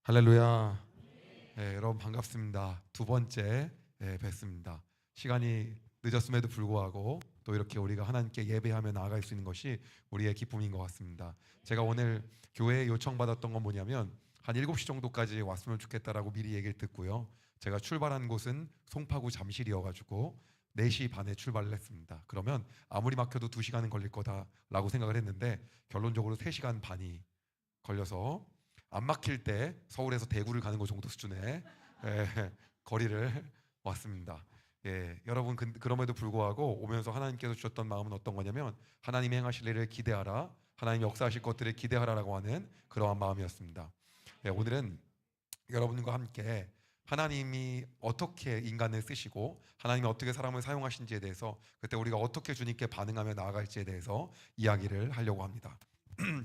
할렐루야. 여러분 반갑습니다. 두 번째 뵙습니다. 시간이 늦었음에도 불구하고 또 이렇게 우리가 하나님께 예배하며 나아갈 수 있는 것이 우리의 기쁨인 것 같습니다. 제가 오늘 교회에 요청받았던 건 뭐냐면 한 7시 정도까지 왔으면 좋겠다라고 미리 얘기를 듣고요. 제가 출발한 곳은 송파구 잠실이어가지고 4시 반에 출발을 했습니다. 그러면 아무리 막혀도 2시간은 걸릴 거다라고 생각을 했는데 결론적으로 3시간 반이 걸려서 안 막힐 때 서울에서 대구를 가는 것 정도 수준의 거리를 왔습니다. 여러분 그럼에도 불구하고 오면서 하나님께서 주셨던 마음은 어떤 거냐면 하나님이 행하실 일을 기대하라, 하나님 역사하실 것들을 기대하라라고 하는 그러한 마음이었습니다. 오늘은 여러분과 함께 하나님이 어떻게 인간을 쓰시고 하나님이 어떻게 사람을 사용하신지에 대해서 그때 우리가 어떻게 주님께 반응하며 나아갈지에 대해서 이야기를 하려고 합니다.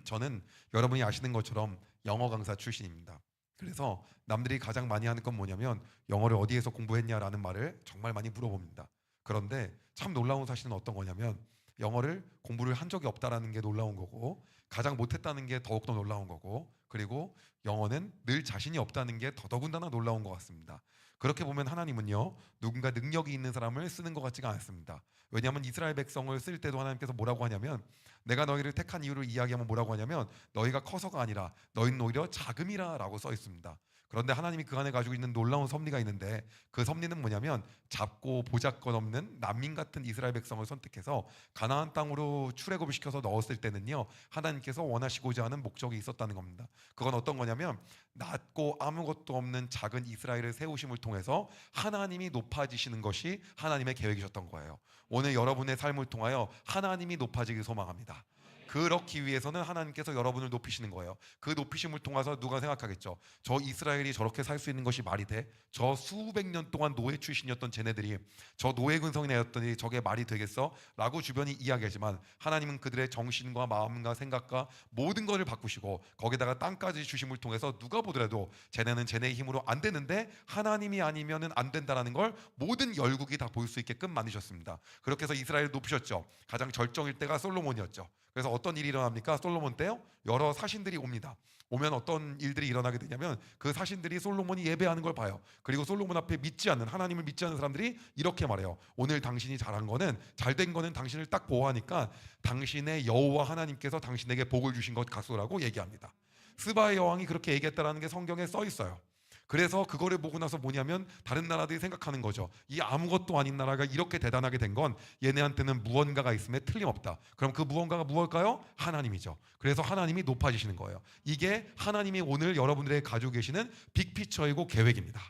저는 여러분이 아시는 것처럼 영어 강사 출신입니다. 그래서 남들이 가장 많이 하는 건 뭐냐면 영어를 어디에서 공부했냐라는 말을 정말 많이 물어봅니다. 그런데 참 놀라운 사실은 어떤 거냐면 영어를 공부를 한 적이 없다라는 게 놀라운 거고 가장 못했다는 게 더욱더 놀라운 거고 그리고 영어는 늘 자신이 없다는 게 더더군다나 놀라운 것 같습니다. 그렇게 보면 하나님은요 누군가 능력이 있는 사람을 쓰는 것 같지가 않습니다. 왜냐하면 이스라엘 백성을 쓸 때도 하나님께서 뭐라고 하냐면 내가 너희를 택한 이유를 이야기하면 뭐라고 하냐면 너희가 커서가 아니라 너희는 오히려 자금이라 라고 써 있습니다. 그런데 하나님이 그 안에 가지고 있는 놀라운 섭리가 있는데 그 섭리는 뭐냐면 잡고 보잘것없는 난민 같은 이스라엘 백성을 선택해서 가나안 땅으로 출애굽을 시켜서 넣었을 때는요 하나님께서 원하시고자 하는 목적이 있었다는 겁니다. 그건 어떤 거냐면 낮고 아무것도 없는 작은 이스라엘을 세우심을 통해서 하나님이 높아지시는 것이 하나님의 계획이셨던 거예요. 오늘 여러분의 삶을 통하여 하나님이 높아지길 소망합니다. 그렇기 위해서는 하나님께서 여러분을 높이시는 거예요. 그 높이심을 통해서 누가 생각하겠죠? 저 이스라엘이 저렇게 살 수 있는 것이 말이 돼? 저 수백 년 동안 노예 출신이었던 쟤네들이 저 노예 근성이었더니 저게 말이 되겠어? 라고 주변이 이야기하지만 하나님은 그들의 정신과 마음과 생각과 모든 것을 바꾸시고 거기다가 땅까지 주심을 통해서 누가 보더라도 쟤네는 쟤네의 힘으로 안 되는데 하나님이 아니면은 안 된다라는 걸 모든 열국이 다 볼 수 있게끔 만드셨습니다. 그렇게 해서 이스라엘을 높이셨죠. 가장 절정일 때가 솔로몬이었죠. 그래서 어떤 일이 일어납니까? 솔로몬 때요? 여러 사신들이 옵니다. 오면 어떤 일들이 일어나게 되냐면 그 사신들이 솔로몬이 예배하는 걸 봐요. 그리고 솔로몬 앞에 믿지 않는 하나님을 믿지 않는 사람들이 이렇게 말해요. 오늘 당신이 잘한 거는 잘된 거는 당신을 딱 보호하니까 당신의 여호와 하나님께서 당신에게 복을 주신 것 같소라고 얘기합니다. 스바의 여왕이 그렇게 얘기했다라는 게 성경에 써 있어요. 그래서 그거를 보고 나서 뭐냐면 다른 나라들이 생각하는 거죠. 이 아무것도 아닌 나라가 이렇게 대단하게 된 건 얘네한테는 무언가가 있음에 틀림없다. 그럼 그 무언가가 무엇일까요? 하나님이죠. 그래서 하나님이 높아지시는 거예요. 이게 하나님이 오늘 여러분들의 가지고 계시는 빅피처이고 계획입니다.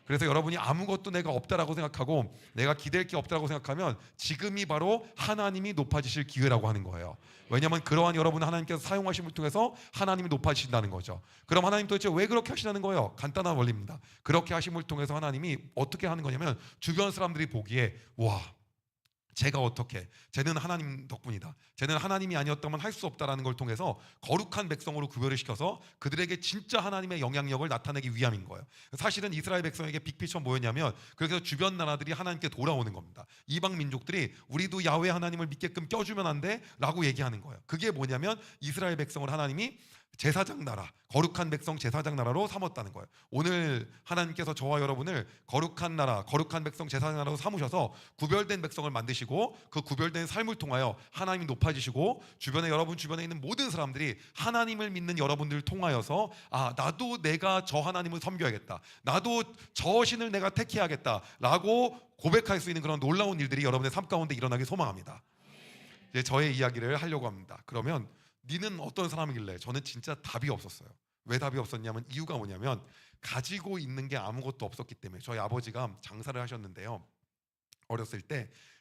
그래서 여러분이 아무것도 내가 없다라고 생각하고 내가 기댈 게 없다라고 생각하면 지금이 바로 하나님이 높아지실 기회라고 하는 거예요. 왜냐하면 그러한 여러분 하나님께서 사용하심을 통해서 하나님이 높아지신다는 거죠. 그럼 하나님 도대체 왜 그렇게 하시냐는 거예요. 간단한 원리입니다. 그렇게 하심을 통해서 하나님이 어떻게 하는 거냐면 주변 사람들이 보기에 와 제가 어떻게 쟤는 하나님 덕분이다. 쟤는 하나님이 아니었다면 할 수 없다라는 걸 통해서 거룩한 백성으로 구별을 시켜서 그들에게 진짜 하나님의 영향력을 나타내기 위함인 거예요. 사실은 이스라엘 백성에게 빅피처 뭐였냐면 그래서 주변 나라들이 하나님께 돌아오는 겁니다. 이방 민족들이 우리도 야훼 하나님을 믿게끔 껴주면 안 돼? 라고 얘기하는 거예요. 그게 뭐냐면 이스라엘 백성을 하나님이 제사장 나라, 거룩한 백성 제사장 나라로 삼았다는 거예요. 오늘 하나님께서 저와 여러분을 거룩한 나라, 거룩한 백성 제사장 나라로 삼으셔서 구별된 백성을 만드시고 그 구별된 삶을 통하여 하나님이 높아지시고 주변에 여러분 주변에 있는 모든 사람들이 하나님을 믿는 여러분들을 통하여서 아 나도 내가 저 하나님을 섬겨야겠다. 나도 저 신을 내가 택해야겠다 라고 고백할 수 있는 그런 놀라운 일들이 여러분의 삶 가운데 일어나길 소망합니다. 이제 저의 이야기를 하려고 합니다. 그러면 니는 어떤 사람이길래? 저는 진짜 답이 없었어요. 왜 답이 없었냐면 이유가 뭐냐면 가지고 있는 게 아무것도 없었기 때문에. 저희 아버지가 장사를 하셨는데요.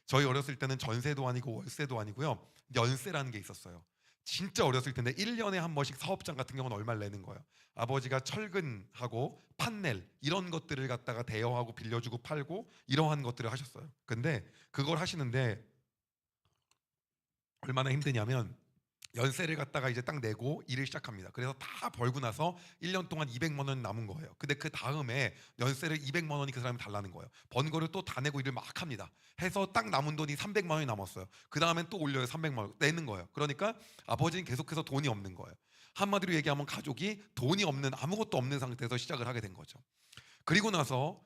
저희 어렸을 때는 전세도 아니고 월세도 아니고요. 연세라는 게 있었어요. 진짜 어렸을 텐데 1년에 한 번씩 사업장 같은 경우는 얼마를 내는 거예요. 아버지가 철근하고 판넬 이런 것들을 갖다가 대여하고 빌려주고 팔고 이러한 것들을 하셨어요. 근데 그걸 하시는데 얼마나 힘드냐면 연세를 갖다가 이제 딱 내고 일을 시작합니다. 그래서 다 벌고 나서 1년 동안 200만 원 남은 거예요. 근데 그 다음에 연세를 200만 원이 그 사람이 달라는 거예요. 번 거를 또 다 내고 일을 막 합니다. 해서 딱 남은 돈이 300만 원이 남았어요. 그 다음엔 또 올려요. 300만 원 내는 거예요. 그러니까 아버지는 계속해서 돈이 없는 거예요. 한마디로 얘기하면 가족이 돈이 없는, 아무것도 없는 상태에서 시작을 하게 된 거죠. 그리고 나서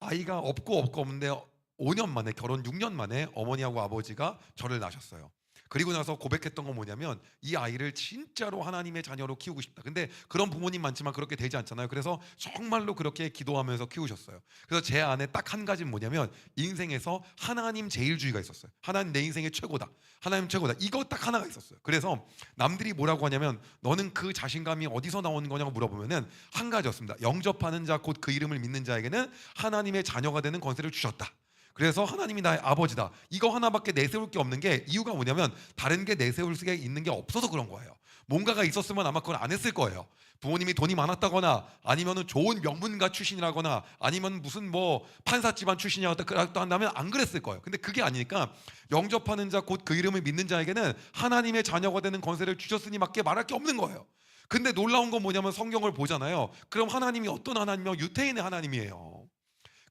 아이가 없고 없는데 5년 만에, 결혼 6년 만에 어머니하고 아버지가 저를 낳으셨어요. 그리고 나서 고백했던 건 뭐냐면 이 아이를 진짜로 하나님의 자녀로 키우고 싶다. 근데 그런 부모님 많지만 그렇게 되지 않잖아요. 그래서 정말로 그렇게 기도하면서 키우셨어요. 그래서 제 안에 딱 한 가지는 뭐냐면 인생에서 하나님 제일주의가 있었어요. 하나님 내 인생의 최고다, 하나님 최고다, 이거 딱 하나가 있었어요. 그래서 남들이 뭐라고 하냐면 너는 그 자신감이 어디서 나오는 거냐고 물어보면은 한 가지였습니다. 영접하는 자 곧 그 이름을 믿는 자에게는 하나님의 자녀가 되는 권세를 주셨다. 그래서 하나님이 나의 아버지다, 이거 하나밖에 내세울 게 없는 게, 이유가 뭐냐면 다른 게 내세울 수 있는 게 없어서 그런 거예요. 뭔가가 있었으면 아마 그걸 안 했을 거예요. 부모님이 돈이 많았다거나 아니면은 좋은 명문가 출신이라거나 아니면 무슨 뭐 판사 집안 출신이었다 한다면 안 그랬을 거예요. 근데 그게 아니니까 영접하는 자 곧 그 이름을 믿는 자에게는 하나님의 자녀가 되는 권세를 주셨으니밖에 말할 게 없는 거예요. 근데 놀라운 건 뭐냐면 성경을 보잖아요. 그럼 하나님이 어떤 하나님이요? 유태인의 하나님이에요.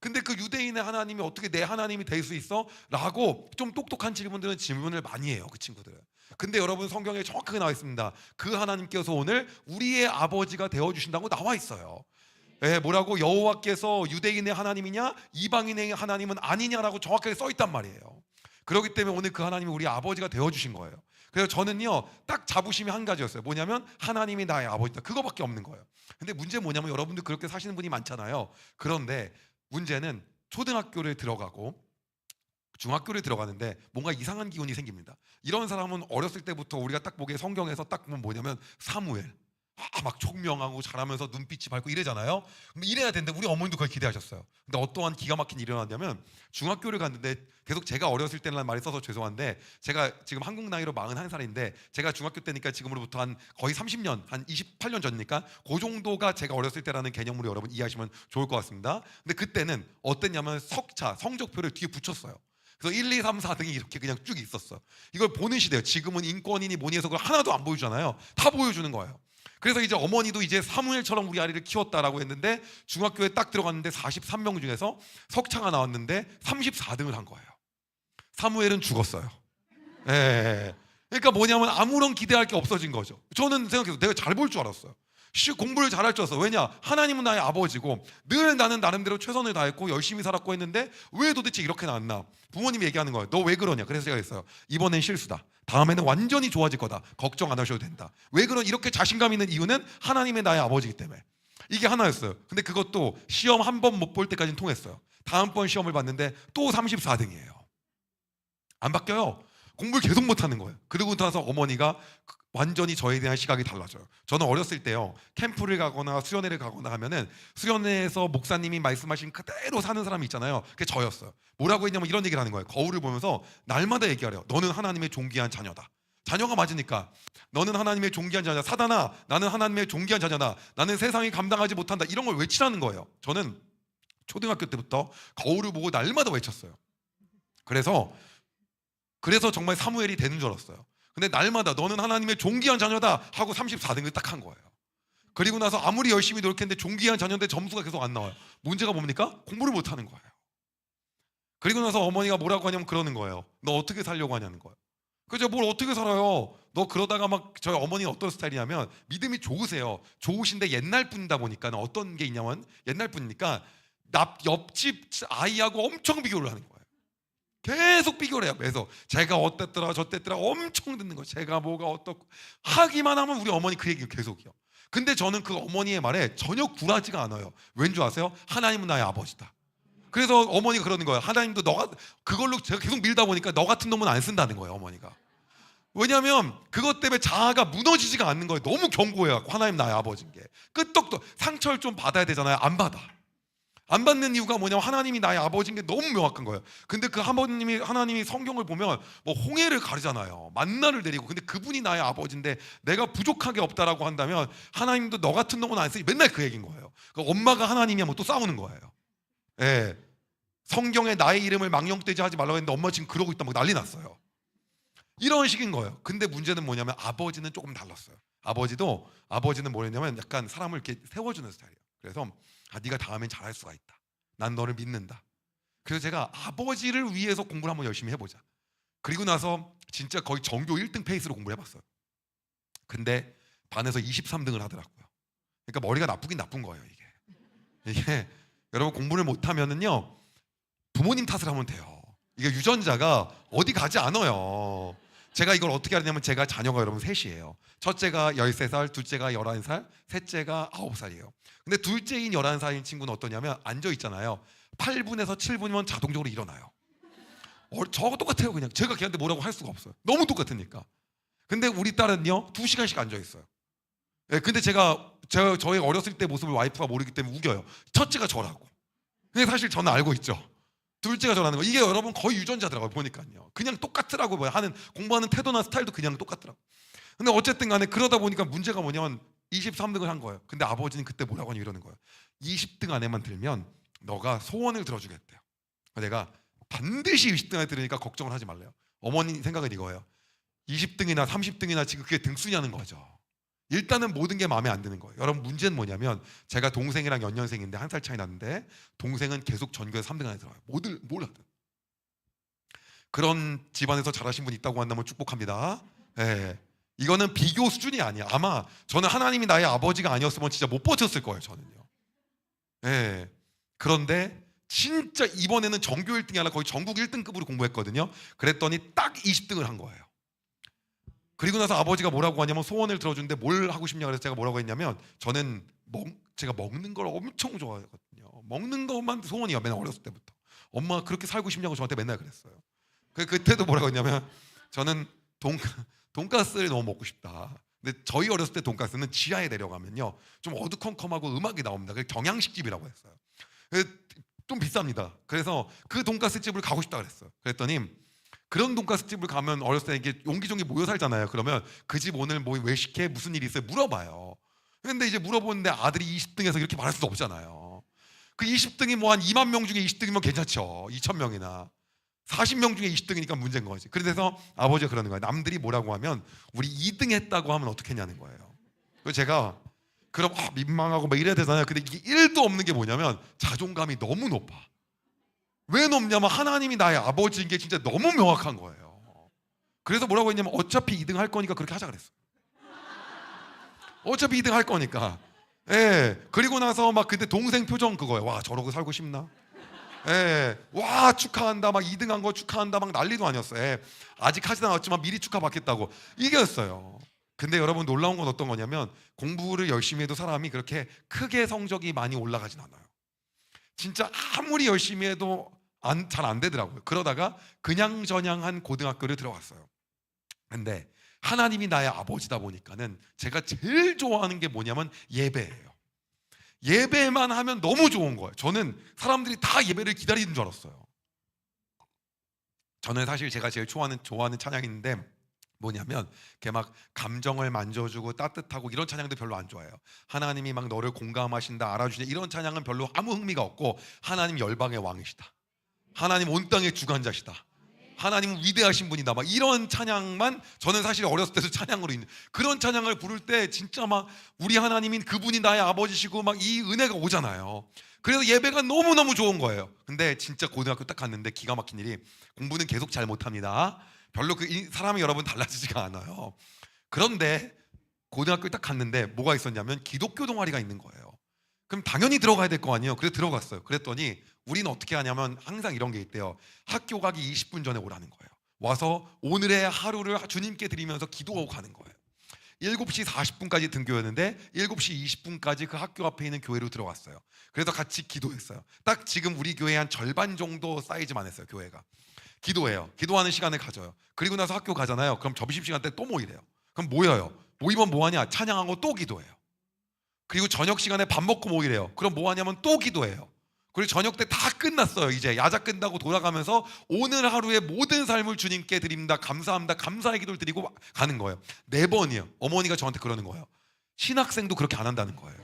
근데 그 유대인의 하나님이 어떻게 내 하나님이 될 수 있어? 라고 좀 똑똑한 질문들은 질문을 많이 해요, 그 친구들은. 근데 여러분, 성경에 정확하게 나와 있습니다. 그 하나님께서 오늘 우리의 아버지가 되어주신다고 나와 있어요. 예, 뭐라고? 여호와께서 유대인의 하나님이냐 이방인의 하나님은 아니냐라고 정확하게 써 있단 말이에요. 그렇기 때문에 오늘 그 하나님이 우리 아버지가 되어주신 거예요. 그래서 저는요, 딱 자부심이 한 가지였어요. 뭐냐면 하나님이 나의 아버지다, 그거밖에 없는 거예요. 근데 문제 뭐냐면 여러분들 그렇게 사시는 분이 많잖아요. 그런데 문제는 초등학교를 들어가고 중학교를 들어가는데 뭔가 이상한 기운이 생깁니다. 이런 사람은 어렸을 때부터 우리가 딱 보기에 성경에서 딱 보면 뭐냐면 사무엘, 막 총명하고 잘하면서 눈빛이 밝고 이래잖아요. 근데 이래야 되는데 우리 어머니도 그걸 기대하셨어요. 근데 어떠한 기가 막힌 일이 일어났냐면 중학교를 갔는데, 계속 제가 어렸을 때라는 말이 써서 죄송한데 제가 지금 한국 나이로 41살인데 제가 중학교 때니까 지금으로부터 한 거의 30년, 한 28년 전이니까 그 정도가 제가 어렸을 때라는 개념으로 여러분 이해하시면 좋을 것 같습니다. 근데 그때는 어땠냐면 석차, 성적표를 뒤에 붙였어요. 그래서 1, 2, 3, 4등이 이렇게 그냥 쭉 있었어. 이걸 보는 시대예요. 지금은 인권이니 뭐니 해서 그걸 하나도 안 보여주잖아요. 다 보여주는 거예요. 그래서 이제 어머니도 이제 사무엘처럼 우리 아이를 키웠다라고 했는데 중학교에 딱 들어갔는데 43명 중에서 석차가 나왔는데 34등을 한 거예요. 사무엘은 죽었어요. 예. 그러니까 뭐냐면 아무런 기대할 게 없어진 거죠. 저는 생각해서 내가 잘 볼 줄 알았어요. 공부를 잘할 줄 알았어. 왜냐? 하나님은 나의 아버지고 늘 나는 나름대로 최선을 다했고 열심히 살았고 했는데 왜 도대체 이렇게 나왔나? 부모님이 얘기하는 거예요. 너 왜 그러냐? 그래서 제가 했어요. 이번엔 실수다. 다음에는 완전히 좋아질 거다. 걱정 안 하셔도 된다. 왜 그런 이렇게 자신감 있는 이유는 하나님의 나의 아버지이기 때문에. 이게 하나였어요. 근데 그것도 시험 한 번 못 볼 때까지는 통했어요. 다음번 시험을 봤는데 또 34등이에요. 안 바뀌어요. 공부를 계속 못하는 거예요. 그러고 나서 어머니가 완전히 저에 대한 시각이 달라져요. 저는 어렸을 때요, 캠프를 가거나 수련회를 가거나 하면은 수련회에서 목사님이 말씀하신 그대로 사는 사람이 있잖아요. 그게 저였어요. 뭐라고 했냐면 이런 얘기를 하는 거예요. 거울을 보면서 날마다 얘기하래요. 너는 하나님의 존귀한 자녀다. 자녀가 맞으니까 너는 하나님의 존귀한 자녀다. 사단아, 나는 하나님의 존귀한 자녀다. 나는 세상이 감당하지 못한다. 이런 걸 외치라는 거예요. 저는 초등학교 때부터 거울을 보고 날마다 외쳤어요. 그래서 정말 사무엘이 되는 줄 알았어요. 근데 날마다 너는 하나님의 존귀한 자녀다 하고 34등을 딱 한 거예요. 그리고 나서 아무리 열심히 노력했는데 존귀한 자녀인데 점수가 계속 안 나와요. 문제가 뭡니까? 공부를 못하는 거예요. 그리고 나서 어머니가 뭐라고 하냐면 그러는 거예요. 너 어떻게 살려고 하냐는 거예요. 그죠? 뭘 어떻게 살아요? 너 그러다가 막, 저희 어머니는 어떤 스타일이냐면 믿음이 좋으세요. 좋으신데 옛날 분이다 보니까 어떤 게 있냐면 옛날 분이니까 옆집 아이하고 엄청 비교를 하는 거예요. 계속 비교를 해요. 그래서 제가 어땠더라 저땠더라 엄청 듣는 거예요. 제가 뭐가 어떻고 하기만 하면 우리 어머니 그 얘기 계속이요. 근데 저는 그 어머니의 말에 전혀 굴하지가 않아요. 왠 줄 아세요? 하나님은 나의 아버지다. 그래서 어머니가 그러는 거예요. 하나님도 너가, 그걸로 제가 계속 밀다 보니까 너 같은 놈은 안 쓴다는 거예요, 어머니가. 왜냐하면 그것 때문에 자아가 무너지지가 않는 거예요. 너무 견고해요. 하나님 나의 아버지인 게. 끄떡도 상처를 좀 받아야 되잖아요. 안 받아. 안 받는 이유가 뭐냐면 하나님이 나의 아버지인 게 너무 명확한 거예요. 근데 그 하나님이 성경을 보면 뭐 홍해를 가르잖아요. 만나를 내리고. 근데 그분이 나의 아버지인데 내가 부족하게 없다라고 한다면 하나님도 너 같은 놈은 안 쓰니, 맨날 그 얘기인 거예요. 그러니까 엄마가 하나님이야 뭐 또 싸우는 거예요. 예. 성경에 나의 이름을 망령되지 하지 말라고 했는데 엄마 지금 그러고 있다 막 난리 났어요. 이런 식인 거예요. 근데 문제는 뭐냐면 아버지는 조금 달랐어요. 아버지는 뭐였냐면 약간 사람을 이렇게 세워주는 스타일이에요. 그래서 네가 다음엔 잘할 수가 있다. 난 너를 믿는다. 그래서 제가 아버지를 위해서 공부를 한번 열심히 해보자. 그리고 나서 진짜 거의 전교 1등 페이스로 공부를 해봤어요. 근데 반에서 23등을 하더라고요. 그러니까 머리가 나쁘긴 나쁜 거예요. 이게 여러분 공부를 못하면은요 부모님 탓을 하면 돼요. 이게 유전자가 어디 가지 않아요. 제가 이걸 어떻게 하냐면 제가 자녀가 여러분 셋이에요. 첫째가 13살, 둘째가 11살, 셋째가 9살이에요. 근데 둘째인 11살인 친구는 어떠냐면 앉아있잖아요. 8분에서 7분이면 자동적으로 일어나요. 저하고 똑같아요. 그냥 제가 걔한테 뭐라고 할 수가 없어요. 너무 똑같으니까. 근데 우리 딸은요 2시간씩 앉아있어요. 네, 근데 저희 어렸을 때 모습을 와이프가 모르기 때문에 우겨요. 첫째가 저라고. 근데 사실 저는 알고 있죠. 둘째가 저라는 거. 이게 여러분 거의 유전자더라고요. 보니까요. 그냥 똑같더라고요. 공부하는 태도나 스타일도 그냥 똑같더라고요. 근데 어쨌든 간에 그러다 보니까 문제가 뭐냐면 23등을 한 거예요. 근데 아버지는 그때 뭐라고 하니 이러는 거예요. 20등 안에만 들면 너가 소원을 들어주겠대요. 내가 반드시 20등 안에 들으니까 걱정을 하지 말래요. 어머니 생각은 이거예요. 20등이나 30등이나 지금 그게 등수냐는 거죠. 일단은 모든 게 마음에 안 드는 거예요. 여러분 문제는 뭐냐면 제가 동생이랑 연년생인데 1살 차이 나는데 동생은 계속 전교에서 3등 안에 들어요. 뭘 하든. 그런 집안에서 자라신 분 있다고 한다면 축복합니다. 예. 이거는 비교 수준이 아니야. 아마 저는 하나님이 나의 아버지가 아니었으면 진짜 못 버텼을 거예요. 저는요. 예. 그런데 진짜 이번에는 전교 1등이 아니라 거의 전국 1등급으로 공부했거든요. 그랬더니 딱 20등을 한 거예요. 그리고 나서 아버지가 뭐라고 하냐면 소원을 들어주는데 뭘 하고 싶냐 그래서 제가 뭐라고 했냐면 저는 제가 먹는 걸 엄청 좋아하거든요. 먹는 것만 소원이야. 맨날 어렸을 때부터. 엄마 그렇게 살고 싶냐고 저한테 맨날 그랬어요. 그때도 뭐라고 했냐면 저는 돈가스를 너무 먹고 싶다. 근데 저희 어렸을 때 돈가스는 지하에 내려가면요 좀 어두컴컴하고 음악이 나옵니다. 그래서 경양식집이라고 했어요. 좀 비쌉니다. 그래서 그 돈가스 집을 가고 싶다 그랬어요. 그랬더니 그런 돈가스 집을 가면 어렸을 때 이게 용기종기 모여 살잖아요. 그러면 그 집 오늘 뭐 왜 식해? 무슨 일이 있어요? 물어봐요. 근데 이제 물어보는데 아들이 20등에서 이렇게 말할 수도 없잖아요. 그 20등이 뭐 한 2만 명 중에 20등이면 괜찮죠. 2,000명이나 40명 중에 20등이니까 문제인 거지. 그래서 아버지가 그러는 거예요. 남들이 뭐라고 하면 우리 2등 했다고 하면 어떻게 했냐는 거예요. 그래서 제가 그럼 민망하고 막 이래야 되잖아요. 근데 이게 1도 없는 게 뭐냐면 자존감이 너무 높아. 왜 높냐면 하나님이 나의 아버지인 게 진짜 너무 명확한 거예요. 그래서 뭐라고 했냐면 어차피 2등 할 거니까 그렇게 하자 그랬어요. 어차피 2등 할 거니까. 예. 그리고 나서 막 그때 동생 표정 그거예요. 와 저러고 살고 싶나? 예. 와 축하한다 막 2등 한 거 축하한다 막 난리도 아니었어요. 예. 아직 하지도 않았지만 미리 축하받겠다고 이겼어요. 근데 여러분 놀라운 건 어떤 거냐면 공부를 열심히 해도 사람이 그렇게 크게 성적이 많이 올라가진 않아요. 진짜 아무리 열심히 해도 잘 안 되더라고요. 그러다가 그냥저냥한 고등학교를 들어갔어요. 근데 하나님이 나의 아버지다 보니까는 제가 제일 좋아하는 게 뭐냐면 예배예요. 예배만 하면 너무 좋은 거예요. 저는 사람들이 다 예배를 기다리는 줄 알았어요. 저는 사실 제가 제일 좋아하는 찬양인데 뭐냐면 이렇게 막 감정을 만져주고 따뜻하고 이런 찬양도 별로 안 좋아해요. 하나님이 막 너를 공감하신다 알아주시냐 이런 찬양은 별로 아무 흥미가 없고 하나님 열방의 왕이시다. 하나님 온 땅의 주관자시다. 하나님은 위대하신 분이다. 막 이런 찬양만 저는 사실 어렸을 때도 찬양으로 있는 그런 찬양을 부를 때 진짜 막 우리 하나님인 그분이 나의 아버지시고 막 이 은혜가 오잖아요. 그래서 예배가 너무너무 좋은 거예요. 근데 진짜 고등학교 딱 갔는데 기가 막힌 일이 공부는 계속 잘 못합니다. 별로 사람이 여러분 달라지지가 않아요. 그런데 고등학교 딱 갔는데 뭐가 있었냐면 기독교 동아리가 있는 거예요. 그럼 당연히 들어가야 될 거 아니에요. 그래서 들어갔어요. 그랬더니 우리는 어떻게 하냐면 항상 이런 게 있대요. 학교 가기 20분 전에 오라는 거예요. 와서 오늘의 하루를 주님께 드리면서 기도하고 가는 거예요. 7시 40분까지 등교였는데 7시 20분까지 그 학교 앞에 있는 교회로 들어갔어요. 그래서 같이 기도했어요. 딱 지금 우리 교회 한 절반 정도 사이즈만 했어요. 교회가 기도해요. 기도하는 시간을 가져요. 그리고 나서 학교 가잖아요. 그럼 점심시간 때 또 모이래요. 그럼 모여요. 모이면 뭐하냐? 찬양하고 또 기도해요. 그리고 저녁 시간에 밥 먹고 모이래요. 그럼 뭐하냐면 또 기도해요. 그리고 저녁 때 다 끝났어요. 이제 야자 끝나고 돌아가면서 오늘 하루의 모든 삶을 주님께 드립니다. 감사합니다. 감사의 기도를 드리고 가는 거예요. 4번이요. 어머니가 저한테 그러는 거예요. 신학생도 그렇게 안 한다는 거예요.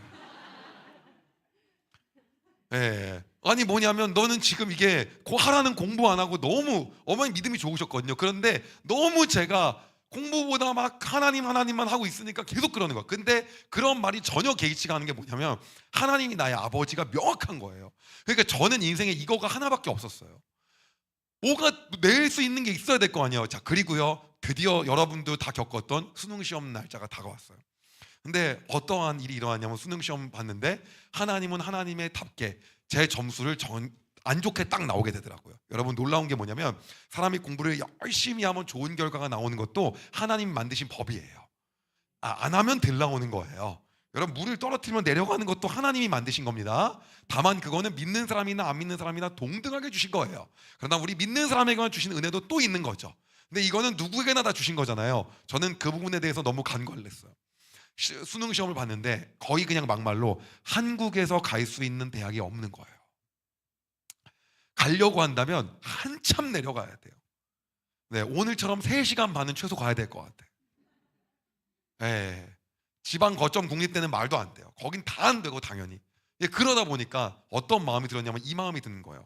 예. 아니 뭐냐면 너는 지금 이게 하라는 공부 안 하고 너무 어머니 믿음이 좋으셨거든요. 그런데 너무 제가 공부보다 막 하나님만 하고 있으니까 계속 그러는 거야. 근데 그런 말이 전혀 개의치가 않은 게 뭐냐면 하나님이 나의 아버지가 명확한 거예요. 그러니까 저는 인생에 이거가 하나밖에 없었어요. 뭐가 낼 수 있는 게 있어야 될 거 아니에요. 자, 그리고요 드디어 여러분도 다 겪었던 수능 시험 날짜가 다가왔어요. 근데 어떠한 일이 일어났냐면 수능 시험 봤는데 하나님은 하나님의답게 제 점수를 안 좋게 딱 나오게 되더라고요. 여러분 놀라운 게 뭐냐면 사람이 공부를 열심히 하면 좋은 결과가 나오는 것도 하나님 만드신 법이에요. 안 하면 들 나오는 거예요. 여러분 물을 떨어뜨리면 내려가는 것도 하나님이 만드신 겁니다. 다만 그거는 믿는 사람이나 안 믿는 사람이나 동등하게 주신 거예요. 그러나 우리 믿는 사람에게만 주신 은혜도 또 있는 거죠. 근데 이거는 누구에게나 다 주신 거잖아요. 저는 그 부분에 대해서 너무 간과를 했어요. 수능 시험을 봤는데 거의 그냥 막말로 한국에서 갈 수 있는 대학이 없는 거예요. 가려고 한다면 한참 내려가야 돼요. 네, 오늘처럼 3시간 반은 최소 가야 될 것 같아요. 네, 지방 거점 국립대는 말도 안 돼요. 거긴 다 안 되고 당연히. 그러다 보니까 어떤 마음이 들었냐면 이 마음이 드는 거예요.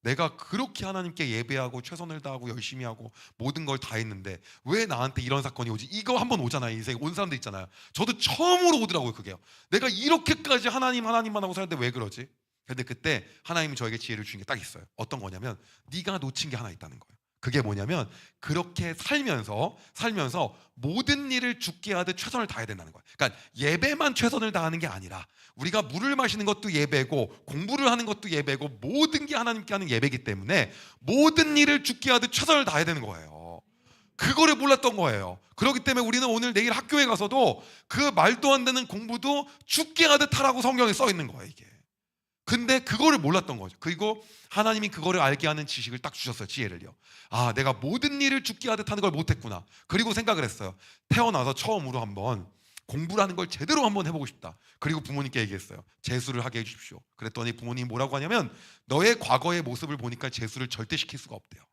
내가 그렇게 하나님께 예배하고 최선을 다하고 열심히 하고 모든 걸 다 했는데 왜 나한테 이런 사건이 오지? 이거 한번 오잖아요. 인생에 온 사람들 있잖아요. 저도 처음으로 오더라고요. 그게요. 내가 이렇게까지 하나님만 하고 살았는데 왜 그러지? 근데 그때 하나님이 저에게 지혜를 주신 게 딱 있어요. 어떤 거냐면 네가 놓친 게 하나 있다는 거예요. 그게 뭐냐면 그렇게 살면서 모든 일을 죽게 하듯 최선을 다해야 된다는 거예요. 그러니까 예배만 최선을 다하는 게 아니라 우리가 물을 마시는 것도 예배고 공부를 하는 것도 예배고 모든 게 하나님께 하는 예배이기 때문에 모든 일을 죽게 하듯 최선을 다해야 되는 거예요. 그거를 몰랐던 거예요. 그렇기 때문에 우리는 오늘 내일 학교에 가서도 그 말도 안 되는 공부도 죽게 하듯 하라고 성경에 써 있는 거예요. 이게. 근데 그거를 몰랐던 거죠. 그리고 하나님이 그거를 알게 하는 지식을 딱 주셨어요. 지혜를요. 내가 모든 일을 죽게 하듯 하는 걸 못했구나. 그리고 생각을 했어요. 태어나서 처음으로 한번 공부라는 걸 제대로 한번 해보고 싶다. 그리고 부모님께 얘기했어요. 재수를 하게 해주십시오. 그랬더니 부모님이 뭐라고 하냐면 너의 과거의 모습을 보니까 재수를 절대 시킬 수가 없대요.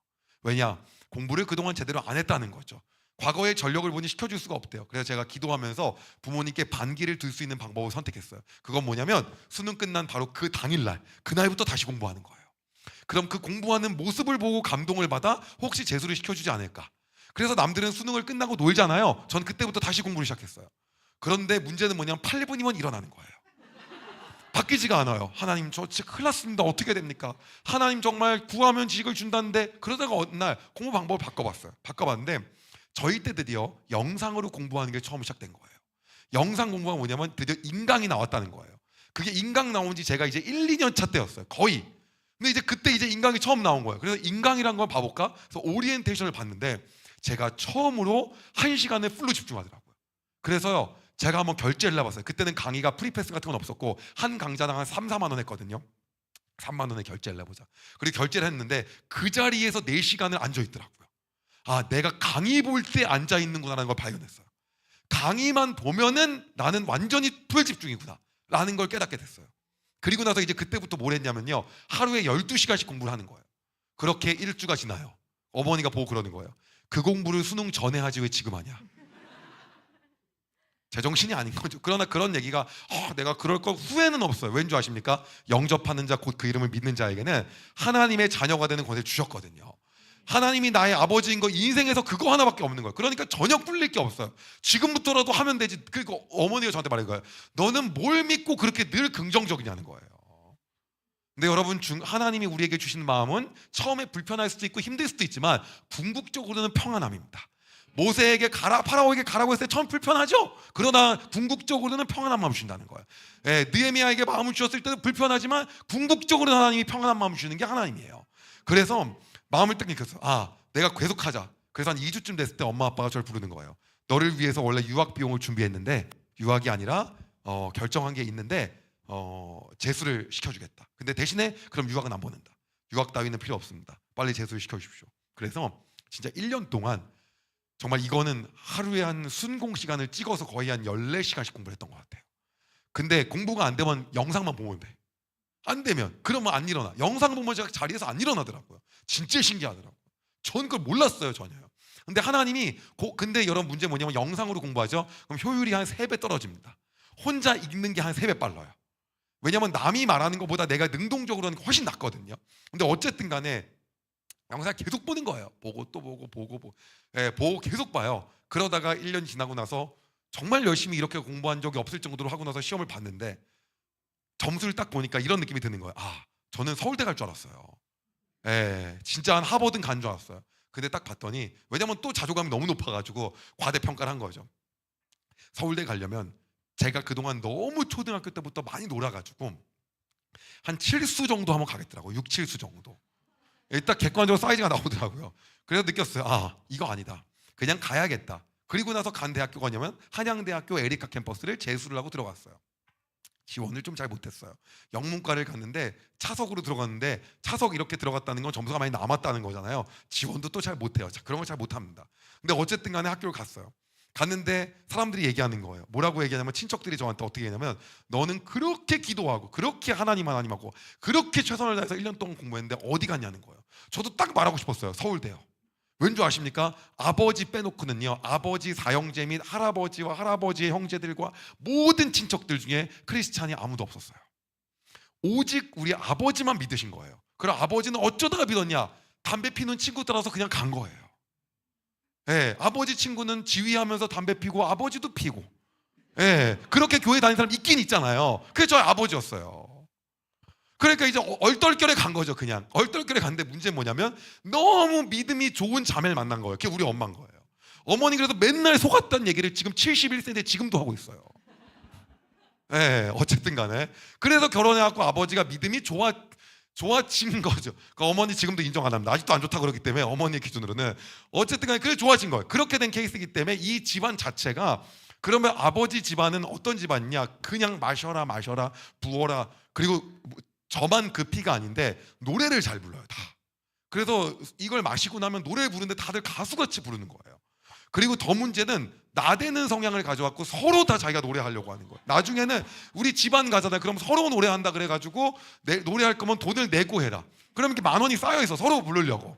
왜냐? 공부를 그동안 제대로 안 했다는 거죠. 과거의 전력을 보니 시켜줄 수가 없대요. 그래서 제가 기도하면서 부모님께 반기를 들 수 있는 방법을 선택했어요. 그건 뭐냐면 수능 끝난 바로 그 당일날 그날부터 다시 공부하는 거예요. 그럼 그 공부하는 모습을 보고 감동을 받아 혹시 재수를 시켜주지 않을까. 그래서 남들은 수능을 끝나고 놀잖아요. 전 그때부터 다시 공부를 시작했어요. 그런데 문제는 뭐냐면 8분이면 일어나는 거예요. 바뀌지가 않아요. 하나님 저 진짜 큰일 났습니다. 어떻게 됩니까? 하나님 정말 구하면 지식을 준다는데. 그러다가 어느 날 공부 방법을 바꿔봤는데 저희 때 드디어 영상으로 공부하는 게 처음 시작된 거예요. 영상 공부가 뭐냐면 드디어 인강이 나왔다는 거예요. 그게 인강 나온 지 제가 이제 1, 2년 차 때였어요. 거의. 근데 이제 그때 이제 인강이 처음 나온 거예요. 그래서 인강이란 걸 봐볼까? 그래서 오리엔테이션을 봤는데 제가 처음으로 1시간에 풀로 집중하더라고요. 그래서요 제가 한번 결제를 해봤어요. 그때는 강의가 프리패스 같은 건 없었고 한 강좌당 한 3, 4만 원 했거든요. 3만 원에 결제를 해보자. 그리고 결제를 했는데 그 자리에서 4시간을 앉아있더라고요. 내가 강의 볼 때 앉아있는구나라는 걸 발견했어요. 강의만 보면은 나는 완전히 풀 집중이구나 라는 걸 깨닫게 됐어요. 그리고 나서 이제 그때부터 뭘 했냐면요 하루에 12시간씩 공부를 하는 거예요. 그렇게 1주가 지나요. 어머니가 보고 그러는 거예요. 그 공부를 수능 전에 하지 왜 지금 하냐. 제정신이 아닌 거죠. 그러나 그런 얘기가 내가 그럴 거 후회는 없어요. 왠지 아십니까? 영접하는 자 곧 그 이름을 믿는 자에게는 하나님의 자녀가 되는 권세를 주셨거든요. 하나님이 나의 아버지인 거 인생에서 그거 하나밖에 없는 거예요. 그러니까 전혀 꿀릴 게 없어요. 지금부터라도 하면 되지. 그리고 어머니가 저한테 말한 거예요. 너는 뭘 믿고 그렇게 늘 긍정적이냐는 거예요. 근데 여러분 하나님이 우리에게 주시는 마음은 처음에 불편할 수도 있고 힘들 수도 있지만 궁극적으로는 평안함입니다. 모세에게 파라오에게 가라고 했을 때 처음 불편하죠. 그러나 궁극적으로는 평안한 마음을 주신다는 거예요. 느헤미야에게 마음을 주셨을 때도 불편하지만 궁극적으로 하나님이 평안한 마음을 주는 게 하나님이에요. 그래서 마음을 딱 읽었어요. 내가 계속하자. 그래서 한 2주쯤 됐을 때 엄마 아빠가 저를 부르는 거예요. 너를 위해서 원래 유학 비용을 준비했는데 유학이 아니라 결정한 게 있는데 재수를 시켜주겠다. 근데 대신에 그럼 유학은 안 보낸다. 유학 따위는 필요 없습니다. 빨리 재수를 시켜주십시오. 그래서 진짜 1년 동안 정말 이거는 하루에 한 순공 시간을 찍어서 거의 한 14시간씩 공부를 했던 것 같아요. 근데 공부가 안 되면 영상만 보면 돼. 안 되면 그러면 안 일어나. 영상 보면 제가 자리에서 안 일어나더라고요. 진짜 신기하더라고요. 저는 그걸 몰랐어요. 전혀요. 근데 하나님이 근데 여러분 문제 뭐냐면 영상으로 공부하죠. 그럼 효율이 한 3배 떨어집니다. 혼자 읽는 게 한 3배 빨라요. 왜냐면 남이 말하는 것보다 내가 능동적으로 하는 게 훨씬 낫거든요. 근데 어쨌든 간에 영상 계속 보는 거예요. 보고 또 보고 보고 계속 봐요. 그러다가 1년 지나고 나서 정말 열심히 이렇게 공부한 적이 없을 정도로 하고 나서 시험을 봤는데 점수를 딱 보니까 이런 느낌이 드는 거예요. 저는 서울대 갈 줄 알았어요. 진짜 한 하버드 간 줄 알았어요. 근데 딱 봤더니 왜냐면 또 자존감이 너무 높아가지고 과대평가를 한 거죠. 서울대 가려면 제가 그동안 너무 초등학교 때부터 많이 놀아가지고 한 7수 정도 하면 가겠더라고요. 6, 7수 정도. 일단 객관적으로 사이즈가 나오더라고요. 그래서 느꼈어요. 아, 이거 아니다. 그냥 가야겠다. 그리고 나서 간 대학교가 뭐냐면 한양대학교 에리카 캠퍼스를 재수를 하고 들어갔어요. 지원을 좀 잘 못했어요. 영문과를 갔는데 차석으로 들어갔는데, 차석 이렇게 들어갔다는 건 점수가 많이 남았다는 거잖아요. 지원도 또 잘 못해요. 그런 걸 잘 못합니다. 근데 어쨌든 간에 학교를 갔어요. 갔는데 사람들이 얘기하는 거예요. 뭐라고 얘기하냐면, 친척들이 저한테 어떻게 얘기하냐면, 너는 그렇게 기도하고 그렇게 하나님하고 그렇게 최선을 다해서 1년 동안 공부했는데 어디 갔냐는 거예요. 저도 딱 말하고 싶었어요. 서울대요. 왠 줄 아십니까? 아버지 빼놓고는요, 아버지 사형제 및 할아버지와 할아버지의 형제들과 모든 친척들 중에 크리스찬이 아무도 없었어요. 오직 우리 아버지만 믿으신 거예요. 그럼 아버지는 어쩌다가 믿었냐? 담배 피는 친구 따라서 그냥 간 거예요. 예, 아버지 친구는 지휘하면서 담배 피고 아버지도 피고, 예, 그렇게 교회 다니는 사람 있긴 있잖아요. 그게 저희 아버지였어요. 그러니까 이제 얼떨결에 간 거죠. 그냥 얼떨결에 갔는데, 문제는 뭐냐면 너무 믿음이 좋은 자매를 만난 거예요. 그게 우리 엄마인 거예요. 어머니 그래서 맨날 속았던 얘기를 지금 71세인데 지금도 하고 있어요. 예, 어쨌든 간에 그래서 결혼해갖고 아버지가 믿음이 좋아진 거죠. 그러니까 어머니 지금도 인정 안 합니다. 아직도 안 좋다 그러기 때문에 어머니의 기준으로는 어쨌든 간에 그래 좋아진 거예요. 그렇게 된 케이스이기 때문에 이 집안 자체가, 그러면 아버지 집안은 어떤 집안이냐? 그냥 마셔라 부어라. 그리고 저만 그 피가 아닌데 노래를 잘 불러요, 다. 그래서 이걸 마시고 나면 노래를 부르는데 다들 가수같이 부르는 거예요. 그리고 더 문제는 나대는 성향을 가져갖고 서로 다 자기가 노래하려고 하는 거예요. 나중에는 우리 집안 가잖아요. 그럼 서로 노래한다 그래가지고 노래할 거면 돈을 내고 해라. 그러면 이렇게 10,000원이 쌓여있어, 서로 부르려고.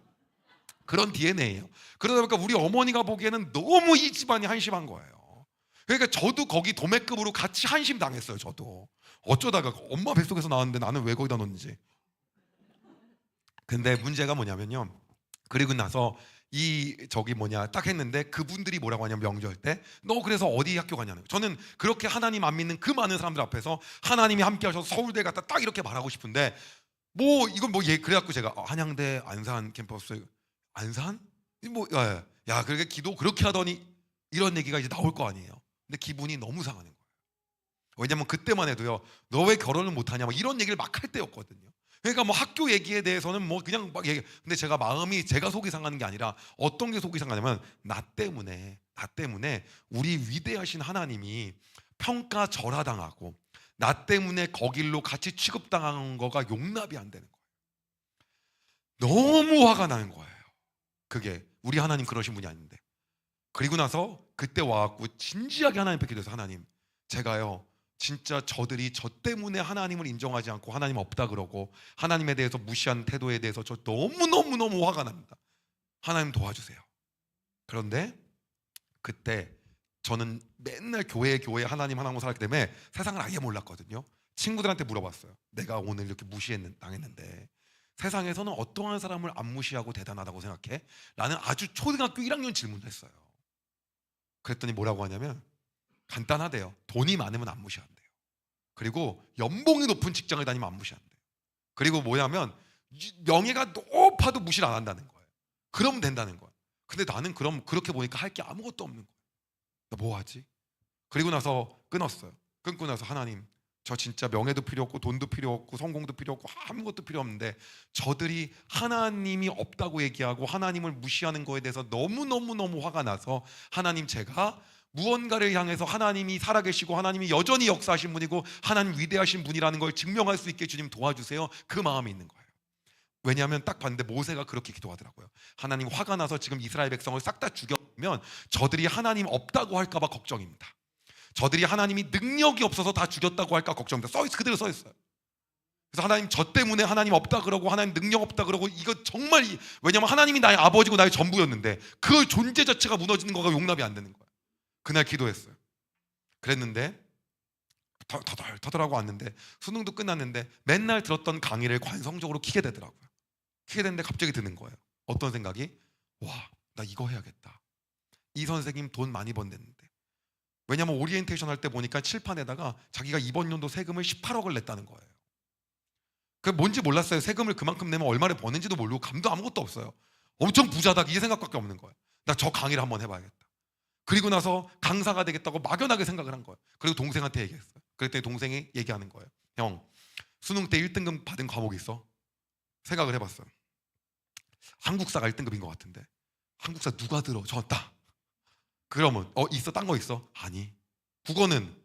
그런 DNA예요. 그러다 보니까 우리 어머니가 보기에는 너무 이 집안이 한심한 거예요. 그러니까 저도 거기 도매급으로 같이 한심 당했어요. 저도 어쩌다가 엄마 뱃속에서 나왔는데 나는 왜 거기다 넣는지. 근데 문제가 뭐냐면요, 그리고 나서 딱 했는데 그분들이 뭐라고 하냐면, 명절 때 너 그래서 어디 학교 가냐는 거예요. 저는 그렇게 하나님 안 믿는 그 많은 사람들 앞에서 하나님이 함께 하셔서 서울대 갔다 딱 이렇게 말하고 싶은데, 이건 그래갖고 제가 한양대 안산 캠퍼스, 안산? 야, 그렇게 기도 그렇게 하더니 이런 얘기가 이제 나올 거 아니에요. 근데 기분이 너무 상하는 거예요. 왜냐면 그때만 해도요, 너 왜 결혼을 못하냐 이런 얘기를 막 할 때였거든요. 그러니까 학교 얘기에 대해서는 그냥 막 얘기. 근데 제가 속이 상하는 게 아니라 어떤 게 속이 상하냐면, 나 때문에 우리 위대하신 하나님이 평가절하당하고 나 때문에 거길로 같이 취급당한 거가 용납이 안 되는 거예요. 너무 화가 나는 거예요. 그게 우리 하나님 그러신 분이 아닌데. 그리고 나서 그때 와갖고 진지하게 하나님께 기도해서, 하나님, 제가요 진짜 저들이 저 때문에 하나님을 인정하지 않고 하나님 없다 그러고 하나님에 대해서 무시한 태도에 대해서 저 너무너무 화가 납니다. 하나님 도와주세요. 그런데 그때 저는 맨날 교회 하나님 살았기 때문에 세상을 아예 몰랐거든요. 친구들한테 물어봤어요. 내가 오늘 이렇게 당했는데 세상에서는 어떠한 사람을 안 무시하고 대단하다고 생각해? 라는 아주 초등학교 1학년 질문을 했어요. 그랬더니 뭐라고 하냐면, 간단하대요. 돈이 많으면 안 무시한대요. 그리고 연봉이 높은 직장을 다니면 안 무시한대요. 그리고 뭐냐면 명예가 높아도 무시를 안 한다는 거예요. 그러면 된다는 거예요. 근데 나는 그렇게 보니까 할 게 아무것도 없는 거예요. 나 뭐 하지? 그리고 나서 끊었어요. 끊고 나서, 하나님, 저 진짜 명예도 필요 없고 돈도 필요 없고 성공도 필요 없고 아무것도 필요 없는데 저들이 하나님이 없다고 얘기하고 하나님을 무시하는 거에 대해서 너무너무 화가 나서, 하나님, 제가 무언가를 향해서 하나님이 살아계시고 하나님이 여전히 역사하신 분이고 하나님 위대하신 분이라는 걸 증명할 수 있게 주님 도와주세요. 그 마음이 있는 거예요. 왜냐하면 딱 봤는데 모세가 그렇게 기도하더라고요. 하나님, 화가 나서 지금 이스라엘 백성을 싹 다 죽여면 저들이 하나님 없다고 할까 봐 걱정입니다. 저들이 하나님이 능력이 없어서 다 죽였다고 할까 걱정입니다. 그대로 써 있어요. 그래서 하나님, 저 때문에 하나님 없다 그러고 하나님 능력 없다 그러고, 이거 정말, 왜냐하면 하나님이 나의 아버지고 나의 전부였는데 그 존재 자체가 무너지는 거가 용납이 안 되는 거예요. 그날 기도했어요. 그랬는데 터덜터덜하고 왔는데 수능도 끝났는데 맨날 들었던 강의를 관성적으로 키게 되더라고요. 키게 됐는데 갑자기 드는 거예요. 어떤 생각이? 와, 나 이거 해야겠다. 이 선생님 돈 많이 번댔는데. 왜냐면 오리엔테이션 할 때 보니까 칠판에다가 자기가 이번 연도 세금을 18억을 냈다는 거예요. 그게 뭔지 몰랐어요. 세금을 그만큼 내면 얼마를 버는지도 모르고 감도 아무것도 없어요. 엄청 부자다 이 생각밖에 없는 거예요. 나 저 강의를 한번 해봐야겠다. 그리고 나서 강사가 되겠다고 막연하게 생각을 한 거예요. 그리고 동생한테 얘기했어요. 그랬더니 동생이 얘기하는 거예요. 형, 수능 때 1등급 받은 과목이 있어? 생각을 해봤어요. 한국사가 1등급인 것 같은데 한국사 누가 들어? 적었다. 그러면 있어? 딴 거 있어? 아니. 국어는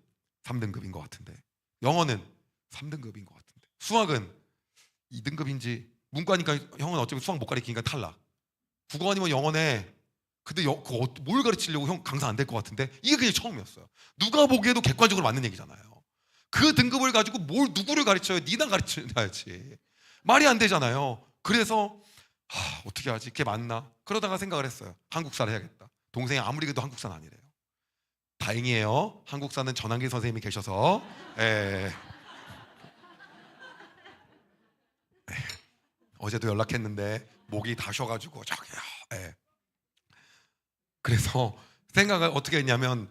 3등급인 것 같은데 영어는 3등급인 것 같은데 수학은 2등급인지 문과니까 형은 어차피 수학 못 가르치니까 탈락. 국어 아니면 영어네. 근데 뭘 가르치려고 형 강사 안 될 것 같은데 이게 그냥 처음이었어요. 누가 보기에도 객관적으로 맞는 얘기잖아요. 그 등급을 가지고 뭘 누구를 가르쳐요? 니나 가르쳐야지. 말이 안 되잖아요. 그래서 어떻게 하지? 그게 맞나? 그러다가 생각을 했어요. 한국사를 해야겠다. 동생이 아무리 그래도 한국사는 아니래요. 다행이에요. 한국사는 전환기 선생님이 계셔서 어제도 연락했는데 목이 다 쉬어가지고 저기요. 그래서 생각을 어떻게 했냐면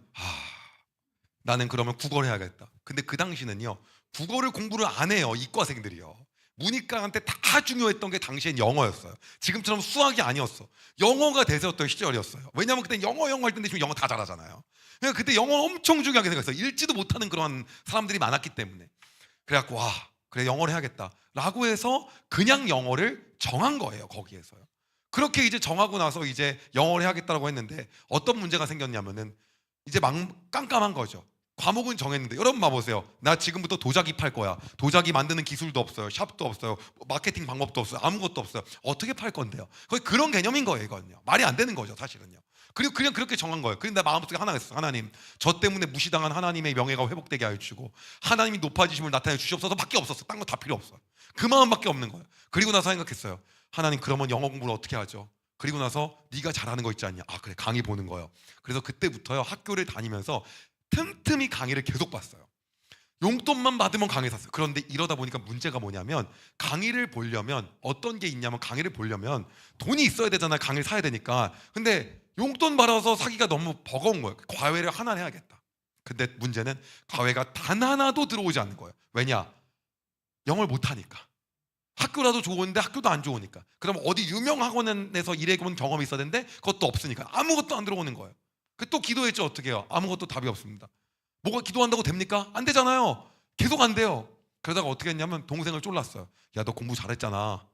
나는 그러면 국어를 해야겠다. 근데 그 당시는요 국어를 공부를 안 해요. 이과생들이요. 문이과한테 다 중요했던 게 당시엔 영어였어요. 지금처럼 수학이 아니었어. 영어가 대세였던 시절이었어요. 왜냐하면 그때 영어 할 텐데 지금 영어 다 잘하잖아요. 그러니까 그때 영어 엄청 중요하게 생각했어요. 읽지도 못하는 그런 사람들이 많았기 때문에. 그래갖고 그래 영어를 해야겠다 라고 해서 그냥 영어를 정한 거예요. 거기에서요. 그렇게 이제 정하고 나서 이제 영어를 해야겠다고 했는데 어떤 문제가 생겼냐면은 이제 막 깜깜한 거죠. 과목은 정했는데 여러분 봐보세요. 나 지금부터 도자기 팔 거야. 도자기 만드는 기술도 없어요. 샵도 없어요. 마케팅 방법도 없어요. 아무것도 없어요. 어떻게 팔 건데요? 거의 그런 개념인 거예요. 이건요. 말이 안 되는 거죠. 사실은요. 그리고 그냥 그렇게 정한 거예요. 그런데 나 마음속에 하나 있어. 하나님, 저 때문에 무시당한 하나님의 명예가 회복되게 하여 주시고 하나님이 높아지심을 나타내 주시옵소서 밖에 없었어. 딴 거 다 필요 없어요. 그 마음밖에 없는 거예요. 그리고 나서 생각했어요. 하나님, 그러면 영어 공부를 어떻게 하죠? 그리고 나서 네가 잘하는 거 있지 않냐? 그래, 강의 보는 거예요. 그래서 그때부터요 학교를 다니면서 틈틈이 강의를 계속 봤어요. 용돈만 받으면 강의 샀어요. 그런데 이러다 보니까 문제가 뭐냐면 강의를 보려면 어떤 게 있냐면 강의를 보려면 돈이 있어야 되잖아요. 강의를 사야 되니까. 근데 용돈 받아서 사기가 너무 버거운 거예요. 과외를 하나 해야겠다. 근데 문제는 과외가 단 하나도 들어오지 않는 거예요. 왜냐? 영어를 못하니까. 학교라도 좋은데 학교도 안 좋으니까. 그럼 어디 유명 학원에서 일해본 경험이 있어야 되는데 그것도 없으니까 아무것도 안 들어오는 거예요. 또 기도했죠. 어떻게 해요? 아무것도 답이 없습니다. 뭐가 기도한다고 됩니까? 안 되잖아요. 계속 안 돼요. 그러다가 어떻게 했냐면 동생을 쫄랐어요. 야, 너 공부 잘했잖아.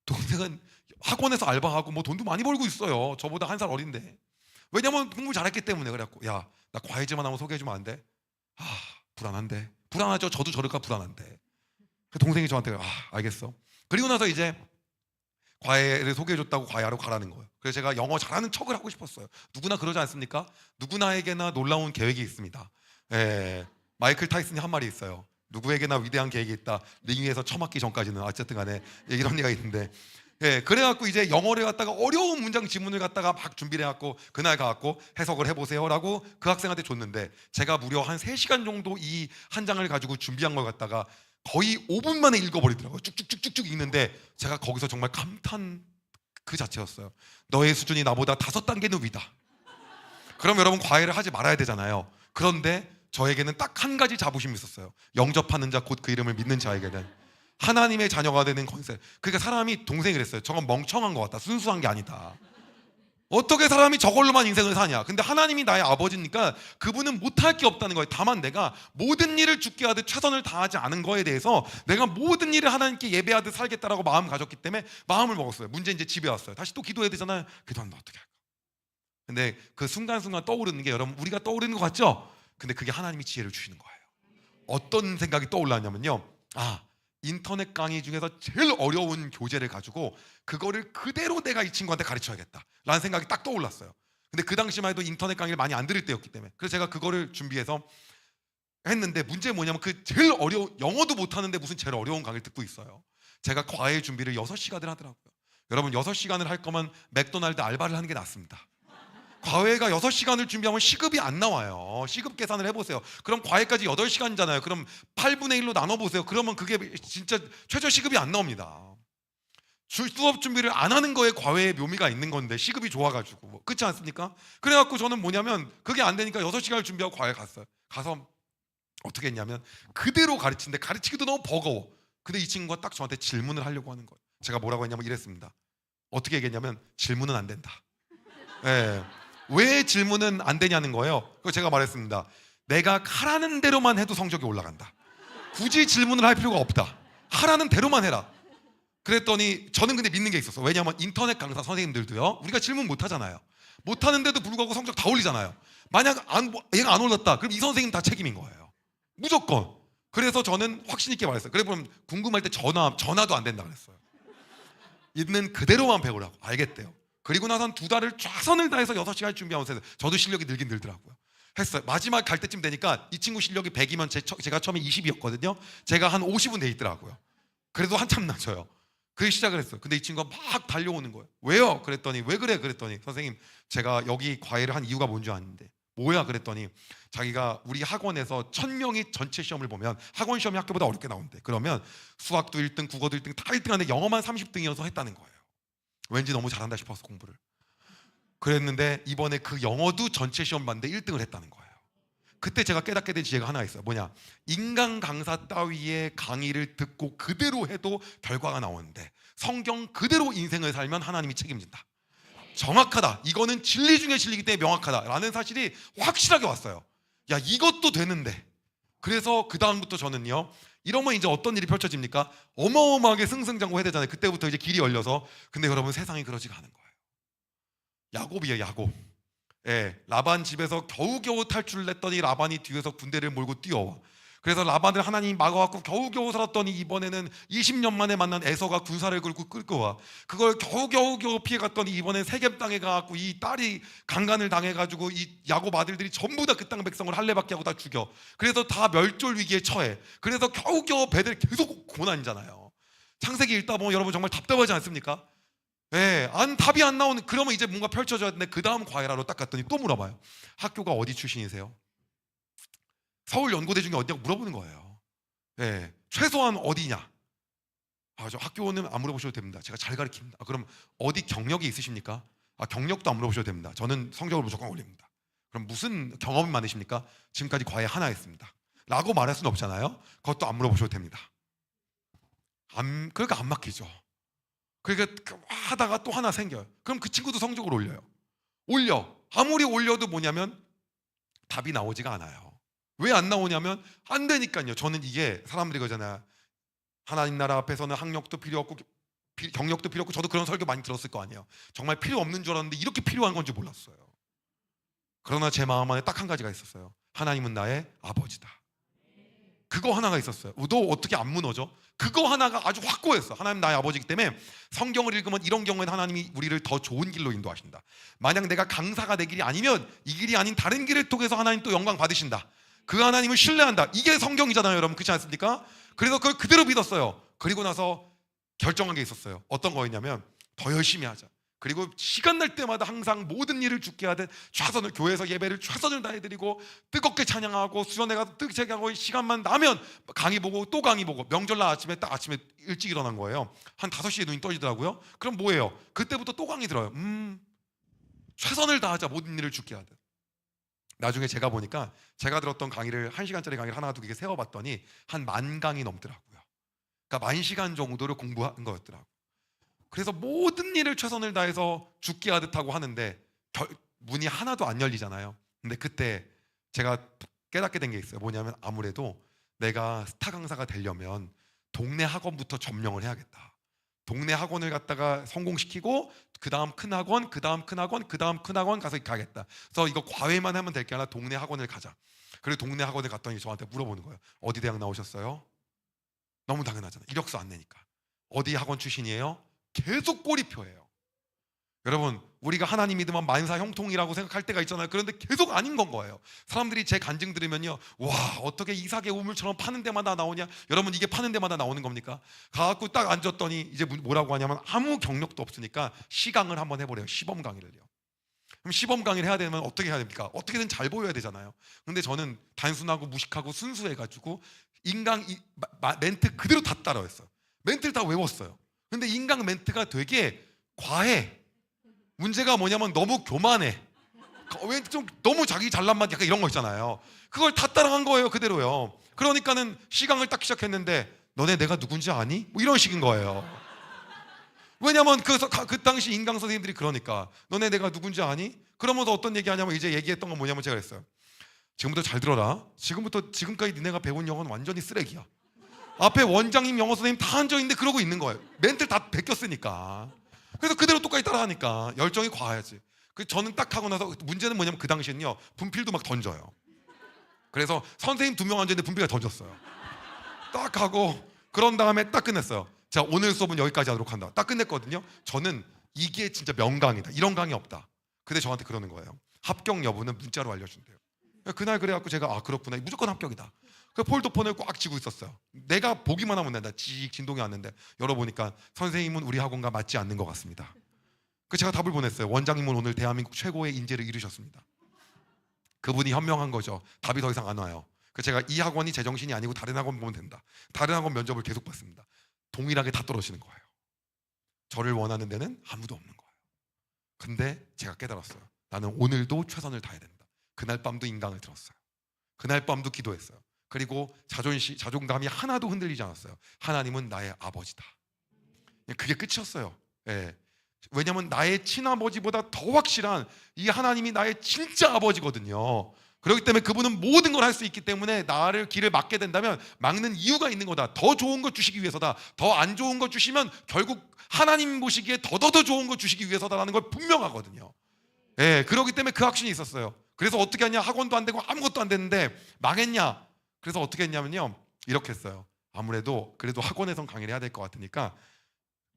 동생은 학원에서 알바하고 뭐 돈도 많이 벌고 있어요. 저보다 한 살 어린데. 왜냐면 공부 잘했기 때문에. 그래갖고 야, 나 과외지만 한번 소개해주면 안 돼? 불안한데. 불안하죠. 저도 저럴까 불안한데. 동생이 저한테 알겠어. 그리고 나서 이제 과외를 소개해줬다고 과외하러 가라는 거예요. 그래서 제가 영어 잘하는 척을 하고 싶었어요. 누구나 그러지 않습니까? 누구나에게나 놀라운 계획이 있습니다. 마이클 타이슨이 한 말이 있어요. 누구에게나 위대한 계획이 있다. 링 위에서 처맞기 전까지는. 어쨌든 간에 이런 얘기가 있는데 그래갖고 이제 영어를 갖다가 어려운 문장 지문을 갖다가 막 준비를 해갖고 그날 가갖고 해석을 해보세요 라고 그 학생한테 줬는데 제가 무려 한 3시간 정도 이 한 장을 가지고 준비한 걸 갖다가 거의 5분 만에 읽어버리더라고요. 쭉쭉쭉쭉 읽는데 제가 거기서 정말 감탄 그 자체였어요. 너의 수준이 나보다 5단계는 위다. 그럼 여러분 과외를 하지 말아야 되잖아요. 그런데 저에게는 딱 한 가지 자부심이 있었어요. 영접하는 자 곧 그 이름을 믿는 자에게는 하나님의 자녀가 되는 권세. 그러니까 사람이 동생이 그랬어요. 저건 멍청한 것 같다. 순수한 게 아니다. 어떻게 사람이 저걸로만 인생을 사냐? 근데 하나님이 나의 아버지니까 그분은 못할 게 없다는 거예요. 다만 내가 모든 일을 죽게 하듯 최선을 다하지 않은 거에 대해서 내가 모든 일을 하나님께 예배하듯 살겠다라고 마음 가졌기 때문에 마음을 먹었어요. 문제 이제 집에 왔어요. 다시 또 기도해야 되잖아요. 기도하면 어떻게 할까? 근데 그 순간순간 떠오르는 게 여러분 우리가 떠오르는 것 같죠? 근데 그게 하나님이 지혜를 주시는 거예요. 어떤 생각이 떠올랐냐면요. 인터넷 강의 중에서 제일 어려운 교재를 가지고 그거를 그대로 내가 이 친구한테 가르쳐야겠다 라는 생각이 딱 떠올랐어요. 근데 그 당시만 해도 인터넷 강의를 많이 안 들을 때였기 때문에 그래서 제가 그거를 준비해서 했는데 문제는 뭐냐면 그 제일 어려운 영어도 못하는데 무슨 제일 어려운 강의를 듣고 있어요. 제가 과외 준비를 6시간을 하더라고요. 여러분 6시간을 할 거면 맥도날드 알바를 하는 게 낫습니다. 과외가 6시간을 준비하면 시급이 안 나와요. 시급 계산을 해보세요. 그럼 과외까지 8시간이잖아요. 그럼 8분의 1로 나눠보세요. 그러면 그게 진짜 최저 시급이 안 나옵니다. 수업 준비를 안 하는 거에 과외의 묘미가 있는 건데 시급이 좋아가지고 그렇지 않습니까? 그래갖고 저는 뭐냐면 그게 안 되니까 6시간을 준비하고 과외 갔어요. 가서 어떻게 했냐면 그대로 가르치는데 가르치기도 너무 버거워. 근데 이 친구가 딱 저한테 질문을 하려고 하는 거예요. 제가 뭐라고 했냐면 이랬습니다. 어떻게 얘기했냐면 질문은 안 된다. 왜 질문은 안 되냐는 거예요. 그거 제가 말했습니다. 내가 하라는 대로만 해도 성적이 올라간다. 굳이 질문을 할 필요가 없다. 하라는 대로만 해라. 그랬더니 저는 근데 믿는 게 있었어. 왜냐하면 인터넷 강사 선생님들도요, 우리가 질문 못 하잖아요. 못 하는데도 불구하고 성적 다 올리잖아요. 만약 얘가 안 올랐다, 그럼 이 선생님 다 책임인 거예요. 무조건. 그래서 저는 확신 있게 말했어요. 그래 보면 궁금할 때 전화도 안 된다 그랬어요. 있는 그대로만 배우라고. 알겠대요. 그리고 나선 2달을 최선을 다해서 6시간 준비하면서 저도 실력이 늘긴 늘더라고요. 했어요. 마지막 갈 때쯤 되니까 이 친구 실력이 100이면 제가 처음에 20이었거든요. 제가 한 50은 돼 있더라고요. 그래도 한참 낮아요. 그 시작을 했어요. 근데 이 친구가 막 달려오는 거예요. 왜요? 그랬더니 왜 그래? 그랬더니 선생님, 제가 여기 과외를 한 이유가 뭔지 아는데 뭐야? 그랬더니 자기가 우리 학원에서 1000명이 전체 시험을 보면 학원 시험이 학교보다 어렵게 나온대. 그러면 수학도 1등, 국어도 1등 다 1등 하는데 영어만 30등이어서 했다는 거예요. 왠지 너무 잘한다 싶어서 공부를. 그랬는데 이번에 그 영어도 전체 시험 봤는데 1등을 했다는 거예요. 그때 제가 깨닫게 된 지혜가 하나 있어요. 뭐냐? 인간 강사 따위의 강의를 듣고 그대로 해도 결과가 나오는데 성경 그대로 인생을 살면 하나님이 책임진다. 정확하다. 이거는 진리 중에 진리이기 때문에 명확하다라는 사실이 확실하게 왔어요. 야, 이것도 되는데. 그래서 그 다음부터 저는요, 이러면 이제 어떤 일이 펼쳐집니까? 어마어마하게 승승장구해야 되잖아요. 그때부터 이제 길이 열려서. 근데 여러분, 세상이 그러지가 않은 거예요. 야곱이에요, 야곱. 예, 라반 집에서 겨우겨우 탈출을 했더니 라반이 뒤에서 군대를 몰고 뛰어와. 그래서 라반을 하나님이 막아갖고 겨우겨우 살았더니 이번에는 20년 만에 만난 에서가 군사를 끌고 끌고 와. 그걸 겨우 피해갔더니 이번엔 세겜 땅에 가갖고 이 딸이 강간을 당해가지고 이 야곱 아들들이 전부 다 그 땅 백성을 할례받게 하고 다 죽여. 그래서 다 멸절 위기에 처해. 그래서 겨우겨우 배들 계속 고난이잖아요. 창세기 읽다 보면 여러분 정말 답답하지 않습니까? 예, 답이 안 나오는. 그러면 이제 뭔가 펼쳐져야 되는데 그 다음 과외라로 딱 갔더니 또 물어봐요. 학교가 어디 출신이세요? 서울연고대 중에 어디냐고 물어보는 거예요. 예, 최소한 어디냐? 저 학교는 안 물어보셔도 됩니다. 제가 잘 가르칩니다. 그럼 어디 경력이 있으십니까? 경력도 안 물어보셔도 됩니다. 저는 성적을 무조건 올립니다. 그럼 무슨 경험이 많으십니까? 지금까지 과외 하나 했습니다. 라고 말할 수는 없잖아요. 그것도 안 물어보셔도 됩니다. 그러니까 안 막히죠. 그러니까 하다가 또 하나 생겨요. 그럼 그 친구도 성적을 올려. 아무리 올려도 뭐냐면 답이 나오지가 않아요. 왜 안 나오냐면 안 되니까요. 저는 이게 사람들이 그러잖아요. 하나님 나라 앞에서는 학력도 필요 없고 경력도 필요 없고. 저도 그런 설교 많이 들었을 거 아니에요. 정말 필요 없는 줄 알았는데 이렇게 필요한 건지 몰랐어요. 그러나 제 마음 안에 딱 한 가지가 있었어요. 하나님은 나의 아버지다. 그거 하나가 있었어요. 너 어떻게 안 무너져? 그거 하나가 아주 확고했어. 하나님 나의 아버지이기 때문에 성경을 읽으면 이런 경우에는 하나님이 우리를 더 좋은 길로 인도하신다. 만약 내가 강사가 내 길이 아니면 이 길이 아닌 다른 길을 통해서 하나님 또 영광 받으신다. 그 하나님을 신뢰한다. 이게 성경이잖아요, 여러분. 그렇지 않습니까? 그래서 그걸 그대로 믿었어요. 그리고 나서 결정한 게 있었어요. 어떤 거였냐면 더 열심히 하자. 그리고 시간 날 때마다 항상 모든 일을 죽게 하듯 최선을, 교회에서 예배를 최선을 다해드리고 뜨겁게 찬양하고 수련회 가서 뜨겁게 하고, 시간만 나면 강의 보고 또 강의 보고. 명절날 아침에 딱 아침에 일찍 일어난 거예요. 한 5시에 눈이 떠지더라고요. 그럼 뭐예요? 그때부터 또 강의 들어요. 최선을 다하자, 모든 일을 죽게 하듯. 나중에 제가 보니까 제가 들었던 강의를 1시간짜리 강의를 하나 두 개 세워봤더니 한 10,000강이 넘더라고요. 그러니까 10,000시간 정도를 공부한 거였더라고요. 그래서 모든 일을 최선을 다해서 죽게 하듯 하고 하는데 문이 하나도 안 열리잖아요. 근데 그때 제가 깨닫게 된 게 있어요. 뭐냐면 아무래도 내가 스타 강사가 되려면 동네 학원부터 점령을 해야겠다. 동네 학원을 갖다가 성공시키고 그 다음 큰 학원, 그 다음 큰 학원, 그 다음 큰 학원 가서 가겠다. 그래서 이거 과외만 하면 될 게 아니라 동네 학원을 가자. 그리고 동네 학원을 갔더니 저한테 물어보는 거예요. 어디 대학 나오셨어요? 너무 당연하잖아요. 이력서 안 내니까. 어디 학원 출신이에요? 계속 꼬리표예요. 여러분, 우리가 하나님 믿으면 만사 형통이라고 생각할 때가 있잖아요. 그런데 계속 아닌 건 거예요. 사람들이 제 간증 들으면요, 와, 어떻게 이삭의 우물처럼 파는 데마다 나오냐. 여러분, 이게 파는 데마다 나오는 겁니까? 가갖고 딱 앉았더니 이제 뭐라고 하냐면 아무 경력도 없으니까 시강을 한번 해보래요. 시범 강의를요. 그럼 시범 강의를 해야 되면 어떻게 해야 됩니까? 어떻게든 잘 보여야 되잖아요. 근데 저는 단순하고 무식하고 순수해가지고 인강 멘트 그대로 다 따라했어요. 멘트를 다 외웠어요. 근데 인강 멘트가 되게 과해. 문제가 뭐냐면 너무 교만해. 왜 좀 너무 자기 잘난 맛 약간 이런 거 있잖아요. 그걸 다 따라한 거예요, 그대로요. 그러니까는 시강을 딱 시작했는데 너네 내가 누군지 아니? 뭐 이런 식인 거예요. 왜냐면 그 당시 인강 선생님들이 그러니까 너네 내가 누군지 아니? 그러면서 어떤 얘기하냐면 이제 얘기했던 건 뭐냐면 제가 그랬어요. 지금부터 잘 들어라. 지금까지 니네가 배운 영어는 완전히 쓰레기야. 앞에 원장님 영어 선생님 다 앉아있는데 그러고 있는 거예요. 멘트를 다 베꼈으니까. 그래서 그대로 똑같이 따라하니까 열정이 과해야지. 저는 딱 하고 나서 문제는 뭐냐면 그 당시에는요 분필도 막 던져요. 그래서 선생님 2명 앉았는데 분필을 던졌어요. 딱 하고 그런 다음에 딱 끝냈어요. 자, 오늘 수업은 여기까지 하도록 한다. 딱 끝냈거든요. 저는 이게 진짜 명강이다. 이런 강의 없다. 근데 저한테 그러는 거예요. 합격 여부는 문자로 알려준대요. 그날 그래갖고 제가 그렇구나. 무조건 합격이다. 그 폴더폰을 꽉 쥐고 있었어요. 내가 보기만 하면 된다. 진동이 왔는데 열어보니까 선생님은 우리 학원과 맞지 않는 것 같습니다. 제가 답을 보냈어요. 원장님은 오늘 대한민국 최고의 인재를 이루셨습니다. 그분이 현명한 거죠. 답이 더 이상 안 와요. 제가 이 학원이 제정신이 아니고 다른 학원 보면 된다. 다른 학원 면접을 계속 봤습니다. 동일하게 다 떨어지는 거예요. 저를 원하는 데는 아무도 없는 거예요. 근데 제가 깨달았어요. 나는 오늘도 최선을 다해야 된다. 그날 밤도 인강을 들었어요. 그날 밤도 기도했어요. 그리고 자존감이 하나도 흔들리지 않았어요. 하나님은 나의 아버지다. 그게 끝이었어요. 예. 왜냐하면 나의 친아버지보다 더 확실한 이 하나님이 나의 진짜 아버지거든요. 그렇기 때문에 그분은 모든 걸 할 수 있기 때문에 나를 길을 막게 된다면 막는 이유가 있는 거다. 더 좋은 거 주시기 위해서다. 더 안 좋은 거 주시면 결국 하나님 보시기에 더 좋은 거 주시기 위해서다라는 걸 분명하거든요. 예, 그렇기 때문에 그 확신이 있었어요. 그래서 어떻게 하냐? 학원도 안 되고 아무것도 안 됐는데 망했냐? 그래서 어떻게 했냐면요, 이렇게 했어요. 아무래도 그래도 학원에선 강의를 해야 될 것 같으니까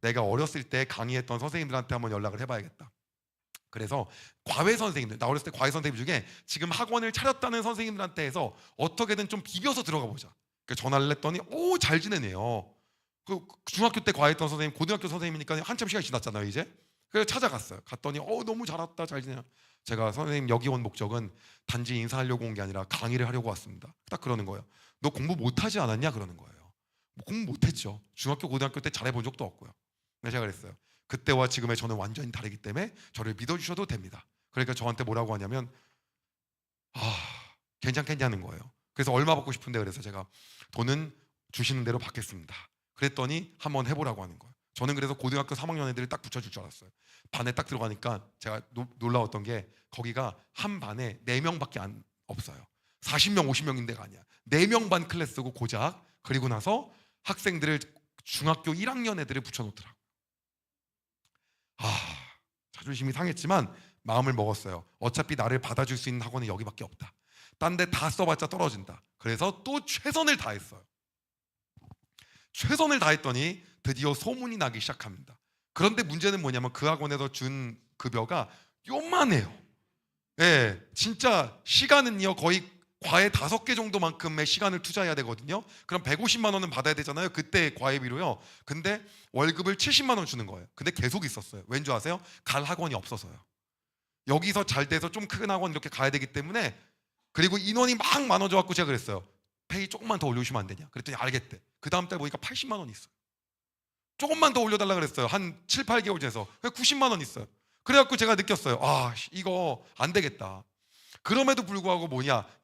내가 어렸을 때 강의했던 선생님들한테 한번 연락을 해봐야겠다. 그래서 과외 선생님들, 나 어렸을 때 과외 선생님 중에 지금 학원을 차렸다는 선생님들한테 해서 어떻게든 좀 비벼서 들어가 보자. 전화를 했더니 잘 지내네요. 중학교 때 과외했던 선생님, 고등학교 선생님이니까 한참 시간이 지났잖아요 이제. 그래서 찾아갔어요. 갔더니 너무 잘 왔다, 잘 지내냐. 제가 선생님 여기 온 목적은 단지 인사하려고 온 게 아니라 강의를 하려고 왔습니다. 딱 그러는 거예요. 너 공부 못하지 않았냐? 그러는 거예요. 공부 못했죠. 중학교 고등학교 때 잘해본 적도 없고요. 제가 그랬어요. 그때와 지금의 저는 완전히 다르기 때문에 저를 믿어주셔도 됩니다. 그러니까 저한테 뭐라고 하냐면 괜찮겠냐는 거예요. 그래서 얼마 받고 싶은데 그래서 제가 돈은 주시는 대로 받겠습니다. 그랬더니 한번 해보라고 하는 거예요. 저는 그래서 고등학교 3학년 애들을 딱 붙여줄 줄 알았어요. 반에 딱 들어가니까 제가 놀라웠던 게 거기가 한 반에 4명밖에 없어요. 40명 50명인데가 아니야. 4명 반 클래스고 고작. 그리고 나서 학생들을 중학교 1학년 애들을 붙여놓더라고요. 자존심이 상했지만 마음을 먹었어요. 어차피 나를 받아줄 수 있는 학원은 여기밖에 없다. 딴 데 다 써봤자 떨어진다. 그래서 또 최선을 다했어요. 최선을 다했더니 드디어 소문이 나기 시작합니다. 그런데 문제는 뭐냐면 그 학원에서 준 급여가 요만해요. 예, 진짜 시간은요 거의 과외 5개 정도만큼의 시간을 투자해야 되거든요. 그럼 150만 원은 받아야 되잖아요. 그때 과외비로요. 근데 월급을 70만 원 주는 거예요. 근데 계속 있었어요. 왠 줄 아세요? 갈 학원이 없어서요. 여기서 잘 돼서 좀 큰 학원 이렇게 가야 되기 때문에. 그리고 인원이 막 많아져 갖고 제가 그랬어요. 페이 조금만 더 올려주시면 안 되냐? 그랬더니 알겠대. 그 다음 달 보니까 80만 원 있어요. 조금만 더 올려달라 그랬어요. 한 7, 8개월 지나서 90만 원 있어요. 그래갖고 제가 느꼈어요. 이거 안 되겠다. 그럼에도 불구하고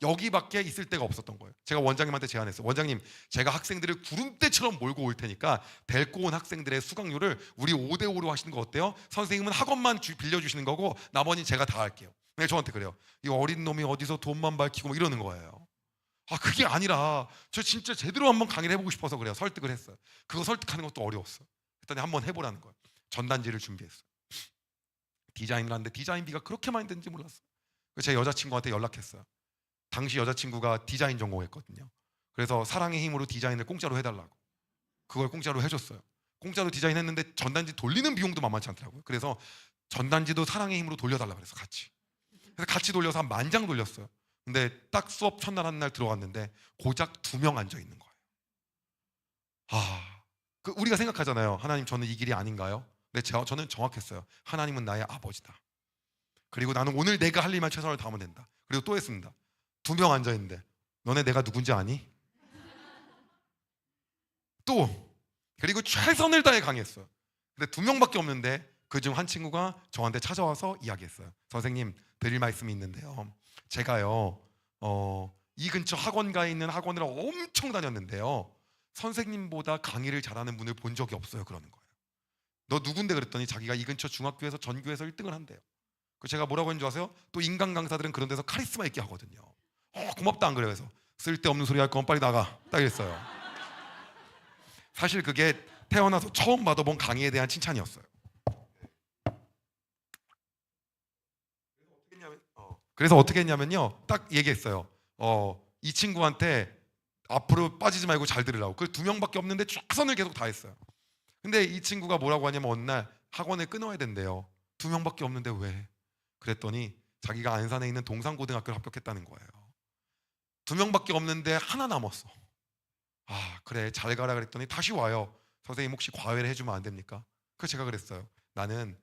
여기밖에 있을 데가 없었던 거예요. 제가 원장님한테 제안했어요. 원장님, 제가 학생들을 구름대처럼 몰고 올 테니까 데리고 온 학생들의 수강료를 우리 5대5로 하시는 거 어때요? 선생님은 학원만 빌려주시는 거고 나머지는 제가 다 할게요. 근데 저한테 그래요. 이 어린 놈이 어디서 돈만 밝히고 뭐 이러는 거예요. 그게 아니라 저 진짜 제대로 한번 강의를 해보고 싶어서 그래요. 설득을 했어요. 그거 설득하는 것도 어려웠어요. 그랬더니 한번 해보라는 거예요. 전단지를 준비했어요. 디자인을 하는데 디자인비가 그렇게 많이 드는지 몰랐어요. 제 여자친구한테 연락했어요. 당시 여자친구가 디자인 전공했거든요. 그래서 사랑의 힘으로 디자인을 공짜로 해달라고. 그걸 공짜로 해줬어요. 공짜로 디자인했는데 전단지 돌리는 비용도 만만치 않더라고요. 그래서 전단지도 사랑의 힘으로 돌려달라고 그래서 그래서 같이 돌려서 한 10,000장 돌렸어요. 근데 딱 수업 첫날 한 날 들어갔는데 고작 2명 앉아 있는 거예요. 우리가 생각하잖아요. 하나님, 저는 이 길이 아닌가요? 근데 저는 정확했어요. 하나님은 나의 아버지다. 그리고 나는 오늘 내가 할 일만 최선을 다하면 된다. 그리고 또 했습니다. 2명 앉아 있는데 너네 내가 누군지 아니? 그리고 최선을 다해 강의했어요. 근데 2명밖에 없는데 그중 한 친구가 저한테 찾아와서 이야기했어요. 선생님, 드릴 말씀이 있는데요. 제가요 이 근처 학원가에 있는 학원을 엄청 다녔는데요, 선생님보다 강의를 잘하는 분을 본 적이 없어요. 그러는 거예요. 너 누군데? 그랬더니 자기가 이 근처 중학교에서 전교에서 1등을 한대요. 그 제가 뭐라고 했는지 아세요? 또 인간 강사들은 그런 데서 카리스마 있게 하거든요. 고맙다 안 그래요? 그래서 쓸데없는 소리 할 거면 빨리 나가 딱 이랬어요. 사실 그게 태어나서 처음 받아본 강의에 대한 칭찬이었어요. 그래서 어떻게 했냐면요, 딱 얘기했어요. 이 친구한테 앞으로 빠지지 말고 잘 들으라고. 그 2명밖에 없는데 최선을 계속 다했어요. 근데 이 친구가 뭐라고 하냐면 어느 날 학원을 끊어야 된대요. 2명밖에 없는데 왜? 그랬더니 자기가 안산에 있는 동산고등학교를 합격했다는 거예요. 2명밖에 없는데 하나 남았어. 아 그래 잘 가라 그랬더니 다시 와요. 선생님 혹시 과외를 해주면 안 됩니까? 그래서 제가 그랬어요. 나는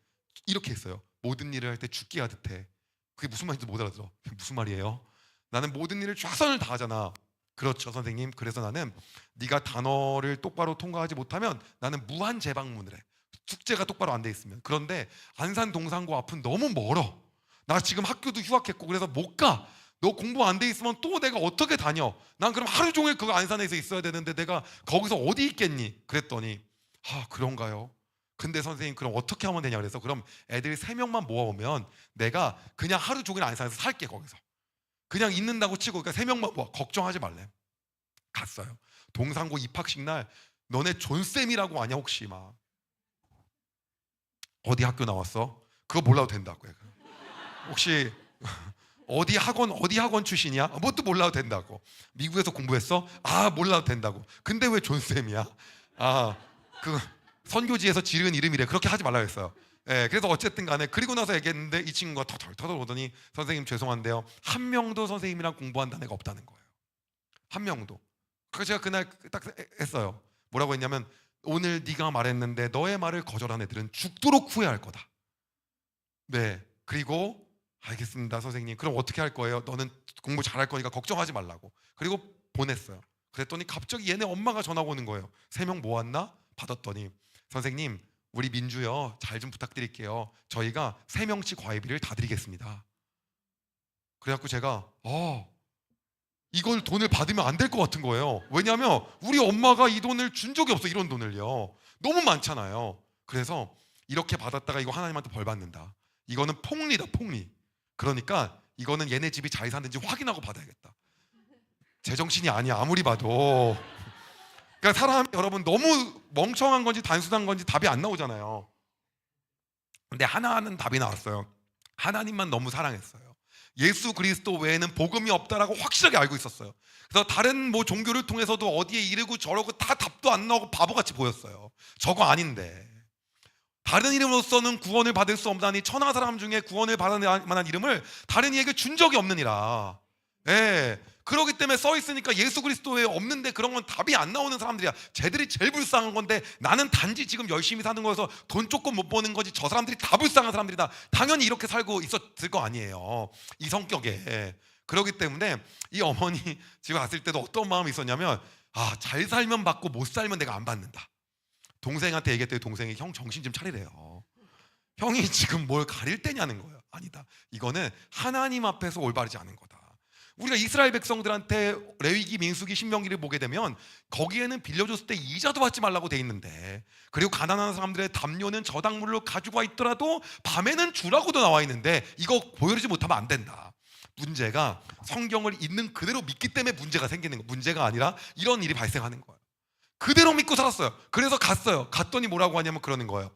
이렇게 했어요. 모든 일을 할 때 죽기 하듯 해. 그게 무슨 말인지 못 알아들어. 무슨 말이에요? 나는 모든 일을 최선을 다하잖아. 그렇죠 선생님. 그래서 나는 네가 단어를 똑바로 통과하지 못하면 나는 무한 재방문을 해. 숙제가 똑바로 안 돼 있으면. 그런데 안산 동산고 앞은 너무 멀어. 나 지금 학교도 휴학했고 그래서 못 가. 너 공부 안 돼 있으면 또 내가 어떻게 다녀? 난 그럼 하루 종일 그거 안산에서 있어야 되는데 내가 거기서 어디 있겠니? 그랬더니 아 그런가요? 근데 선생님 그럼 어떻게 하면 되냐 그래서 그럼 애들 3명만 모아오면 내가 그냥 하루 종일 안산에서 살게. 거기서 그냥 있는다고 치고 그러니까 3명만 모아. 걱정하지 말래. 갔어요. 동산고 입학식 날 너네 존쌤이라고 아냐 혹시 막 어디 학교 나왔어? 그거 몰라도 된다고 해. 혹시 어디 학원 출신이야? 뭣도 몰라도 된다고. 미국에서 공부했어? 아 몰라도 된다고. 근데 왜 존쌤이야? 아 그 선교지에서 지은 이름이래. 그렇게 하지 말라 그랬어요. 예, 그래서 어쨌든 간에 그리고 나서 얘기했는데 이 친구가 터덜터덜 오더니 선생님 죄송한데요, 한 명도 선생님이랑 공부한다는 애가 없다는 거예요. 한 명도. 그래서 제가 그날 딱 했어요. 뭐라고 했냐면 오늘 네가 말했는데 너의 말을 거절한 애들은 죽도록 후회할 거다. 네. 그리고 알겠습니다 선생님. 그럼 어떻게 할 거예요? 너는 공부 잘할 거니까 걱정하지 말라고. 그리고 보냈어요. 그랬더니 갑자기 얘네 엄마가 전화가 오는 거예요. 3명 모았나? 받았더니 선생님 우리 민주요 잘 좀 부탁드릴게요. 저희가 3명씩 과외비를 다 드리겠습니다. 그래갖고 제가 이걸 돈을 받으면 안 될 것 같은 거예요. 왜냐하면 우리 엄마가 이 돈을 준 적이 없어. 이런 돈을요. 너무 많잖아요. 그래서 이렇게 받았다가 이거 하나님한테 벌 받는다. 이거는 폭리다 폭리. 그러니까 이거는 얘네 집이 잘 사는지 확인하고 받아야겠다. 제정신이 아니야 아무리 봐도. 그러니까 사람 여러분 너무 멍청한 건지 단순한 건지 답이 안 나오잖아요. 근데 하나는 답이 나왔어요. 하나님만 너무 사랑했어요. 예수 그리스도 외에는 복음이 없다라고 확실하게 알고 있었어요. 그래서 다른 뭐 종교를 통해서도 어디에 이르고 저러고 다 답도 안 나오고 바보같이 보였어요. 저거 아닌데 다른 이름으로서는 구원을 받을 수 없나니 천하 사람 중에 구원을 받을 만한 이름을 다른 이에게 준 적이 없느니라. 예. 그러기 때문에 써 있으니까 예수 그리스도에 없는데 그런 건 답이 안 나오는 사람들이야. 쟤들이 제일 불쌍한 건데 나는 단지 지금 열심히 사는 거여서 돈 조금 못 버는 거지 저 사람들이 다 불쌍한 사람들이다. 당연히 이렇게 살고 있었을 거 아니에요. 이 성격에. 그러기 때문에 이 어머니 집에 갔을 때도 어떤 마음이 있었냐면 잘 살면 받고 못 살면 내가 안 받는다. 동생한테 얘기했더니 동생이 형 정신 좀 차리래요. 형이 지금 뭘 가릴 때냐는 거예요. 아니다. 이거는 하나님 앞에서 올바르지 않은 거다. 우리가 이스라엘 백성들한테 레위기, 민수기, 신명기를 보게 되면 거기에는 빌려줬을 때 이자도 받지 말라고 돼 있는데, 그리고 가난한 사람들의 담요는 저당물로 가지고 와 있더라도 밤에는 주라고도 나와 있는데 이거 보여주지 못하면 안 된다. 문제가 성경을 있는 그대로 믿기 때문에 문제가 생기는 거예요. 문제가 아니라 이런 일이 발생하는 거예요. 그대로 믿고 살았어요. 그래서 갔어요. 갔더니 뭐라고 하냐면 그러는 거예요.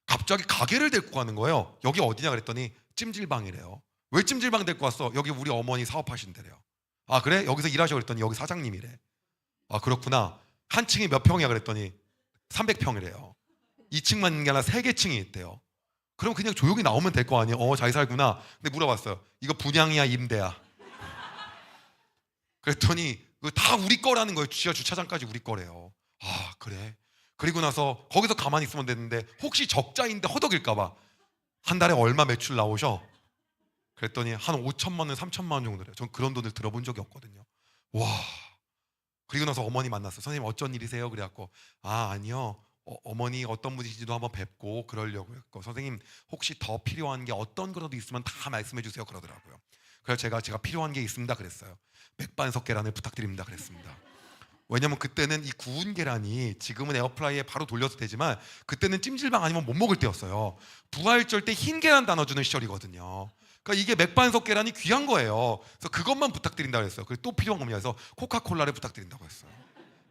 갑자기 가게를 데리고 가는 거예요. 여기 어디냐 그랬더니 찜질방이래요. 왜 찜질방 데리고 왔어? 여기 우리 어머니 사업하신대래요. 아 그래? 여기서 일하셔 그랬더니 여기 사장님이래. 아 그렇구나. 한 층이 몇 평이야 그랬더니 300평이래요. 2층만 있는 게 아니라 3개 층이 있대요. 그럼 그냥 조용히 나오면 될 거 아니에요. 잘 살구나. 근데 물어봤어요. 이거 분양이야 임대야? 그랬더니 그거 다 우리 거라는 거예요. 지하 주차장까지 우리 거래요. 아 그래? 그리고 나서 거기서 가만히 있으면 되는데 혹시 적자인데 허덕일까 봐 한 달에 얼마 매출 나오셔? 그랬더니 한 5천만 원, 3천만 원 정도래요. 전 그런 돈을 들어본 적이 없거든요. 와. 그리고 나서 어머니 만났어. 선생님 어쩐 일이세요? 그래갖고 아니요. 어머니 어떤 분이신지도 한번 뵙고 그러려고 했고, 선생님 혹시 더 필요한 게 어떤 거라도 있으면 다 말씀해 주세요 그러더라고요. 그래서 제가 필요한 게 있습니다 그랬어요. 맥반석 계란을 부탁드립니다 그랬습니다. 왜냐면 그때는 이 구운 계란이 지금은 에어프라이에 바로 돌려도 되지만 그때는 찜질방 아니면 못 먹을 때였어요. 부활절 때 흰 계란 나눠주는 시절이거든요. 그러니까 이게 맥반석 계란이 귀한 거예요. 그래서 그것만 부탁드린다고 했어요. 그리고 또 필요한 겁니다. 그래서 코카콜라를 부탁드린다고 했어요.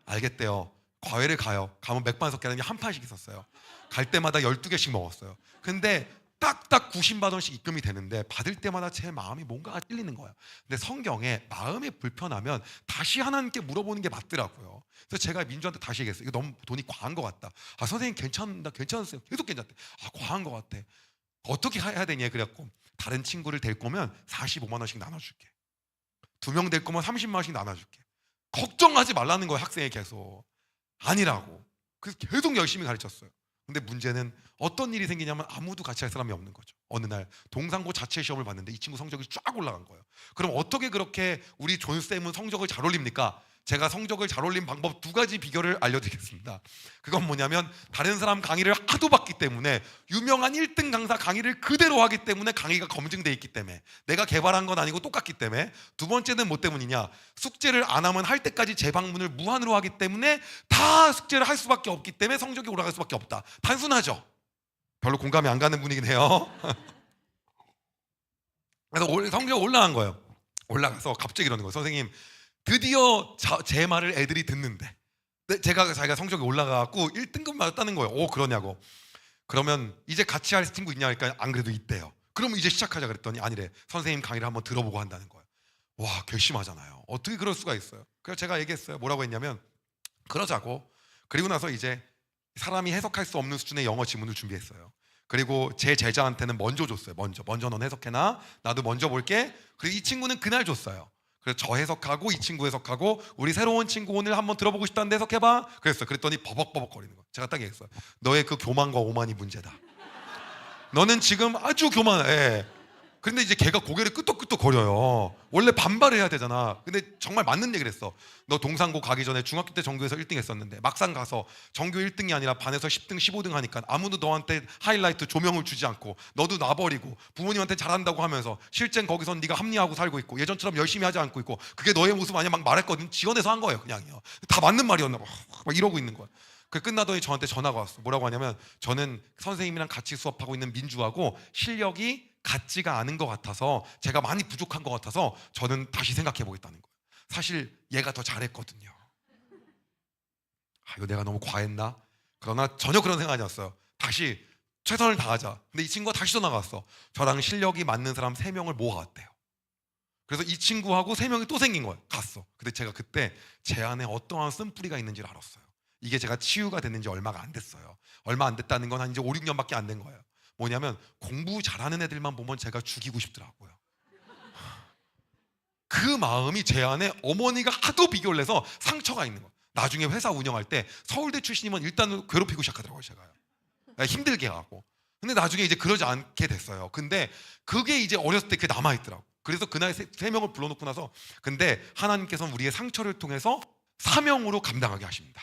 알겠대요. 과외를 가면 맥반석 계란이 한 판씩 있었어요. 갈 때마다 12개씩 먹었어요. 근데 딱딱 90만 원씩 입금이 되는데 받을 때마다 제 마음이 뭔가가 찔리는 거예요. 근데 성경에 마음이 불편하면 다시 하나님께 물어보는 게 맞더라고요. 그래서 제가 민주한테 다시 얘기했어요. 이거 너무 돈이 과한 것 같다. 아, 선생님 괜찮으세요? 계속 괜찮대. 아, 과한 것 같아. 어떻게 해야 되냐? 그래갖고 다른 친구를 될 거면 45만 원씩 나눠줄게. 2명 될 거면 30만 원씩 나눠줄게. 걱정하지 말라는 거예요. 학생이 계속. 아니라고. 그래서 계속 열심히 가르쳤어요. 근데 문제는 어떤 일이 생기냐면 아무도 같이 할 사람이 없는 거죠. 어느 날 동상고 자체 시험을 봤는데 이 친구 성적이 쫙 올라간 거예요. 그럼 어떻게 그렇게 우리 존쌤은 성적을 잘 올립니까? 제가 성적을 잘 올린 방법 2가지 비결을 알려드리겠습니다. 그건 뭐냐면 다른 사람 강의를 하도 봤기 때문에 유명한 1등 강사 강의를 그대로 하기 때문에 강의가 검증돼 있기 때문에 내가 개발한 건 아니고 똑같기 때문에 두 번째는 뭐 때문이냐? 숙제를 안 하면 할 때까지 재방문을 무한으로 하기 때문에 다 숙제를 할 수밖에 없기 때문에 성적이 올라갈 수밖에 없다. 단순하죠? 별로 공감이 안 가는 분이긴 해요. 그래서 성적이 올라간 거예요. 올라가서 갑자기 이러는 거예요. 선생님 드디어 제 말을 애들이 듣는데 자기가 성적이 올라가고 1등급 맞았다는 거예요. 오, 그러냐고. 그러면 이제 같이 할 친구 있냐 하니까 안 그래도 있대요. 그러면 이제 시작하자 그랬더니 아니래. 선생님 강의를 한번 들어보고 한다는 거예요. 와, 괘씸하잖아요. 어떻게 그럴 수가 있어요. 그래서 제가 얘기했어요. 뭐라고 했냐면 그러자고. 그리고 나서 이제 사람이 해석할 수 없는 수준의 영어 지문을 준비했어요. 그리고 제 제자한테는 먼저 줬어요. 먼저 넌 해석해놔. 나도 먼저 볼게. 그리고 이 친구는 그날 줬어요. 그래서 저 해석하고 이 친구 해석하고 우리 새로운 친구 오늘 한번 들어보고 싶다는데 해석해봐. 그랬더니 버벅버벅 거리는 거예요. 제가 딱 얘기했어요. 너의 그 교만과 오만이 문제다. 너는 지금 아주 교만해. 근데 이제 걔가 고개를 끄덕끄덕 거려요. 원래 반발을 해야 되잖아. 근데 정말 맞는 얘기를 했어. 너 동상고 가기 전에 중학교 때 전교에서 1등 했었는데 막상 가서 전교 1등이 아니라 반에서 10등 15등 하니까 아무도 너한테 하이라이트 조명을 주지 않고 너도 놔버리고 부모님한테 잘한다고 하면서 실제는 거기선 네가 합리화하고 살고 있고 예전처럼 열심히 하지 않고 있고 그게 너의 모습 아니야 막 말했거든. 지원해서 한 거예요. 그냥요. 다 맞는 말이었나 봐. 막 이러고 있는 거야. 그 끝나더니 저한테 전화가 왔어. 뭐라고 하냐면 저는 선생님이랑 같이 수업하고 있는 민주하고 실력이 같지가 않은 것 같아서 제가 많이 부족한 것 같아서 저는 다시 생각해 보겠다는 거예요. 사실 얘가 더 잘했거든요. 이거 내가 너무 과했나? 그러나 전혀 그런 생각이 아니었어요. 다시 최선을 다하자. 근데 이 친구가 다시 전화가 왔어. 저랑 실력이 맞는 사람 3명을 모아왔대요. 그래서 이 친구하고 3명이 또 생긴 거예요. 갔어. 근데 제가 그때 제 안에 어떠한 쓴뿌리가 있는지를 알았어요. 이게 제가 치유가 됐는지 얼마가 안 됐어요. 얼마 안 됐다는 건 한 이제 5, 6년밖에 안 된 거예요. 뭐냐면 공부 잘하는 애들만 보면 제가 죽이고 싶더라고요. 그 마음이 제 안에 어머니가 하도 비교를 해서 상처가 있는 거예요. 나중에 회사 운영할 때 서울대 출신이면 일단 괴롭히고 시작하더라고요. 제가요. 힘들게 하고. 근데 나중에 이제 그러지 않게 됐어요. 근데 그게 이제 어렸을 때 그게 남아있더라고요. 그래서 그날 3명을 불러놓고 나서 근데 하나님께서는 우리의 상처를 통해서 사명으로 감당하게 하십니다.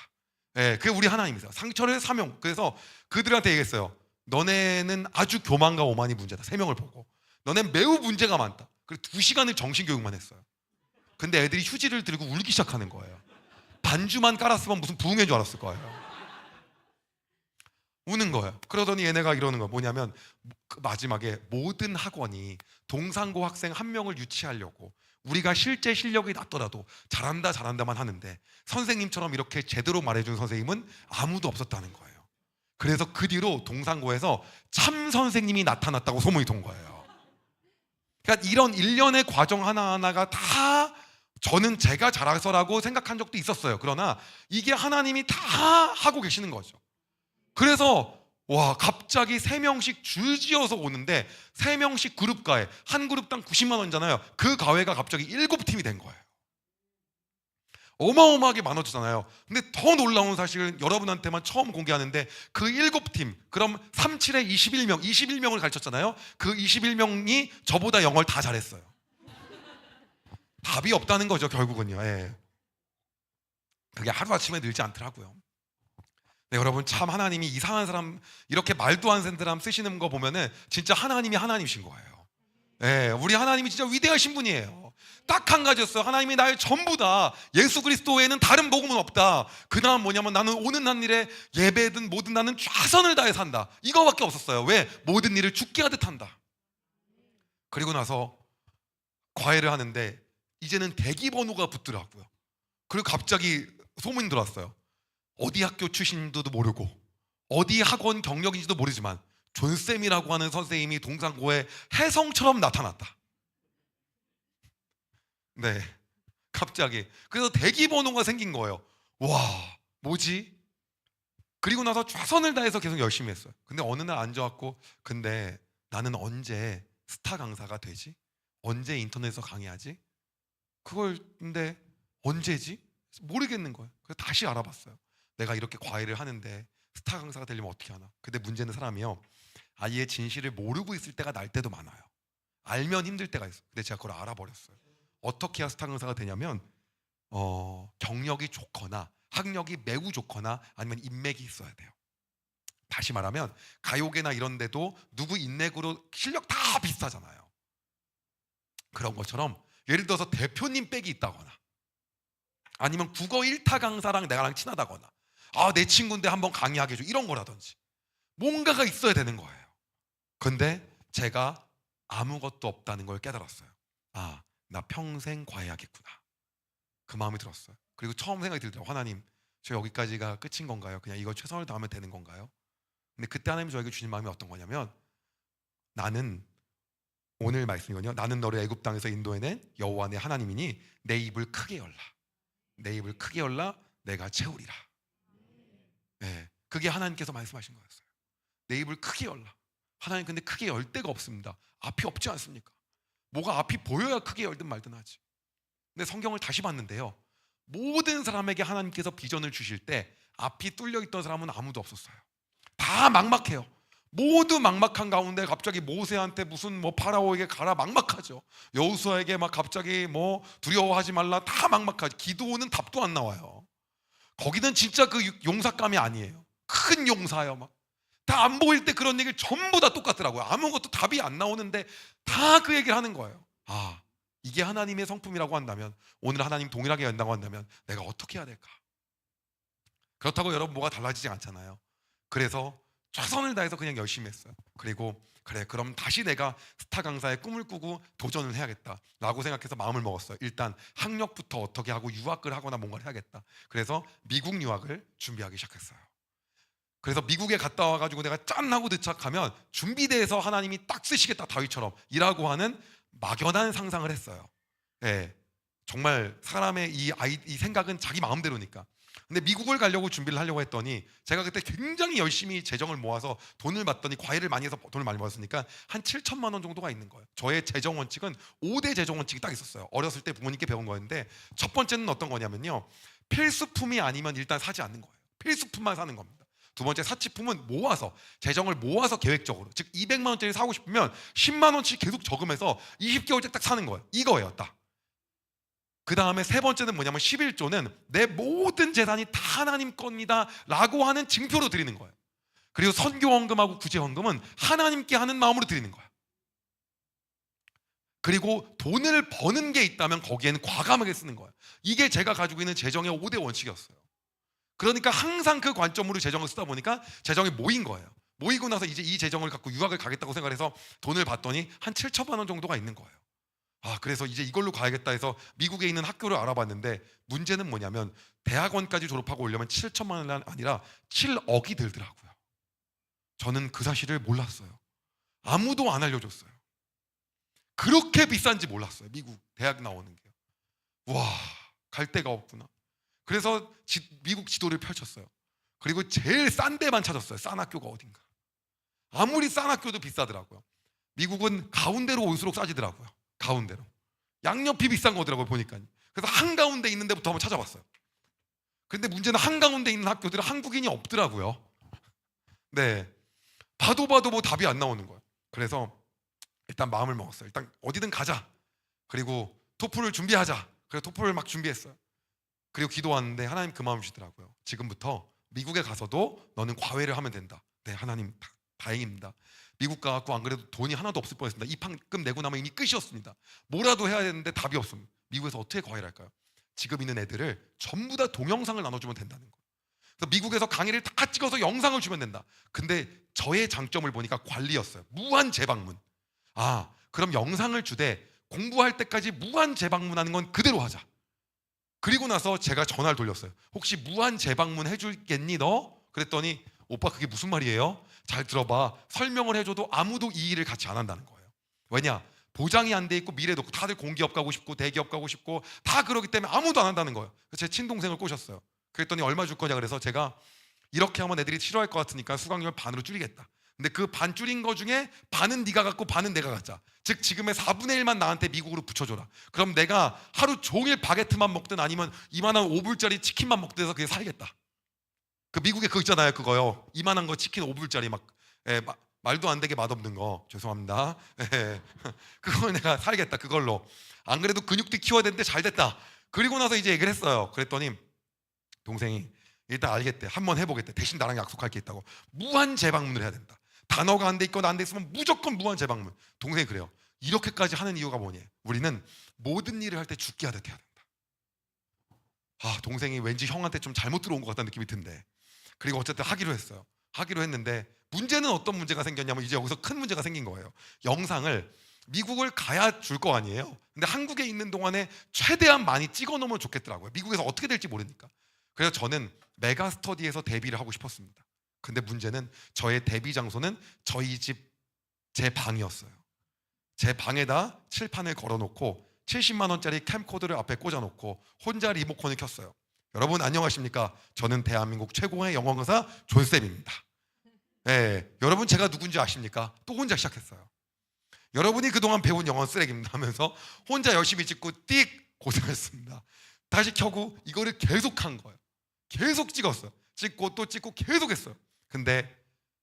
그게 우리 하나님이세요. 상처를 사명. 그래서 그들한테 얘기했어요. 너네는 아주 교만과 오만이 문제다. 3명을 보고 너네는 매우 문제가 많다. 그리고 2시간을 정신교육만 했어요. 근데 애들이 휴지를 들고 울기 시작하는 거예요. 반주만 깔았으면 무슨 부흥인 줄 알았을 거예요. 우는 거예요. 그러더니 얘네가 이러는 거예요. 뭐냐면 마지막에 모든 학원이 동상고 학생 1명을 유치하려고 우리가 실제 실력이 낮더라도 잘한다만 하는데 선생님처럼 이렇게 제대로 말해준 선생님은 아무도 없었다는 거예요. 그래서 그 뒤로 동상고에서 참 선생님이 나타났다고 소문이 돈 거예요. 그러니까 이런 일련의 과정 하나하나가 다 저는 제가 잘해서라고 생각한 적도 있었어요. 그러나 이게 하나님이 다 하고 계시는 거죠. 그래서 와, 갑자기 3명씩 줄지어서 오는데 3명씩 그룹 가해, 한 그룹당 90만 원이잖아요. 그 가해가 갑자기 7팀이 된 거예요. 어마어마하게 많아지잖아요. 근데 더 놀라운 사실은 여러분한테만 처음 공개하는데 그 7팀, 그럼 3, 7에 21명을 가르쳤잖아요. 그 21명이 저보다 영어를 다 잘했어요. 답이 없다는 거죠, 결국은요. 그게 하루아침에 늘지 않더라고요. 네, 여러분 참 하나님이 이상한 사람, 이렇게 말도 안 되는 사람 쓰시는 거 보면은 진짜 하나님이 하나님이신 거예요. 우리 하나님이 진짜 위대하신 분이에요. 딱 한 가지였어요. 하나님이 나의 전부다. 예수 그리스도 외에는 다른 복음은 없다. 그 다음 뭐냐면 나는 오는 한 일에 예배든 뭐든 나는 최선을 다해 산다. 이거밖에 없었어요. 왜? 모든 일을 죽게 하듯 한다. 그리고 나서 과외를 하는데 이제는 대기 번호가 붙더라고요. 그리고 갑자기 소문이 들어왔어요. 어디 학교 출신인지도 모르고 어디 학원 경력인지도 모르지만 존쌤이라고 하는 선생님이 동산고에 혜성처럼 나타났다. 네, 갑자기. 그래서 대기 번호가 생긴 거예요. 와, 뭐지? 그리고 나서 최선을 다해서 계속 열심히 했어요. 근데 어느 날 앉아갖고 근데 나는 언제 스타 강사가 되지? 언제 인터넷에서 강의하지? 그걸 근데 언제지? 모르겠는 거예요. 그래서 다시 알아봤어요. 내가 이렇게 과외를 하는데 스타 강사가 되려면 어떻게 하나? 근데 문제는 사람이요, 아예 진실을 모르고 있을 때가 날 때도 많아요. 알면 힘들 때가 있어요. 근데 제가 그걸 알아버렸어요. 어떻게 해야 스타 강사가 되냐면 경력이 좋거나 학력이 매우 좋거나 아니면 인맥이 있어야 돼요. 다시 말하면 가요계나 이런 데도 누구 인맥으로 실력 다 비슷하잖아요. 그런 것처럼 예를 들어서 대표님 백이 있다거나 아니면 국어 1타 강사랑 내가랑 친하다거나 내 친구인데 한번 강의하게 해줘, 이런 거라든지 뭔가가 있어야 되는 거예요. 근데 제가 아무것도 없다는 걸 깨달았어요. 나 평생 과외하겠구나. 그 마음이 들었어요. 그리고 처음 생각이 들더라고요. 하나님, 저 여기까지가 끝인 건가요? 그냥 이거 최선을 다하면 되는 건가요? 근데 그때 하나님이 저에게 주신 마음이 어떤 거냐면, 나는 오늘 말씀이거든요. 나는 너를 애굽 땅에서 인도해낸 여호와 내 하나님이니 내 입을 크게 열라. 내 입을 크게 열라. 내가 채우리라. 네, 그게 하나님께서 말씀하신 거였어요. 내 입을 크게 열라. 하나님, 근데 크게 열 데가 없습니다. 앞이 없지 않습니까? 뭐가 앞이 보여야 크게 열든 말든 하지. 근데 성경을 다시 봤는데요, 모든 사람에게 하나님께서 비전을 주실 때 앞이 뚫려 있던 사람은 아무도 없었어요. 다 막막해요. 모두 막막한 가운데 갑자기 모세한테 무슨 파라오에게 가라, 막막하죠. 여호수아에게 막 갑자기 두려워하지 말라, 다 막막하죠. 기도는 답도 안 나와요. 거기는 진짜 그 용사감이 아니에요. 큰 용사예요. 막 다 안 보일 때 그런 얘기를 전부 다 똑같더라고요. 아무것도 답이 안 나오는데 다 그 얘기를 하는 거예요. 이게 하나님의 성품이라고 한다면, 오늘 하나님 동일하게 연다고 한다면 내가 어떻게 해야 될까? 그렇다고 여러분 뭐가 달라지지 않잖아요. 그래서 최선을 다해서 그냥 열심히 했어요. 그리고 그럼 다시 내가 스타 강사의 꿈을 꾸고 도전을 해야겠다 라고 생각해서 마음을 먹었어요. 일단 학력부터 어떻게 하고 유학을 하거나 뭔가를 해야겠다. 그래서 미국 유학을 준비하기 시작했어요. 그래서 미국에 갔다 와가지고 내가 짠 하고 도착하면 준비대에서 하나님이 딱 쓰시겠다, 다윗처럼 이라고 하는 막연한 상상을 했어요. 네, 정말 사람의 이 생각은 자기 마음대로니까. 근데 미국을 가려고 준비를 하려고 했더니 제가 그때 굉장히 열심히 재정을 모아서 돈을 받더니, 과외를 많이 해서 돈을 많이 모았으니까 한 7천만 원 정도가 있는 거예요. 저의 재정 원칙은 5대 재정 원칙이 딱 있었어요. 어렸을 때 부모님께 배운 거였는데, 첫 번째는 어떤 거냐면요, 필수품이 아니면 일단 사지 않는 거예요. 필수품만 사는 겁니다. 두 번째, 사치품은 모아서, 재정을 모아서 계획적으로, 즉 200만 원짜리 사고 싶으면 10만 원씩 계속 저금해서 20개월째 딱 사는 거예요. 이거예요, 딱. 그 다음에 세 번째는 뭐냐면 11조는 내 모든 재산이 다 하나님 겁니다 라고 하는 증표로 드리는 거예요. 그리고 선교헌금하고 구제헌금은 하나님께 하는 마음으로 드리는 거예요. 그리고 돈을 버는 게 있다면 거기에는 과감하게 쓰는 거예요. 이게 제가 가지고 있는 재정의 5대 원칙이었어요. 그러니까 항상 그 관점으로 재정을 쓰다 보니까 재정이 모인 거예요. 모이고 나서 이제 이 재정을 갖고 유학을 가겠다고 생각해서 돈을 받더니 한 7천만 원 정도가 있는 거예요. 그래서 이제 이걸로 가야겠다 해서 미국에 있는 학교를 알아봤는데, 문제는 뭐냐면 대학원까지 졸업하고 오려면 7천만 원이 아니라 7억이 들더라고요. 저는 그 사실을 몰랐어요. 아무도 안 알려줬어요. 그렇게 비싼지 몰랐어요. 미국 대학 나오는 게. 갈 데가 없구나. 그래서 미국 지도를 펼쳤어요. 그리고 제일 싼 데만 찾았어요. 싼 학교가 어딘가. 아무리 싼 학교도 비싸더라고요. 미국은 가운데로 올수록 싸지더라고요. 가운데로. 양옆이 비싼 거더라고요, 보니까. 그래서 한가운데 있는 데부터 한번 찾아봤어요. 근데 문제는 한가운데 있는 학교들은 한국인이 없더라고요. 네, 봐도 답이 안 나오는 거예요. 그래서 일단 마음을 먹었어요. 일단 어디든 가자. 그리고 토플을 준비하자. 그래서 토플을 막 준비했어요. 그리고 기도하는데 하나님 그 마음을 주시더라고요. 지금부터 미국에 가서도 너는 과외를 하면 된다. 네, 하나님 다행입니다. 미국 가갖고 안 그래도 돈이 하나도 없을 뻔했습니다. 입학금 내고 나면 이미 끝이었습니다. 뭐라도 해야 되는데 답이 없습니다. 미국에서 어떻게 과외를 할까요? 지금 있는 애들을 전부 다 동영상을 나눠주면 된다는 거예요. 그래서 미국에서 강의를 다 찍어서 영상을 주면 된다. 근데 저의 장점을 보니까 관리였어요. 무한 재방문. 그럼 영상을 주되 공부할 때까지 무한 재방문하는 건 그대로 하자. 그리고 나서 제가 전화를 돌렸어요. 혹시 무한 재방문 해주겠니 너? 그랬더니 오빠 그게 무슨 말이에요? 잘 들어봐. 설명을 해줘도 아무도 이 일을 같이 안 한다는 거예요. 왜냐? 보장이 안 돼 있고 미래도 없고 다들 공기업 가고 싶고 대기업 가고 싶고 다 그러기 때문에 아무도 안 한다는 거예요. 그래서 제 친동생을 꼬셨어요. 그랬더니 얼마 줄 거냐 그래서 제가 이렇게 하면 애들이 싫어할 것 같으니까 수강료를 반으로 줄이겠다. 근데 그 반 줄인 거 중에 반은 네가 갖고 반은 내가 갖자. 즉 지금의 4분의 1만 나한테 미국으로 붙여줘라. 그럼 내가 하루 종일 바게트만 먹든 아니면 이만한 5불짜리 치킨만 먹든 해서 그게 살겠다. 그 미국에 그거 있잖아요. 그거요. 이만한 거 치킨 5불짜리 말도 안 되게 맛없는 거. 죄송합니다. 그걸 내가 살겠다. 그걸로. 안 그래도 근육도 키워야 되는데 잘 됐다. 그리고 나서 이제 얘기를 했어요. 그랬더니 동생이 일단 알겠대. 한번 해보겠대. 대신 나랑 약속할 게 있다고. 무한 재방문을 해야 된다. 단어가 안 돼 있거나 안 돼 있으면 무조건 무한 재방문. 동생이 그래요. 이렇게까지 하는 이유가 뭐니? 우리는 모든 일을 할 때 죽게 하듯 해야 된다. 동생이 왠지 형한테 좀 잘못 들어온 것 같다는 느낌이 든대. 그리고 어쨌든 하기로 했어요. 하기로 했는데 문제는 어떤 문제가 생겼냐면 이제 여기서 큰 문제가 생긴 거예요. 영상을 미국을 가야 줄 거 아니에요. 근데 한국에 있는 동안에 최대한 많이 찍어 놓으면 좋겠더라고요. 미국에서 어떻게 될지 모르니까. 그래서 저는 메가스터디에서 데뷔를 하고 싶었습니다. 근데 문제는 저의 데뷔 장소는 저희 집 제 방이었어요. 제 방에다 칠판을 걸어놓고 70만 원짜리 캠코더를 앞에 꽂아놓고 혼자 리모컨을 켰어요. 여러분 안녕하십니까? 저는 대한민국 최고의 영어 강사 존쌤입니다. 여러분 제가 누군지 아십니까? 또 혼자 시작했어요. 여러분이 그동안 배운 영어는 쓰레기입니다 하면서 혼자 열심히 찍고 띡 고생했습니다. 다시 켜고 이거를 계속 한 거예요. 계속 찍었어요. 찍고 또 찍고 계속 했어요. 근데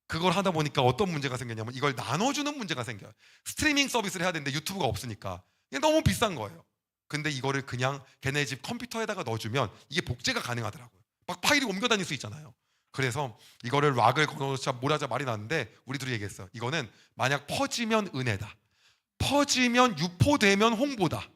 그걸 하다 보니까 어떤 문제가 생겼냐면 이걸 나눠주는 문제가 생겨요. 스트리밍 서비스를 해야 되는데 유튜브가 없으니까 이게 너무 비싼 거예요. 근데 이거를 그냥 걔네 집 컴퓨터에다가 넣어주면 이게 복제가 가능하더라고요. 막 파일이 옮겨 다닐 수 있잖아요. 그래서 이거를 락을 걸어놓자 뭐라자 말이 나는데 우리 둘이 얘기했어요. 이거는 만약 퍼지면 은혜다. 퍼지면 유포되면 홍보다.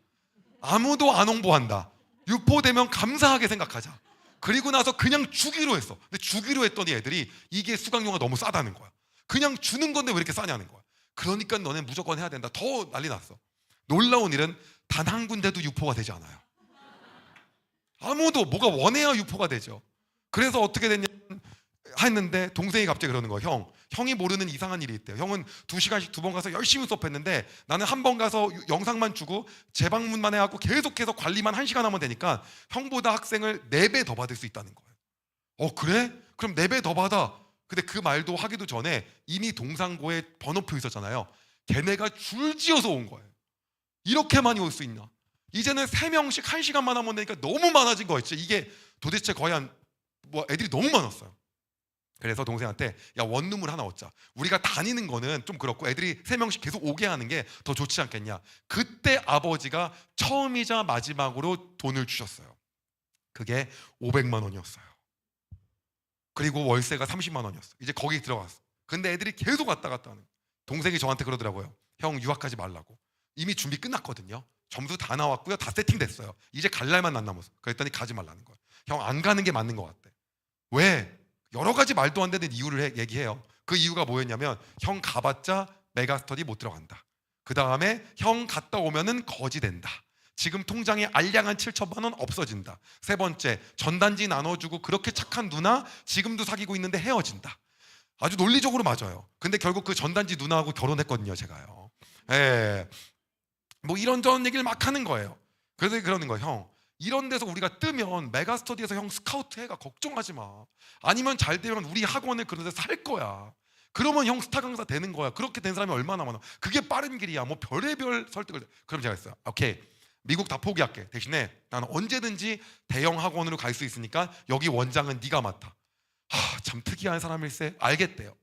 아무도 안 홍보한다. 유포되면 감사하게 생각하자. 그리고 나서 그냥 주기로 했어. 근데 주기로 했더니 애들이 이게 수강료가 너무 싸다는 거야. 그냥 주는 건데 왜 이렇게 싸냐는 거야. 그러니까 너네 무조건 해야 된다. 더 난리 났어. 놀라운 일은 단 한 군데도 유포가 되지 않아요. 아무도 뭐가 원해야 유포가 되죠. 그래서 어떻게 됐냐면 했는데 동생이 갑자기 그러는 거예요. 형이 모르는 이상한 일이 있대요. 형은 2시간씩 2번 가서 열심히 수업했는데 나는 한 번 가서 영상만 주고 재방문만 해갖고 계속해서 관리만 1시간 하면 되니까 형보다 학생을 4배 더 받을 수 있다는 거예요. 그래? 그럼 4배 더 받아. 근데 그 말도 하기도 전에 이미 동상고에 번호표 있었잖아요. 걔네가 줄지어서 온 거예요. 이렇게 많이 올 수 있나? 이제는 3명씩 1시간만 하면 되니까 너무 많아진 거였죠. 이게 도대체 거의 애들이 너무 많았어요. 그래서 동생한테 야 원룸을 하나 얻자. 우리가 다니는 거는 좀 그렇고 애들이 3명씩 계속 오게 하는 게 더 좋지 않겠냐. 그때 아버지가 처음이자 마지막으로 돈을 주셨어요. 그게 500만 원이었어요. 그리고 월세가 30만 원이었어요. 이제 거기 들어갔어. 근데 애들이 계속 왔다 갔다 하는 거예요. 동생이 저한테 그러더라고요. 형 유학하지 말라고. 이미 준비 끝났거든요. 점수 다 나왔고요. 다 세팅됐어요. 이제 갈 날만 안 남았어. 그랬더니 가지 말라는 거예요. 형 안 가는 게 맞는 것 같대. 왜? 여러 가지 말도 안 되는 이유를 얘기해요. 그 이유가 뭐였냐면 형 가봤자 메가스터디 못 들어간다. 그 다음에 형 갔다 오면은 거지 된다. 지금 통장에 알량한 7천만 원 없어진다. 세 번째, 전단지 나눠주고 그렇게 착한 누나 지금도 사귀고 있는데 헤어진다. 아주 논리적으로 맞아요. 근데 결국 그 전단지 누나하고 결혼했거든요, 제가요. 뭐 이런저런 얘기를 막 하는 거예요. 그래서 그러는 거예요. 형 이런 데서 우리가 뜨면 메가스터디에서 형 스카우트 해가 걱정하지 마. 아니면 잘 되면 우리 학원을 그런 데서 살 거야. 그러면 형 스타 강사 되는 거야. 그렇게 된 사람이 얼마나 많아. 그게 빠른 길이야. 뭐 별의별 설득을. 그럼 제가 했어요. 오케이, 미국 다 포기할게. 대신에 나는 언제든지 대형 학원으로 갈 수 있으니까 여기 원장은 네가 맡아. 참 특이한 사람일세. 알겠대요.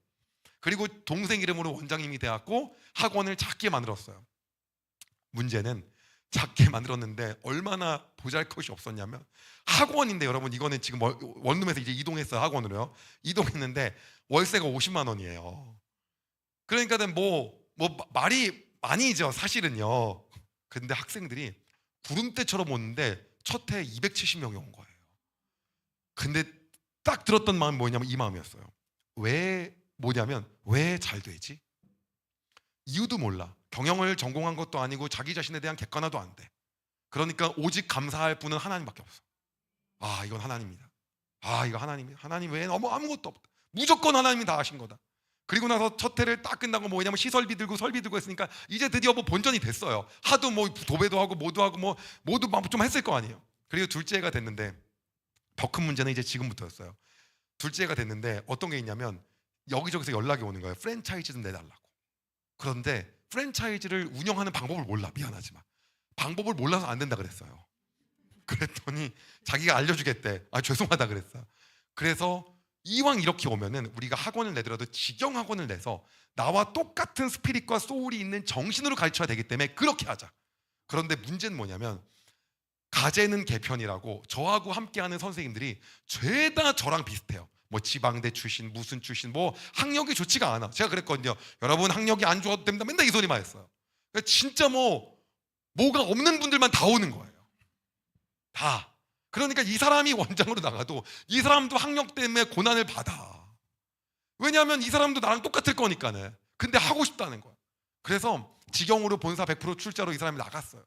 그리고 동생 이름으로 원장님이 돼갖고 학원을 작게 만들었어요. 문제는 작게 만들었는데 얼마나 보잘것이 없었냐면 학원인데 여러분 이거는 지금 원룸에서 이제 이동했어요. 학원으로요. 이동했는데 월세가 50만 원이에요. 그러니까는 뭐 말이 많이죠 사실은요. 근데 학생들이 구름대처럼 오는데 첫 해에 270명이 온 거예요. 근데 딱 들었던 마음이 뭐냐면 이 마음이었어요. 왜 잘 되지? 이유도 몰라. 경영을 전공한 것도 아니고 자기 자신에 대한 객관화도 안 돼. 그러니까 오직 감사할 분은 하나님밖에 없어. 아, 이건 하나님이다. 아, 이거 하나님 외에는 아무것도 없다. 무조건 하나님이 다 하신 거다. 그리고 나서 첫 해를 딱 끝나고 뭐냐면 시설비 들고 설비 들고 했으니까 이제 드디어 뭐 본전이 됐어요. 하도 뭐 도배도 하고 모두 하고 뭐 모두 좀 했을 거 아니에요. 그리고 둘째 해가 됐는데 더 큰 문제는 이제 지금부터였어요. 둘째 해가 됐는데 어떤 게 있냐면 여기저기서 연락이 오는 거예요. 프랜차이즈 좀 내달라고. 그런데 프랜차이즈를 운영하는 방법을 몰라. 미안하지만 방법을 몰라서 안 된다 그랬어요. 그랬더니 자기가 알려주겠대. 아, 죄송하다 그랬어요. 그래서 이왕 이렇게 오면은 우리가 학원을 내더라도 직영 학원을 내서 나와 똑같은 스피릿과 소울이 있는 정신으로 가르쳐야 되기 때문에 그렇게 하자. 그런데 문제는 뭐냐면 가재는 개편이라고 저하고 함께하는 선생님들이 죄다 저랑 비슷해요. 뭐 지방대 출신 무슨 출신 뭐 학력이 좋지가 않아. 제가 그랬거든요. 여러분 학력이 안 좋아도 됩니다. 맨날 이 소리만 했어요. 그러니까 진짜 뭐가 없는 분들만 다 오는 거예요. 다. 그러니까 이 사람이 원장으로 나가도 이 사람도 학력 때문에 고난을 받아. 왜냐하면 이 사람도 나랑 똑같을 거니까는. 근데 하고 싶다는 거야. 그래서 직영으로 본사 100% 출자로 이 사람이 나갔어요.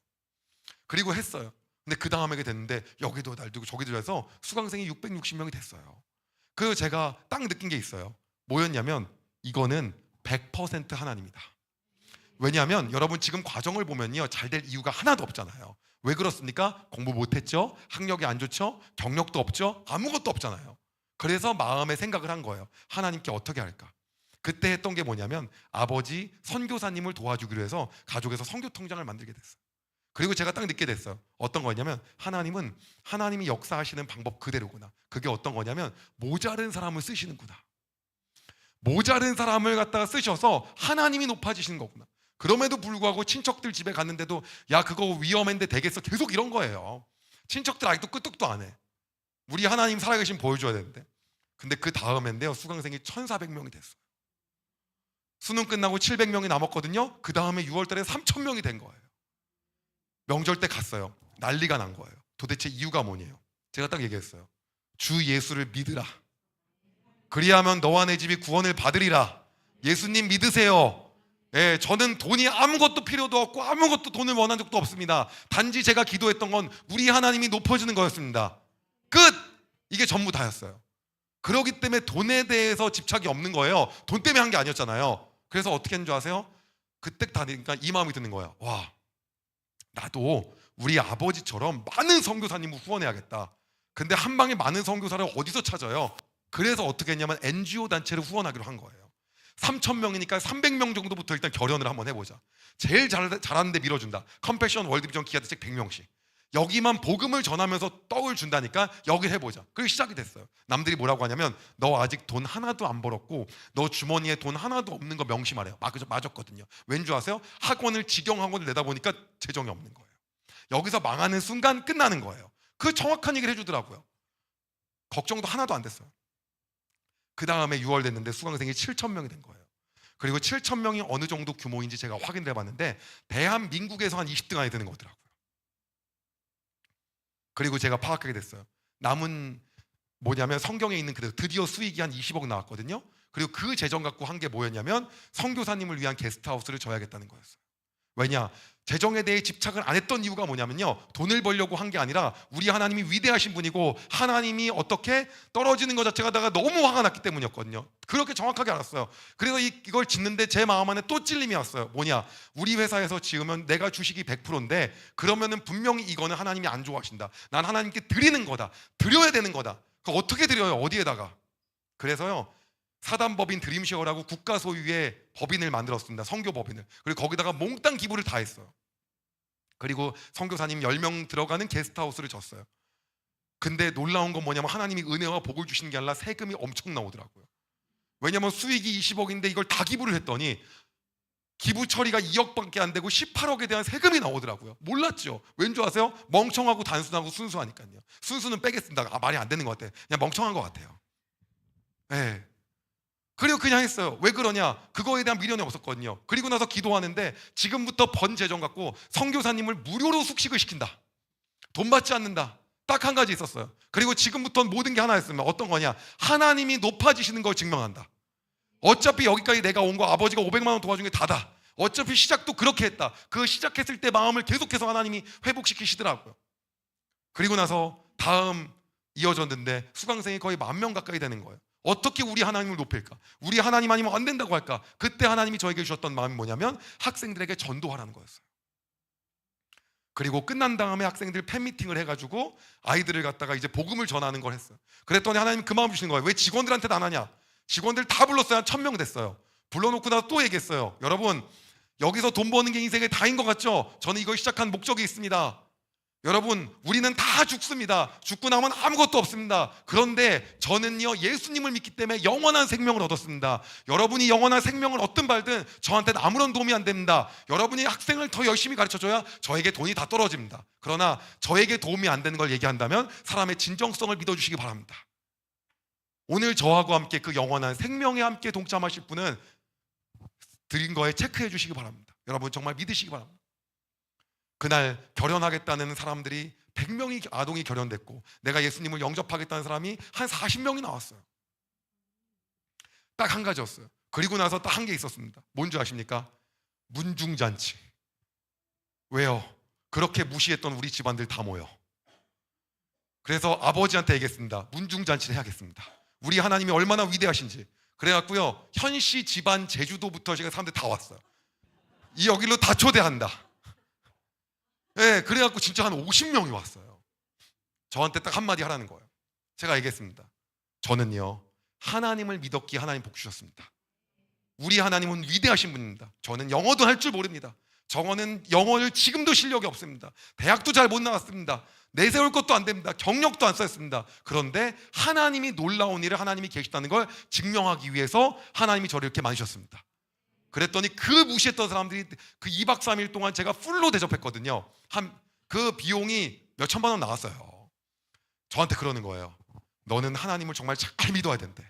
그리고 했어요. 근데 그 다음에 됐는데 여기도 날두고 저기도 해서 수강생이 660명이 됐어요. 그래서 제가 딱 느낀 게 있어요. 뭐였냐면 이거는 100% 하나님이다. 왜냐하면 여러분 지금 과정을 보면요 잘 될 이유가 하나도 없잖아요. 왜 그렇습니까? 공부 못했죠? 학력이 안 좋죠? 경력도 없죠? 아무것도 없잖아요. 그래서 마음에 생각을 한 거예요. 하나님께 어떻게 할까? 그때 했던 게 뭐냐면 아버지 선교사님을 도와주기로 해서 가족에서 선교통장을 만들게 됐어요. 그리고 제가 딱 느끼게 됐어요. 어떤 거냐면 하나님은 하나님이 역사하시는 방법 그대로구나. 그게 어떤 거냐면 모자른 사람을 쓰시는구나. 모자른 사람을 갖다가 쓰셔서 하나님이 높아지시는 거구나. 그럼에도 불구하고 친척들 집에 갔는데도 야 그거 위험한데 되겠어? 계속 이런 거예요. 친척들 아직도 끄떡도 안 해. 우리 하나님 살아계신 보여줘야 되는데. 근데 그 다음엔데요 수강생이 1,400명이 됐어요. 수능 끝나고 700명이 남았거든요. 그 다음에 6월 달에 3,000명이 된 거예요. 명절 때 갔어요. 난리가 난 거예요. 도대체 이유가 뭐냐요? 제가 딱 얘기했어요. 주 예수를 믿으라. 그리하면 너와 내 집이 구원을 받으리라. 예수님 믿으세요. 예, 저는 돈이 아무것도 필요도 없고 아무것도 돈을 원한 적도 없습니다. 단지 제가 기도했던 건 우리 하나님이 높아지는 거였습니다. 끝! 이게 전부 다였어요. 그렇기 때문에 돈에 대해서 집착이 없는 거예요. 돈 때문에 한 게 아니었잖아요. 그래서 어떻게 했는 줄 아세요? 그때 다니니까 이 마음이 드는 거예요. 와, 나도 우리 아버지처럼 많은 선교사님을 후원해야겠다. 근데 한 방에 많은 선교사를 어디서 찾아요? 그래서 어떻게 했냐면 NGO 단체를 후원하기로 한 거예요. 3,000명이니까 300명 정도부터 일단 결연을 한번 해보자. 제일 잘하는 데 밀어준다. 컴패션 월드비전 기아대책 100명씩. 여기만 복음을 전하면서 떡을 준다니까 여기 해보자. 그게 시작이 됐어요. 남들이 뭐라고 하냐면 너 아직 돈 하나도 안 벌었고 너 주머니에 돈 하나도 없는 거 명심하래요. 맞았거든요. 왠 줄 아세요? 직영학원을 내다 보니까 재정이 없는 거예요. 여기서 망하는 순간 끝나는 거예요. 그 정확한 얘기를 해주더라고요. 걱정도 하나도 안 됐어요. 그 다음에 6월 됐는데 수강생이 7,000명이 된 거예요. 그리고 7,000명이 어느 정도 규모인지 제가 확인을 해봤는데 대한민국에서 한 20등 안에 드는 거더라고요. 그리고 제가 파악하게 됐어요. 남은 뭐냐면 성경에 있는 그대로 드디어 수익이 한 20억 나왔거든요. 그리고 그 재정 갖고 한 게 뭐였냐면 선교사님을 위한 게스트하우스를 져야겠다는 거였어요. 왜냐? 재정에 대해 집착을 안 했던 이유가 뭐냐면요 돈을 벌려고 한 게 아니라 우리 하나님이 위대하신 분이고 하나님이 어떻게 떨어지는 것 자체가 너무 화가 났기 때문이었거든요. 그렇게 정확하게 알았어요. 그래서 이걸 짓는데 제 마음 안에 또 찔림이 왔어요. 뭐냐? 우리 회사에서 지으면 내가 주식이 100%인데 그러면은 분명히 이거는 하나님이 안 좋아하신다. 난 하나님께 드리는 거다. 드려야 되는 거다. 그거 어떻게 드려요? 어디에다가? 그래서요 사단법인 드림쉐어라고 국가 소유의 법인을 만들었습니다. 선교법인을. 그리고 거기다가 몽땅 기부를 다 했어요. 그리고 선교사님 10명 들어가는 게스트하우스를 졌어요. 근데 놀라운 건 뭐냐면 하나님이 은혜와 복을 주시는 게 아니라 세금이 엄청 나오더라고요. 왜냐면 수익이 20억인데 이걸 다 기부를 했더니 기부 처리가 2억밖에 안 되고 18억에 대한 세금이 나오더라고요. 몰랐죠. 왠지 아세요? 멍청하고 단순하고 순수하니까요. 순수는 빼겠습니다. 말이 안 되는 것 같아요. 그냥 멍청한 것 같아요. 네. 그리고 그냥 했어요. 왜 그러냐? 그거에 대한 미련이 없었거든요. 그리고 나서 기도하는데 지금부터 번 재정 갖고 선교사님을 무료로 숙식을 시킨다. 돈 받지 않는다. 딱 한 가지 있었어요. 그리고 지금부터는 모든 게 하나였습니다. 어떤 거냐? 하나님이 높아지시는 걸 증명한다. 어차피 여기까지 내가 온 거 아버지가 500만 원 도와준 게 다다. 어차피 시작도 그렇게 했다. 그 시작했을 때 마음을 계속해서 하나님이 회복시키시더라고요. 그리고 나서 다음 이어졌는데 수강생이 거의 10,000명 가까이 되는 거예요. 어떻게 우리 하나님을 높일까? 우리 하나님 아니면 안 된다고 할까? 그때 하나님이 저에게 주셨던 마음이 뭐냐면 학생들에게 전도하라는 거였어요. 그리고 끝난 다음에 학생들 팬미팅을 해가지고 아이들을 갖다가 이제 복음을 전하는 걸 했어요. 그랬더니 하나님 그 마음 주시는 거예요. 왜 직원들한테도 안 하냐? 직원들 다 불렀어요. 한 1,000명 됐어요. 불러놓고 나서 또 얘기했어요. 여러분, 여기서 돈 버는 게 인생의 다인 것 같죠? 저는 이걸 시작한 목적이 있습니다. 여러분, 우리는 다 죽습니다. 죽고 나면 아무것도 없습니다. 그런데 저는요, 예수님을 믿기 때문에 영원한 생명을 얻었습니다. 여러분이 영원한 생명을 얻든 말든 저한테는 아무런 도움이 안 됩니다. 여러분이 학생을 더 열심히 가르쳐줘야 저에게 돈이 다 떨어집니다. 그러나 저에게 도움이 안 되는 걸 얘기한다면 사람의 진정성을 믿어주시기 바랍니다. 오늘 저하고 함께 그 영원한 생명에 함께 동참하실 분은 드린 거에 체크해 주시기 바랍니다. 여러분 정말 믿으시기 바랍니다. 그날 결혼하겠다는 사람들이 100명이 아동이 결혼됐고 내가 예수님을 영접하겠다는 사람이 한 40명이 나왔어요. 딱 한 가지였어요. 그리고 나서 딱 한 게 있었습니다. 뭔지 아십니까? 문중잔치. 왜요? 그렇게 무시했던 우리 집안들 다 모여. 그래서 아버지한테 얘기했습니다. 문중잔치를 해야겠습니다. 우리 하나님이 얼마나 위대하신지. 그래갖고요, 현씨 집안 제주도부터 제가 사람들 다 왔어요. 이 여기로 다 초대한다. 네, 그래갖고 진짜 한 50명이 왔어요. 저한테 딱 한마디 하라는 거예요. 제가 얘기했습니다. 저는요, 하나님을 믿었기에 하나님 복 주셨습니다. 우리 하나님은 위대하신 분입니다. 저는 영어도 할 줄 모릅니다. 저는 영어를 지금도 실력이 없습니다. 대학도 잘 못 나왔습니다. 내세울 것도 안 됩니다. 경력도 안 쌓였습니다. 그런데 하나님이 놀라운 일을 하나님이 계시다는 걸 증명하기 위해서 하나님이 저를 이렇게 만드셨습니다. 그랬더니 그 무시했던 사람들이 그 2박 3일 동안 제가 풀로 대접했거든요. 그 비용이 몇 천만 원 나왔어요. 저한테 그러는 거예요. 너는 하나님을 정말 잘 믿어야 된대.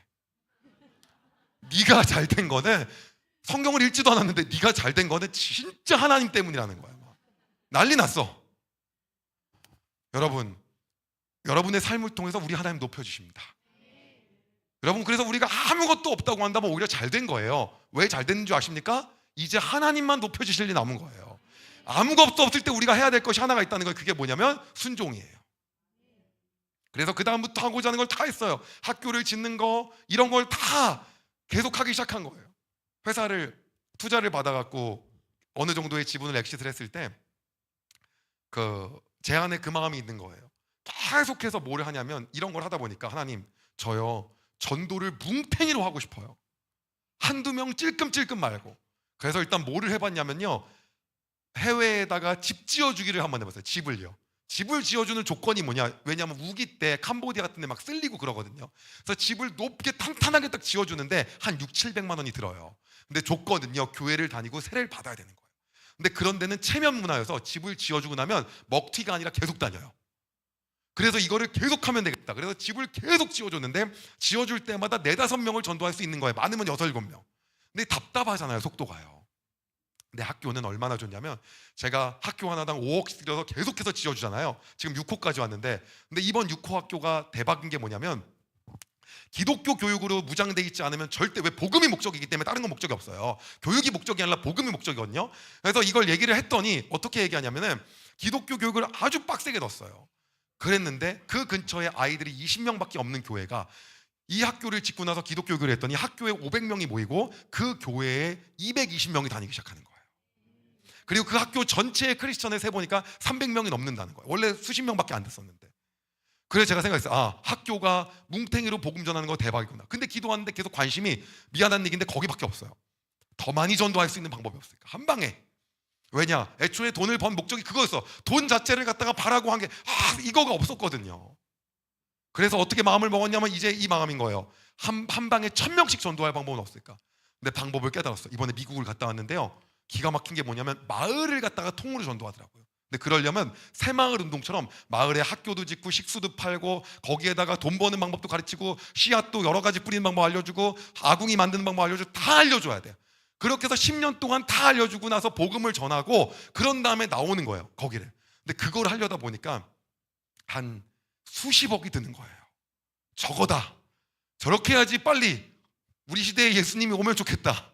네가 잘 된 거는 성경을 읽지도 않았는데 네가 잘 된 거는 진짜 하나님 때문이라는 거예요. 난리 났어. 여러분, 여러분의 삶을 통해서 우리 하나님 높여주십니다. 여러분, 그래서 우리가 아무것도 없다고 한다면 오히려 잘 된 거예요. 왜 잘 됐는 줄 아십니까? 이제 하나님만 높여주실 일이 남은 거예요. 아무것도 없을 때 우리가 해야 될 것이 하나가 있다는 거예요. 그게 뭐냐면 순종이에요. 그래서 그 다음부터 하고자 하는 걸 다 했어요. 학교를 짓는 거 이런 걸 다 계속하기 시작한 거예요. 회사를 투자를 받아갖고 어느 정도의 지분을 엑시트를 했을 때 제 안에 그 마음이 있는 거예요. 계속해서 뭘 하냐면 이런 걸 하다 보니까 하나님, 저요 전도를 뭉탱이로 하고 싶어요. 한두 명 찔끔찔끔 말고. 그래서 일단 뭐를 해봤냐면요, 해외에다가 집 지어주기를 한번 해봤어요. 집을요. 집을 지어주는 조건이 뭐냐? 왜냐하면 우기 때 캄보디아 같은 데 막 쓸리고 그러거든요. 그래서 집을 높게 탄탄하게 딱 지어주는데 한 600~700만 원이 들어요. 근데 조건은요, 교회를 다니고 세례를 받아야 되는 거예요. 근데 그런 데는 체면 문화여서 집을 지어주고 나면 먹튀가 아니라 계속 다녀요. 그래서 이거를 계속하면 되겠다. 그래서 집을 계속 지어줬는데 지어줄 때마다 4~5명을 전도할 수 있는 거예요. 많으면 6~7명. 근데 답답하잖아요, 속도가요. 근데 학교는 얼마나 좋냐면 제가 학교 하나당 5억씩 들여서 계속해서 지어주잖아요. 지금 6호까지 왔는데, 근데 이번 6호 학교가 대박인 게 뭐냐면 기독교 교육으로 무장돼 있지 않으면 절대, 왜 복음이 목적이기 때문에 다른 건 목적이 없어요. 교육이 목적이 아니라 복음이 목적이거든요. 그래서 이걸 얘기를 했더니 어떻게 얘기하냐면은 기독교 교육을 아주 빡세게 넣었어요. 그랬는데 그 근처에 아이들이 20명밖에 없는 교회가 이 학교를 짓고 나서 기독교 교육을 했더니 학교에 500명이 모이고 그 교회에 220명이 다니기 시작하는 거예요. 그리고 그 학교 전체의 크리스천을 세보니까 300명이 넘는다는 거예요. 원래 수십 명밖에 안 됐었는데. 그래서 제가 생각했어요. 아, 학교가 뭉탱이로 복음 전하는 거 대박이구나. 근데 기도하는데 계속 관심이, 미안한 얘기인데 거기밖에 없어요. 더 많이 전도할 수 있는 방법이 없으니까 한 방에. 왜냐? 애초에 돈을 번 목적이 그거였어. 돈 자체를 갖다가 바라고 한 게 이거가 없었거든요. 그래서 어떻게 마음을 먹었냐면 이제 이 마음인 거예요. 한 방에 1,000명씩 전도할 방법은 없을까? 근데 방법을 깨달았어. 이번에 미국을 갔다 왔는데요, 기가 막힌 게 뭐냐면 마을을 갖다가 통으로 전도하더라고요. 근데 그러려면 새마을 운동처럼 마을에 학교도 짓고 식수도 팔고 거기에다가 돈 버는 방법도 가르치고 씨앗도 여러 가지 뿌리는 방법 알려주고 아궁이 만드는 방법 알려주고 다 알려줘야 돼요. 그렇게 해서 10년 동안 다 알려주고 나서 복음을 전하고 그런 다음에 나오는 거예요, 거기를. 근데 그걸 하려다 보니까 한 수십억이 드는 거예요. 저거다. 저렇게 해야지 빨리 우리 시대에 예수님이 오면 좋겠다.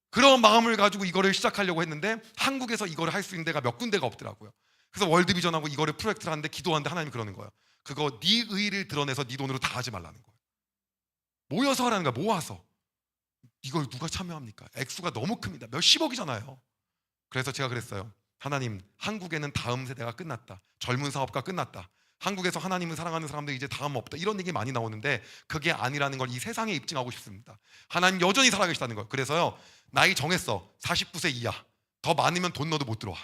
그런 마음을 가지고 이거를 시작하려고 했는데 한국에서 이거를 할 수 있는 데가 몇 군데가 없더라고요. 그래서 월드비전하고 이거를 프로젝트를 하는데 기도하는데 하나님이 그러는 거예요. 그거 네 의를 드러내서 네 돈으로 다 하지 말라는 거예요. 모여서 하라는 거야. 모아서. 이걸 누가 참여합니까? 액수가 너무 큽니다. 몇십억이잖아요. 그래서 제가 그랬어요. 하나님, 한국에는 다음 세대가 끝났다. 젊은 사업가 끝났다. 한국에서 하나님을 사랑하는 사람들이 이제 다음 없다. 이런 얘기 많이 나오는데 그게 아니라는 걸 이 세상에 입증하고 싶습니다. 하나님 여전히 살아계시다는 거예요. 그래서요, 나이 정했어. 49세 이하. 더 많으면 돈 넣어도 못 들어와.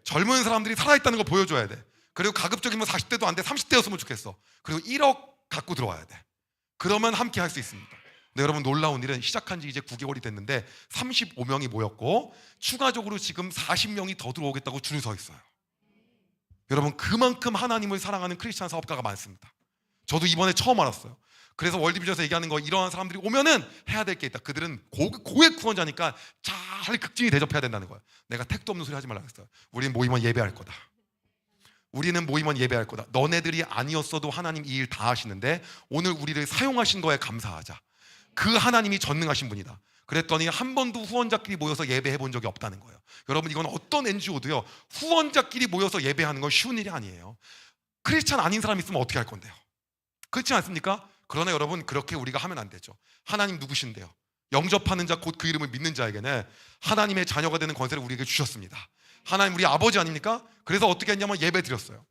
젊은 사람들이 살아있다는 거 보여줘야 돼. 그리고 가급적이면 40대도 안 돼. 30대였으면 좋겠어. 그리고 1억 갖고 들어와야 돼. 그러면 함께 할 수 있습니다. 근데 여러분, 놀라운 일은 시작한 지 이제 9개월이 됐는데 35명이 모였고 추가적으로 지금 40명이 더 들어오겠다고 줄을 서 있어요. 여러분, 그만큼 하나님을 사랑하는 크리스찬 사업가가 많습니다. 저도 이번에 처음 알았어요. 그래서 월드비전에서 얘기하는 거, 이러한 사람들이 오면은 해야 될 게 있다. 그들은 고액 후원자니까 잘 극진히 대접해야 된다는 거예요. 내가 택도 없는 소리 하지 말라 그랬어요. 우리는 모이면 예배할 거다. 우리는 모이면 예배할 거다. 너네들이 아니었어도 하나님 이 일 다 하시는데 오늘 우리를 사용하신 거에 감사하자. 그 하나님이 전능하신 분이다. 그랬더니 한 번도 후원자끼리 모여서 예배해 본 적이 없다는 거예요. 여러분, 이건 어떤 NGO도요, 후원자끼리 모여서 예배하는 건 쉬운 일이 아니에요. 크리스찬 아닌 사람 있으면 어떻게 할 건데요? 그렇지 않습니까? 그러나 여러분, 그렇게 우리가 하면 안 되죠. 하나님 누구신데요? 영접하는 자, 곧 그 이름을 믿는 자에게는 하나님의 자녀가 되는 권세를 우리에게 주셨습니다. 하나님 우리 아버지 아닙니까? 그래서 어떻게 했냐면 예배 드렸어요.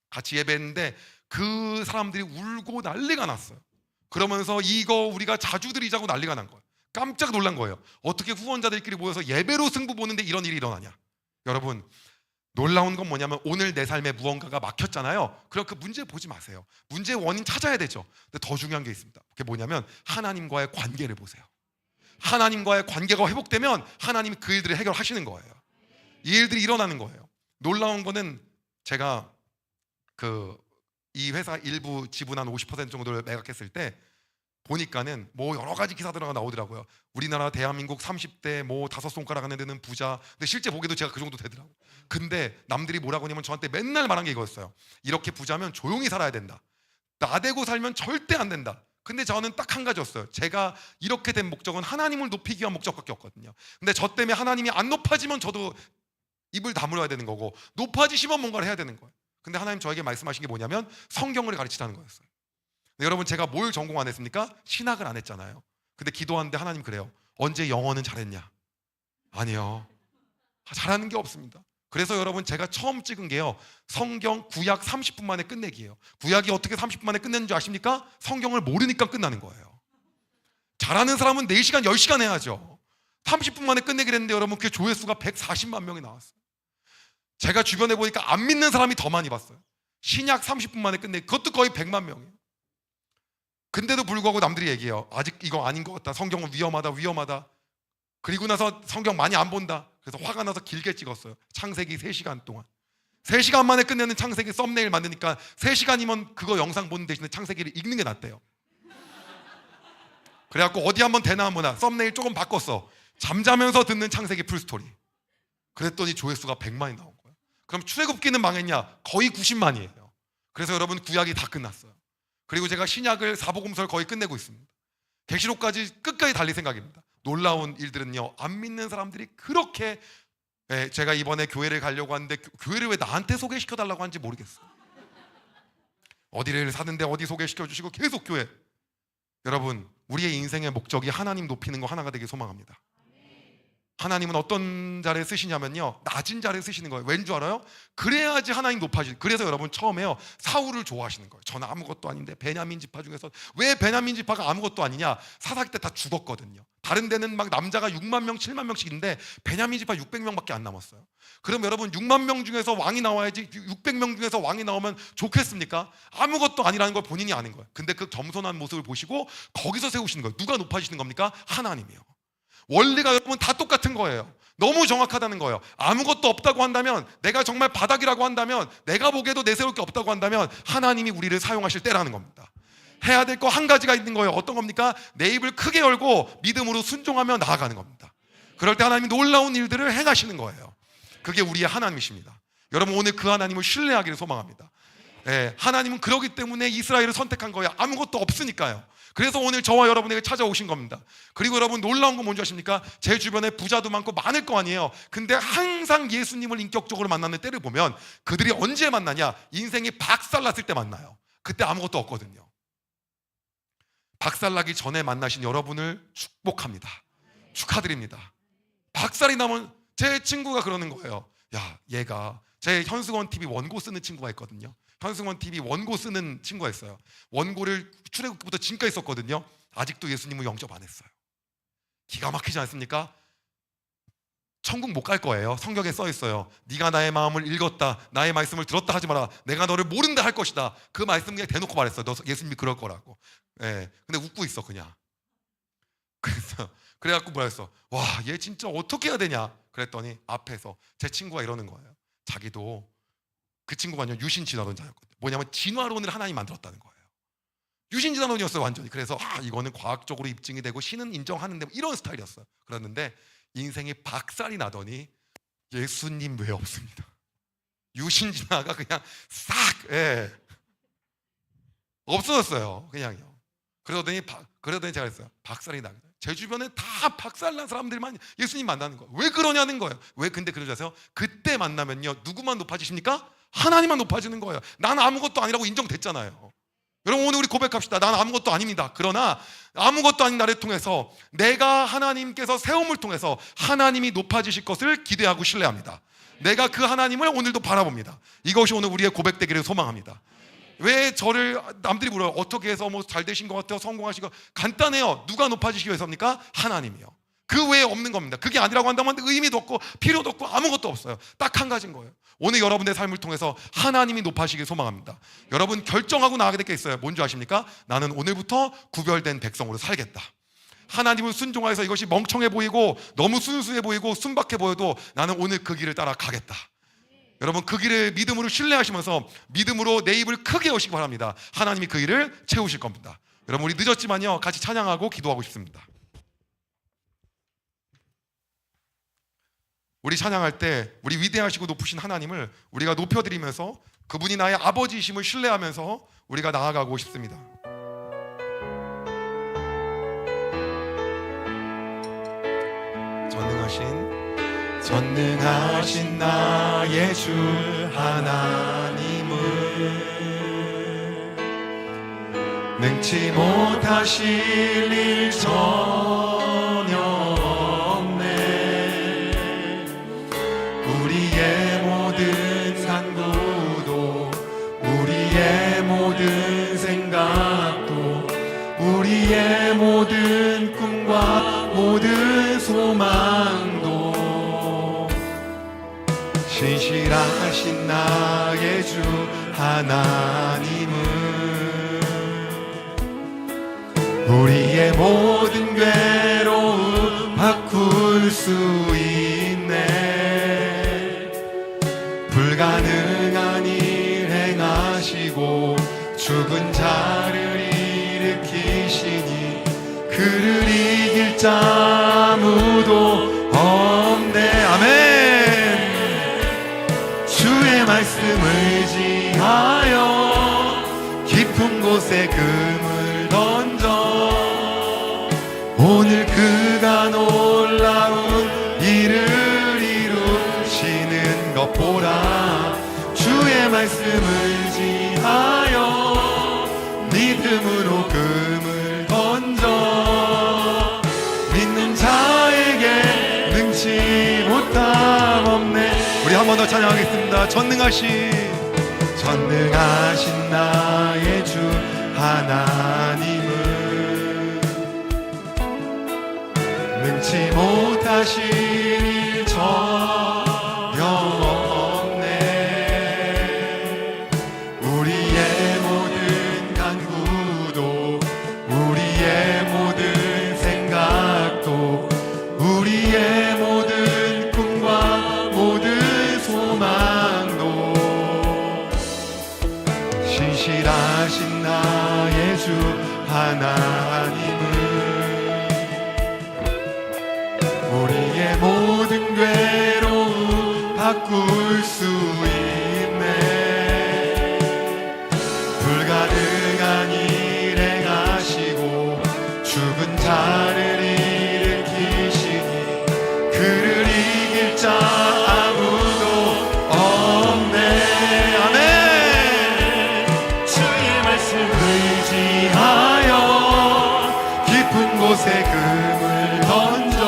같이 예배했는데 그 사람들이 울고 난리가 났어요. 그러면서 이거 우리가 자주 드리자고 난리가 난 거예요. 깜짝 놀란 거예요. 어떻게 후원자들끼리 모여서 예배로 승부 보는데 이런 일이 일어나냐. 여러분, 놀라운 건 뭐냐면 오늘 내 삶에 무언가가 막혔잖아요. 그럼 그 문제 보지 마세요. 문제의 원인 찾아야 되죠. 근데 더 중요한 게 있습니다. 그게 뭐냐면 하나님과의 관계를 보세요. 하나님과의 관계가 회복되면 하나님이 그 일들을 해결하시는 거예요. 이 일들이 일어나는 거예요. 놀라운 거는 제가 이 회사 일부 지분 한 50% 정도를 매각했을 때 보니까는 뭐 여러 가지 기사들이 나오더라고요. 우리나라 대한민국 30대 뭐 5손가락 안에 드는 부자. 근데 실제 보기에도 제가 그 정도 되더라고요. 근데 남들이 뭐라고 하냐면 저한테 맨날 말한 게 이거였어요. 이렇게 부자면 조용히 살아야 된다. 나대고 살면 절대 안 된다. 근데 저는 딱 한 가지였어요. 제가 이렇게 된 목적은 하나님을 높이기 위한 목적밖에 없거든요. 근데 저 때문에 하나님이 안 높아지면 저도 입을 다물어야 되는 거고, 높아지시면 뭔가를 해야 되는 거예요. 근데 하나님 저에게 말씀하신 게 뭐냐면 성경을 가르치라는 거였어요. 여러분, 제가 뭘 전공 안 했습니까? 신학을 안 했잖아요. 근데 기도하는데 하나님 그래요. 언제 영어는 잘했냐? 아니요. 잘하는 게 없습니다. 그래서 여러분, 제가 처음 찍은 게요, 성경 구약 30분 만에 끝내기예요. 구약이 어떻게 30분 만에 끝내는 줄 아십니까? 성경을 모르니까 끝나는 거예요. 잘하는 사람은 4시간, 10시간 해야죠. 30분 만에 끝내기로 했는데 여러분, 그게 조회수가 140만 명이 나왔어요. 제가 주변에 보니까 안 믿는 사람이 더 많이 봤어요. 신약 30분 만에 끝내기, 그것도 거의 100만 명이에요. 근데도 불구하고 남들이 얘기해요. 아직 이거 아닌 것 같다. 성경은 위험하다. 그리고 나서 성경 많이 안 본다. 그래서 화가 나서 길게 찍었어요. 창세기 3시간 동안. 3시간 만에 끝내는 창세기 썸네일 만드니까 3시간이면 그거 영상 보는 대신에 창세기를 읽는 게 낫대요. 그래갖고 어디 한번 대나 뭐나 썸네일 조금 바꿨어. 잠자면서 듣는 창세기 풀스토리. 그랬더니 조회수가 100만이 나온 거예요. 그럼 출애굽기는 망했냐? 거의 90만이에요. 그래서 여러분, 구약이 다 끝났어요. 그리고 제가 신약을 사복음서를 거의 끝내고 있습니다. 계시록까지 끝까지 달릴 생각입니다. 놀라운 일들은요, 안 믿는 사람들이 그렇게, 제가 이번에 교회를 가려고 하는데 교회를 왜 나한테 소개시켜달라고 하는지 모르겠어요. 어디를 사는데 어디 소개시켜주시고 계속 교회. 여러분, 우리의 인생의 목적이 하나님 높이는 거 하나가 되길 소망합니다. 하나님은 어떤 자리에 쓰시냐면요, 낮은 자리에 쓰시는 거예요. 왠 줄 알아요? 그래야지 하나님 높아지는. 그래서 여러분, 처음에요, 사울을 좋아하시는 거예요. 저는 아무것도 아닌데 베냐민 지파 중에서 왜 베냐민 지파가 아무것도 아니냐? 사사기 때 다 죽었거든요. 다른 데는 막 남자가 6만 명, 7만 명씩인데 베냐민 지파 600명밖에 안 남았어요. 그럼 여러분, 6만 명 중에서 왕이 나와야지 600명 중에서 왕이 나오면 좋겠습니까? 아무것도 아니라는 걸 본인이 아는 거예요. 근데 그 겸손한 모습을 보시고 거기서 세우시는 거예요. 누가 높아지시는 겁니까? 하나님이요. 원리가 여러분 다 똑같은 거예요. 너무 정확하다는 거예요. 아무것도 없다고 한다면, 내가 정말 바닥이라고 한다면, 내가 보기에도 내세울 게 없다고 한다면 하나님이 우리를 사용하실 때라는 겁니다. 해야 될 거 한 가지가 있는 거예요. 어떤 겁니까? 내 입을 크게 열고 믿음으로 순종하며 나아가는 겁니다. 그럴 때 하나님이 놀라운 일들을 행하시는 거예요. 그게 우리의 하나님이십니다. 여러분 오늘 그 하나님을 신뢰하기를 소망합니다. 하나님은 그러기 때문에 이스라엘을 선택한 거예요. 아무것도 없으니까요. 그래서 오늘 저와 여러분에게 찾아오신 겁니다. 그리고 여러분 놀라운 건 뭔지 아십니까? 제 주변에 부자도 많고 많을 거 아니에요. 근데 항상 예수님을 인격적으로 만나는 때를 보면 그들이 언제 만나냐? 인생이 박살났을 때 만나요. 그때 아무것도 없거든요. 박살나기 전에 만나신 여러분을 축복합니다. 축하드립니다. 박살이 나면 제 친구가 그러는 거예요. 야, 얘가 제 현승원 TV 원고 쓰는 친구가 있거든요. 현승원 TV 원고 쓰는 친구가 있어요. 원고를 출애굽부터 지금까지 썼거든요. 아직도 예수님을 영접 안 했어요. 기가 막히지 않습니까? 천국 못 갈 거예요. 성경에 써 있어요. 네가 나의 마음을 읽었다, 나의 말씀을 들었다 하지 마라. 내가 너를 모른다 할 것이다. 그 말씀 그냥 대놓고 말했어요. 너 예수님이 그럴 거라고. 근데 웃고 있어 그냥. 그래갖고 뭐라 했어? 와, 얘 진짜 어떻게 해야 되냐? 그랬더니 앞에서 제 친구가 이러는 거예요. 자기도 그 친구가 유신 진화론자였거든요. 뭐냐면 진화론을 하나님 만들었다는 거예요. 유신 진화론이었어요 완전히. 그래서 이거는 과학적으로 입증이 되고 신은 인정하는데 이런 스타일이었어요. 그랬는데 인생이 박살이 나더니 예수님 외에 없습니다. 유신 진화가 그냥 싹 없어졌어요. 그냥요. 그러더니 제가 그랬어요. 박살이 나게. 제 주변에 다 박살난 사람들만 예수님 만나는 거예요. 왜 그러냐는 거예요. 왜 근데 그러자세요? 그때 만나면요 누구만 높아지십니까? 하나님만 높아지는 거예요. 난 아무것도 아니라고 인정됐잖아요. 여러분 오늘 우리 고백합시다. 난 아무것도 아닙니다. 그러나 아무것도 아닌 나를 통해서 내가 하나님께서 세움을 통해서 하나님이 높아지실 것을 기대하고 신뢰합니다. 내가 그 하나님을 오늘도 바라봅니다. 이것이 오늘 우리의 고백되기를 소망합니다. 왜 저를 남들이 물어요. 어떻게 해서 뭐 잘 되신 것 같아요? 성공하시고. 간단해요. 누가 높아지시기 위해서입니까? 하나님이요. 그 외에 없는 겁니다. 그게 아니라고 한다면 의미도 없고 필요도 없고 아무것도 없어요. 딱 한 가지인 거예요. 오늘 여러분의 삶을 통해서 하나님이 높아지길 소망합니다. 여러분 결정하고 나가게 될 게 있어요. 뭔지 아십니까? 나는 오늘부터 구별된 백성으로 살겠다. 하나님을 순종하여서 이것이 멍청해 보이고 너무 순수해 보이고 순박해 보여도 나는 오늘 그 길을 따라 가겠다. 여러분 그 길을 믿음으로 신뢰하시면서 믿음으로 내 입을 크게 여시기 바랍니다. 하나님이 그 일을 채우실 겁니다. 여러분 우리 늦었지만요 같이 찬양하고 기도하고 싶습니다. 우리 찬양할 때 우리 위대하시고 높으신 하나님을 우리가 높여드리면서 그분이 나의 아버지이심을 신뢰하면서 우리가 나아가고 싶습니다. 전능하신 나의 주 하나님을 능치 못하실 일 전혀 없네. 우리의 모든 간구도 우리의 모든 생각도 우리의 모든 꿈과 모든 소망도 신실하신 나의 주 하나님은 우리의 모든 괴로움 바꿀 수 있네. 불가능한 일 행하시고 죽은 자를 일으키시니 그를 이길 자 아무도 없네. 아멘. 주의 말씀 의지하여 깊은 곳에 금을 던져 오늘 그가 놀라운 일을 이루시는 것 보라. 주의 말씀 의지하여 믿음으로 금을 던져 믿는 자에게 능치 못함 없네. 우리 한 번 더 찬양하겠습니다. 전능하신 나의 주 하나님은 능치 못하실 일 전혀 없네. 우리의 모든 간구도 우리의 모든 생각도 우리의 모든 꿈과 모든 소망도 신실하신 나의 주 하나님은 우리의 모든 괴로움 바꿀 수 있네. 곳에 금을 던져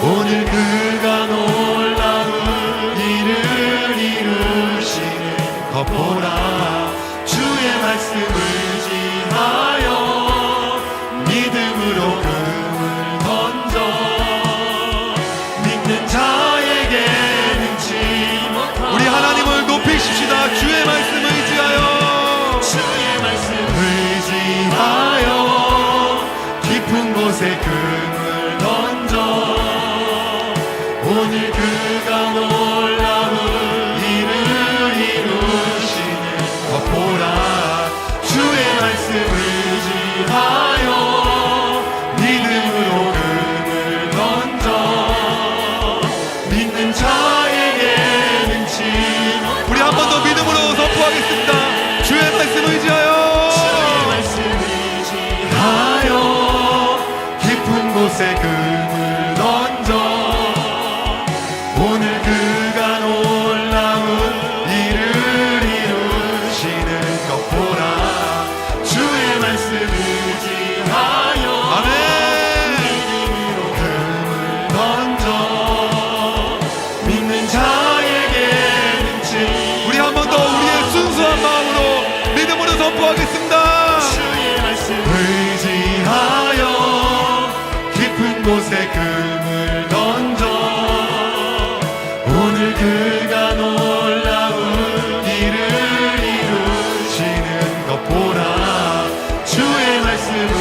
오늘 그가 놀라운 일을 이루시는 것 보라. 주의 말씀을 지하여 믿음으로 금을 던져 믿는 자에게 능치 못한 우리 하나님을 높이십시다. 주의 말씀을 지하여 주의 말씀을 지하여 깊은 곳에 금을 던져 오늘 그가 놀라운 일을 이루시는 것 보라. 주의 말씀을 지하여 믿음으로 금을 던져 믿는 자에게 능치 우리 한 번 더 믿음으로 선포하겠습니다. 주의 말씀을 지하여 깊은 곳에 금을 던져 오늘 그가 놀라운 일을 이루시는 것 보라. 주의 말씀을 지하여 아멘 믿음으로 금을 던져 믿는 자에게 능치 우리 한 번 더 우리의 순수한 마음으로 믿음으로 선포하겠습니다. 주의 말씀을 지하여 깊은 곳에 금을 던져 오늘 그가 놀라운 일을 이루시는 것 보라. 주의 말씀을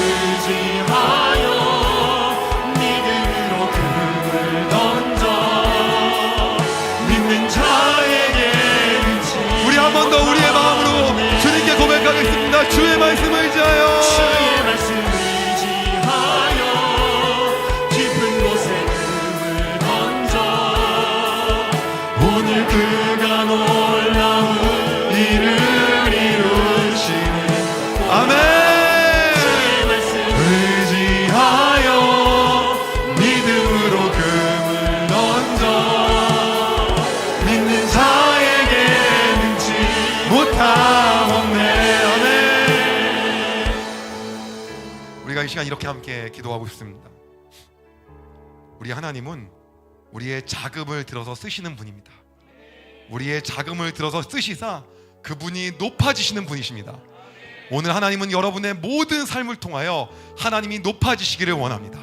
지하여 믿음으로 금을 던져 믿는 자에게 능치 우리 한 번 더 우리의 마음으로 주님께 고백하겠습니다. 주의 말씀을 지하여 주의 말씀을 지하여 깊은 곳에 금을 던져 오늘 그가 놀라운 일을 이루시는 아멘. 주의 말씀을 지하여 믿음으로 금을 던져 믿는 자에게 능치 못함 없네. 아멘. 우리가 이 시간 이렇게 함께 기도하고 싶습니다. 우리 하나님은 우리의 자금을 들어서 쓰시는 분입니다. 우리의 자금을 들어서 쓰시사 그분이 높아지시는 분이십니다. 오늘 하나님은 여러분의 모든 삶을 통하여 하나님이 높아지시기를 원합니다.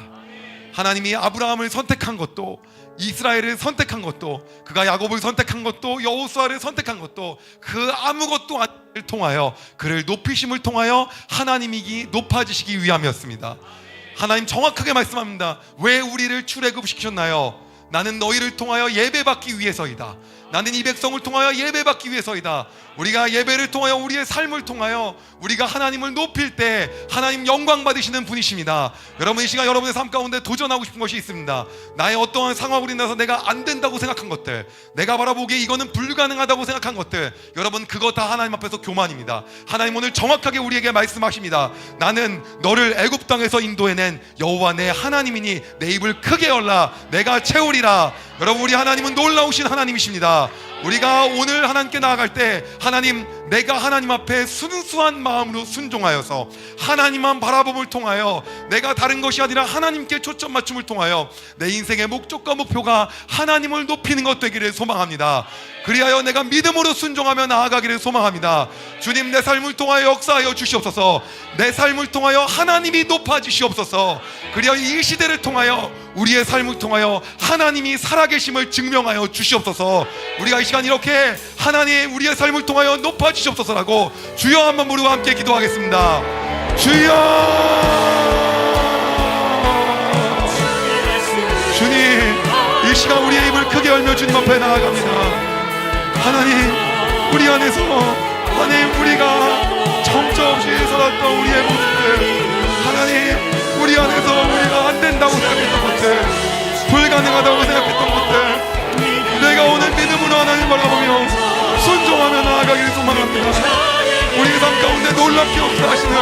하나님이 아브라함을 선택한 것도 이스라엘을 선택한 것도 그가 야곱을 선택한 것도 여호수아를 선택한 것도 그 아무것도 아니를 통하여 그를 높이심을 통하여 하나님이 높아지시기 위함이었습니다. 하나님 정확하게 말씀합니다. 왜 우리를 출애굽시키셨나요? 나는 너희를 통하여 예배받기 위해서이다. 나는 이 백성을 통하여 예배받기 위해서이다. 우리가 예배를 통하여 우리의 삶을 통하여 우리가 하나님을 높일 때 하나님 영광 받으시는 분이십니다. 여러분 이 시간 여러분의 삶 가운데 도전하고 싶은 것이 있습니다. 나의 어떠한 상황으로 인해서 내가 안 된다고 생각한 것들, 내가 바라보기에 이거는 불가능하다고 생각한 것들, 여러분 그거 다 하나님 앞에서 교만입니다. 하나님 오늘 정확하게 우리에게 말씀하십니다. 나는 너를 애굽 땅에서 인도해낸 여호와 내 하나님이니 내 입을 크게 열라 내가 채우리라. 여러분 우리 하나님은 놀라우신 하나님이십니다. 우리가 오늘 하나님께 나아갈 때 하나님 내가 하나님 앞에 순수한 마음으로 순종하여서 하나님만 바라봄을 통하여 내가 다른 것이 아니라 하나님께 초점 맞춤을 통하여 내 인생의 목적과 목표가 하나님을 높이는 것 되기를 소망합니다. 그리하여 내가 믿음으로 순종하며 나아가기를 소망합니다. 주님 내 삶을 통하여 역사하여 주시옵소서. 내 삶을 통하여 하나님이 높아지시옵소서. 그리하여 이 시대를 통하여 우리의 삶을 통하여 하나님이 살아계심을 증명하여 주시옵소서. 우리가 이 시간 이렇게 하나님 우리의 삶을 통하여 높아지시옵소서라고 주여 한번 부르고 함께 기도하겠습니다. 주여, 주님 이 시간 우리의 입을 크게 열며 주님 앞에 나아갑니다. 하나님 우리 안에서 하나님 우리가 정처 없이 살았던 우리의 모습들, 하나님 우리 안에서 우리가 안 된다고 생각했던 것들, 불가능하다고 생각했던 것들, 내가 오늘 믿음으로 하나님 바라보며 순종하며 나아가기를 소망합니다. 우리 삶 가운데 놀랍게 역사하시는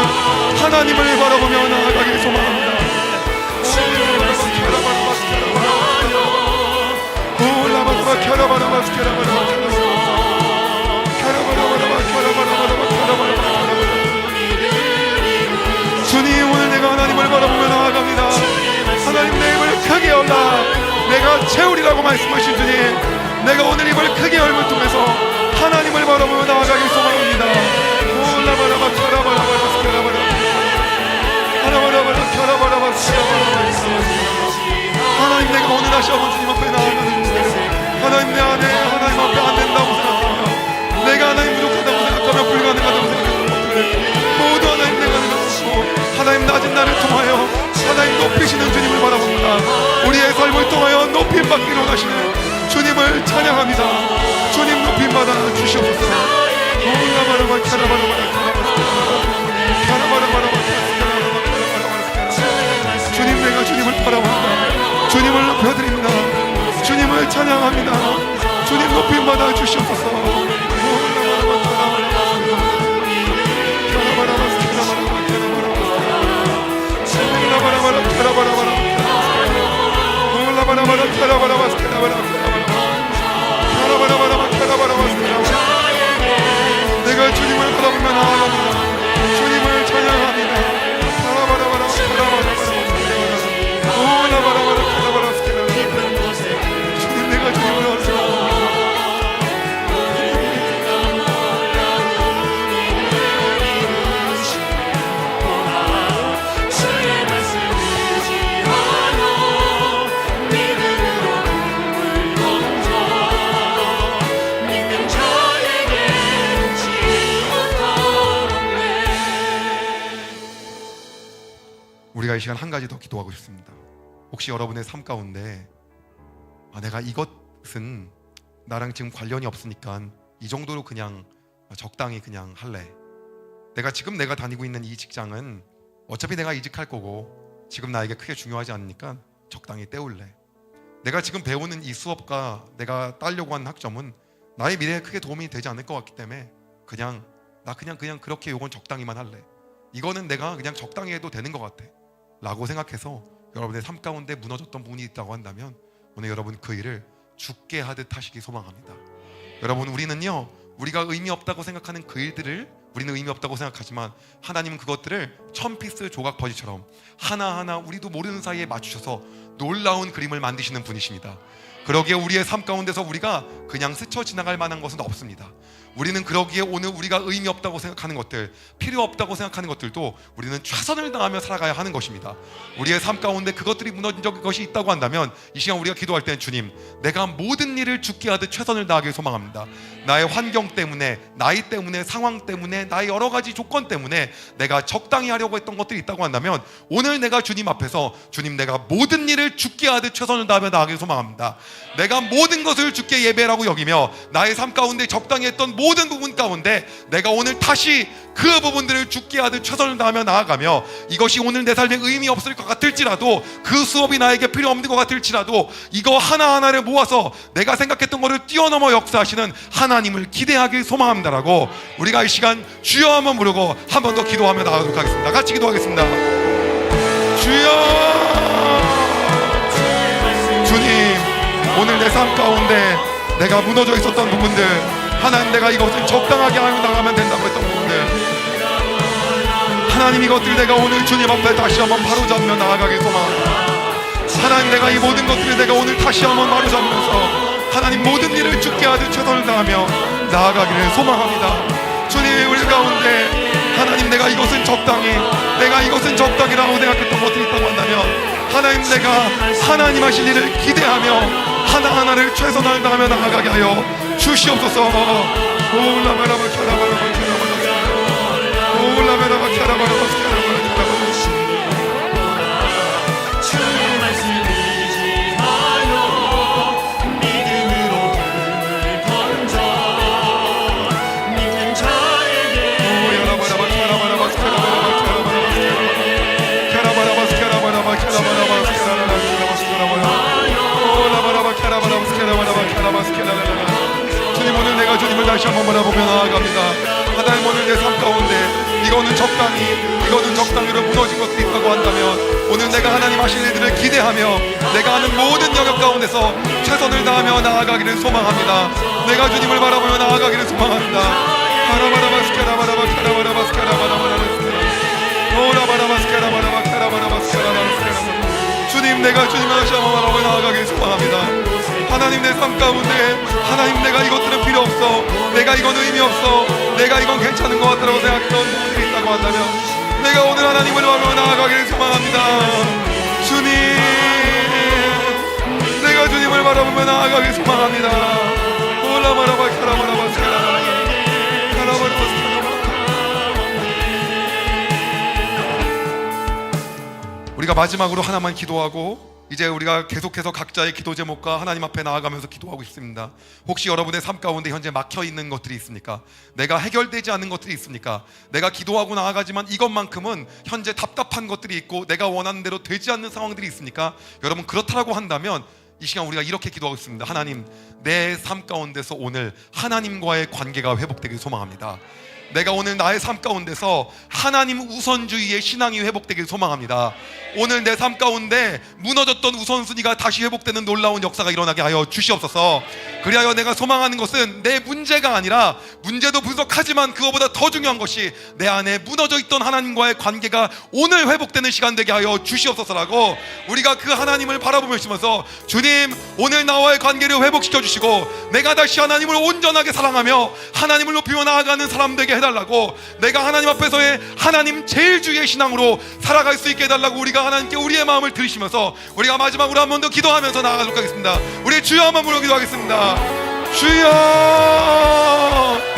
하나님을 바라보며 나아가기를 소망합니다. 주님 오늘 내가 하나님을 크게 열라 내가 채우리라고 말씀하신 주님, 내가 오늘 입을 크게 열물 통해서 하나님을 바라보며 나아가길 소망합니다. 올라바라바 켜라바라바 스켜라바라 하나바라바라 켜라바라바 스켜라바라. 하나님, 내가 오늘 다시 한번 주님 앞에 나아가는데 하나님, 내 안에 하나님 앞에 안 된다고 생각하며 내가 하나님 부족하다고 생각하며 불가능하다고 생각하는 것들을 모두 하나님 내가 내려놓고 하나님 낮은 나를 통하여 하나님 높이시는 주님을 바라봅니다. 우리의 삶을 통하여 높임받기로 하시는 주님을 찬양합니다. 주님 높임받아 주시옵소서. 올라바라바 켜라바라바라 켜라바라바라 주님, 내가 주님을 바라봅니다. 주님을 높여드립니다. 주님을 찬양합니다. 주님 높임받아 주시옵소서. 내가 주님을 바라보며 나아갑니다. 주님을 찬양합니다. 주님, 내가 주님을 바라보며 우리가 이 시간 한 가지 더 기도하고 싶습니다. 혹시 여러분의 삶 가운데 내가 이것은 나랑 지금 관련이 없으니까 이 정도로 그냥 적당히 그냥 할래, 내가 지금 내가 다니고 있는 이 직장은 어차피 내가 이직할 거고 지금 나에게 크게 중요하지 않으니까 적당히 때울래, 내가 지금 배우는 이 수업과 내가 따려고 하는 학점은 나의 미래에 크게 도움이 되지 않을 것 같기 때문에 그냥 그렇게 요건 적당히만 할래, 이거는 내가 그냥 적당히 해도 되는 것 같아 라고 생각해서 여러분의 삶 가운데 무너졌던 부분이 있다고 한다면 오늘 여러분 그 일을 죽게 하듯 하시기 소망합니다. 여러분, 우리는요, 우리가 의미 없다고 생각하는 그 일들을 우리는 의미 없다고 생각하지만 하나님은 그것들을 1000피스 조각 퍼즐처럼 하나하나 우리도 모르는 사이에 맞추셔서 놀라운 그림을 만드시는 분이십니다. 그러기에 우리의 삶 가운데서 우리가 그냥 스쳐 지나갈 만한 것은 없습니다. 우리는 그러기에 오늘 우리가 의미 없다고 생각하는 것들, 필요 없다고 생각하는 것들도 우리는 최선을 다하며 살아가야 하는 것입니다. 우리의 삶 가운데 그것들이 무너진 것이 있다고 한다면 이 시간 우리가 기도할 때는 주님, 내가 모든 일을 죽게 하듯 최선을 다하길 소망합니다. 나의 환경 때문에, 나이 때문에, 상황 때문에, 나의 여러 가지 조건 때문에 내가 적당히 하려고 했던 것들이 있다고 한다면 오늘 내가 주님 앞에서 주님, 내가 모든 일을 죽게 하듯 최선을 다하며 나아가길 소망합니다. 내가 모든 것을 주께 예배라고 여기며 나의 삶 가운데 적당히 했던 모든 부분 가운데 내가 오늘 다시 그 부분들을 죽게 하듯 최선을 다하며 나아가며 이것이 오늘 내 삶에 의미 없을 것 같을지라도, 그 수업이 나에게 필요 없는 것 같을지라도 이거 하나하나를 모아서 내가 생각했던 것을 뛰어넘어 역사하시는 하나님을 기대하길 소망합니다라고 우리가 이 시간 주여 한번 부르고 한 번 더 기도하며 나가도록 하겠습니다. 같이 기도하겠습니다. 주여, 주님, 오늘 내 삶 가운데 내가 무너져 있었던 부분들, 하나님, 내가 이것을 적당하게 하며 나가면 된다고 했던 부분들, 하나님, 이것들 내가 오늘 주님 앞에 다시 한번 바로잡으며 나아가길 소망합니다. 하나님, 내가 이 모든 것들을 내가 오늘 다시 한번 바로잡으면서 하나님 모든 일을 죽게 하듯 최선을 다하며 나아가기를 소망합니다. 주님, 우리 가운데 하나님, 내가 이것은 적당히라고 생각했던 것들이 있다고 한다면 하나님, 내가 하나님 하실 일을 기대하며 하나하나를 최선을 다하며 나아가게 하여 주시옵소서. 올라바라바 캬라바라바 올라바라바 캬라바라바 주의 말씀을 지하여 믿음으로 금을 던져 믿는 자에게 주님, 오늘 내가 주님을 다시 한번 바라보며 나아갑니다. 하나님, 오늘 내 삶 가운데 이거는 적당히로 무너진 것들이 있다고 한다면 오늘 내가 하나님 하실 일들을 기대하며 내가 하는 모든 영역 가운데서 최선을 다하며 나아가기를 소망합니다. 내가 주님을 바라보며 나아가기를 소망합니다. 주님, 내가 주님 앞에 샤마마라고 나아가길 소망합니다. 하나님 내 삶 가운데 하나님 내가 이것들은 필요 없어, 내가 이건 의미 없어, 내가 이건 괜찮은 것 같다고 생각했던 부분들이 있다고 한다면 내가 오늘 하나님을 바라보며 나아가기를 소망합니다. 주님, 내가 주님을 바라보며 나아가기를 소망합니다. 올라마라바 카라바라바 카라바라바 우리가 마지막으로 하나만 기도하고 이제 우리가 계속해서 각자의 기도 제목과 하나님 앞에 나아가면서 기도하고 싶습니다. 혹시 여러분의 삶 가운데 현재 막혀있는 것들이 있습니까? 내가 해결되지 않은 것들이 있습니까? 내가 기도하고 나아가지만 이것만큼은 현재 답답한 것들이 있고 내가 원하는 대로 되지 않는 상황들이 있습니까? 여러분 그렇다고 한다면 이 시간 우리가 이렇게 기도하고 있습니다. 하나님, 내 삶 가운데서 오늘 하나님과의 관계가 회복되길 소망합니다. 내가 오늘 나의 삶 가운데서 하나님 우선주의의 신앙이 회복되길 소망합니다. 오늘 내 삶 가운데 무너졌던 우선순위가 다시 회복되는 놀라운 역사가 일어나게 하여 주시옵소서. 그리하여 내가 소망하는 것은 내 문제가 아니라, 문제도 분석하지만 그거보다 더 중요한 것이 내 안에 무너져 있던 하나님과의 관계가 오늘 회복되는 시간 되게 하여 주시옵소서라고 우리가 그 하나님을 바라보면서 주님, 오늘 나와의 관계를 회복시켜 주시고 내가 다시 하나님을 온전하게 사랑하며 하나님을 높이며 나아가는 사람 되게 해달라고, 내가 하나님 앞에서의 하나님 제일주의의 신앙으로 살아갈 수 있게 해달라고 우리가 하나님께 우리의 마음을 들으시면서 우리가 마지막으로 한 번 더 기도하면서 나아가도록 하겠습니다. 우리 주여 한번 부르기도 하겠습니다. 주여.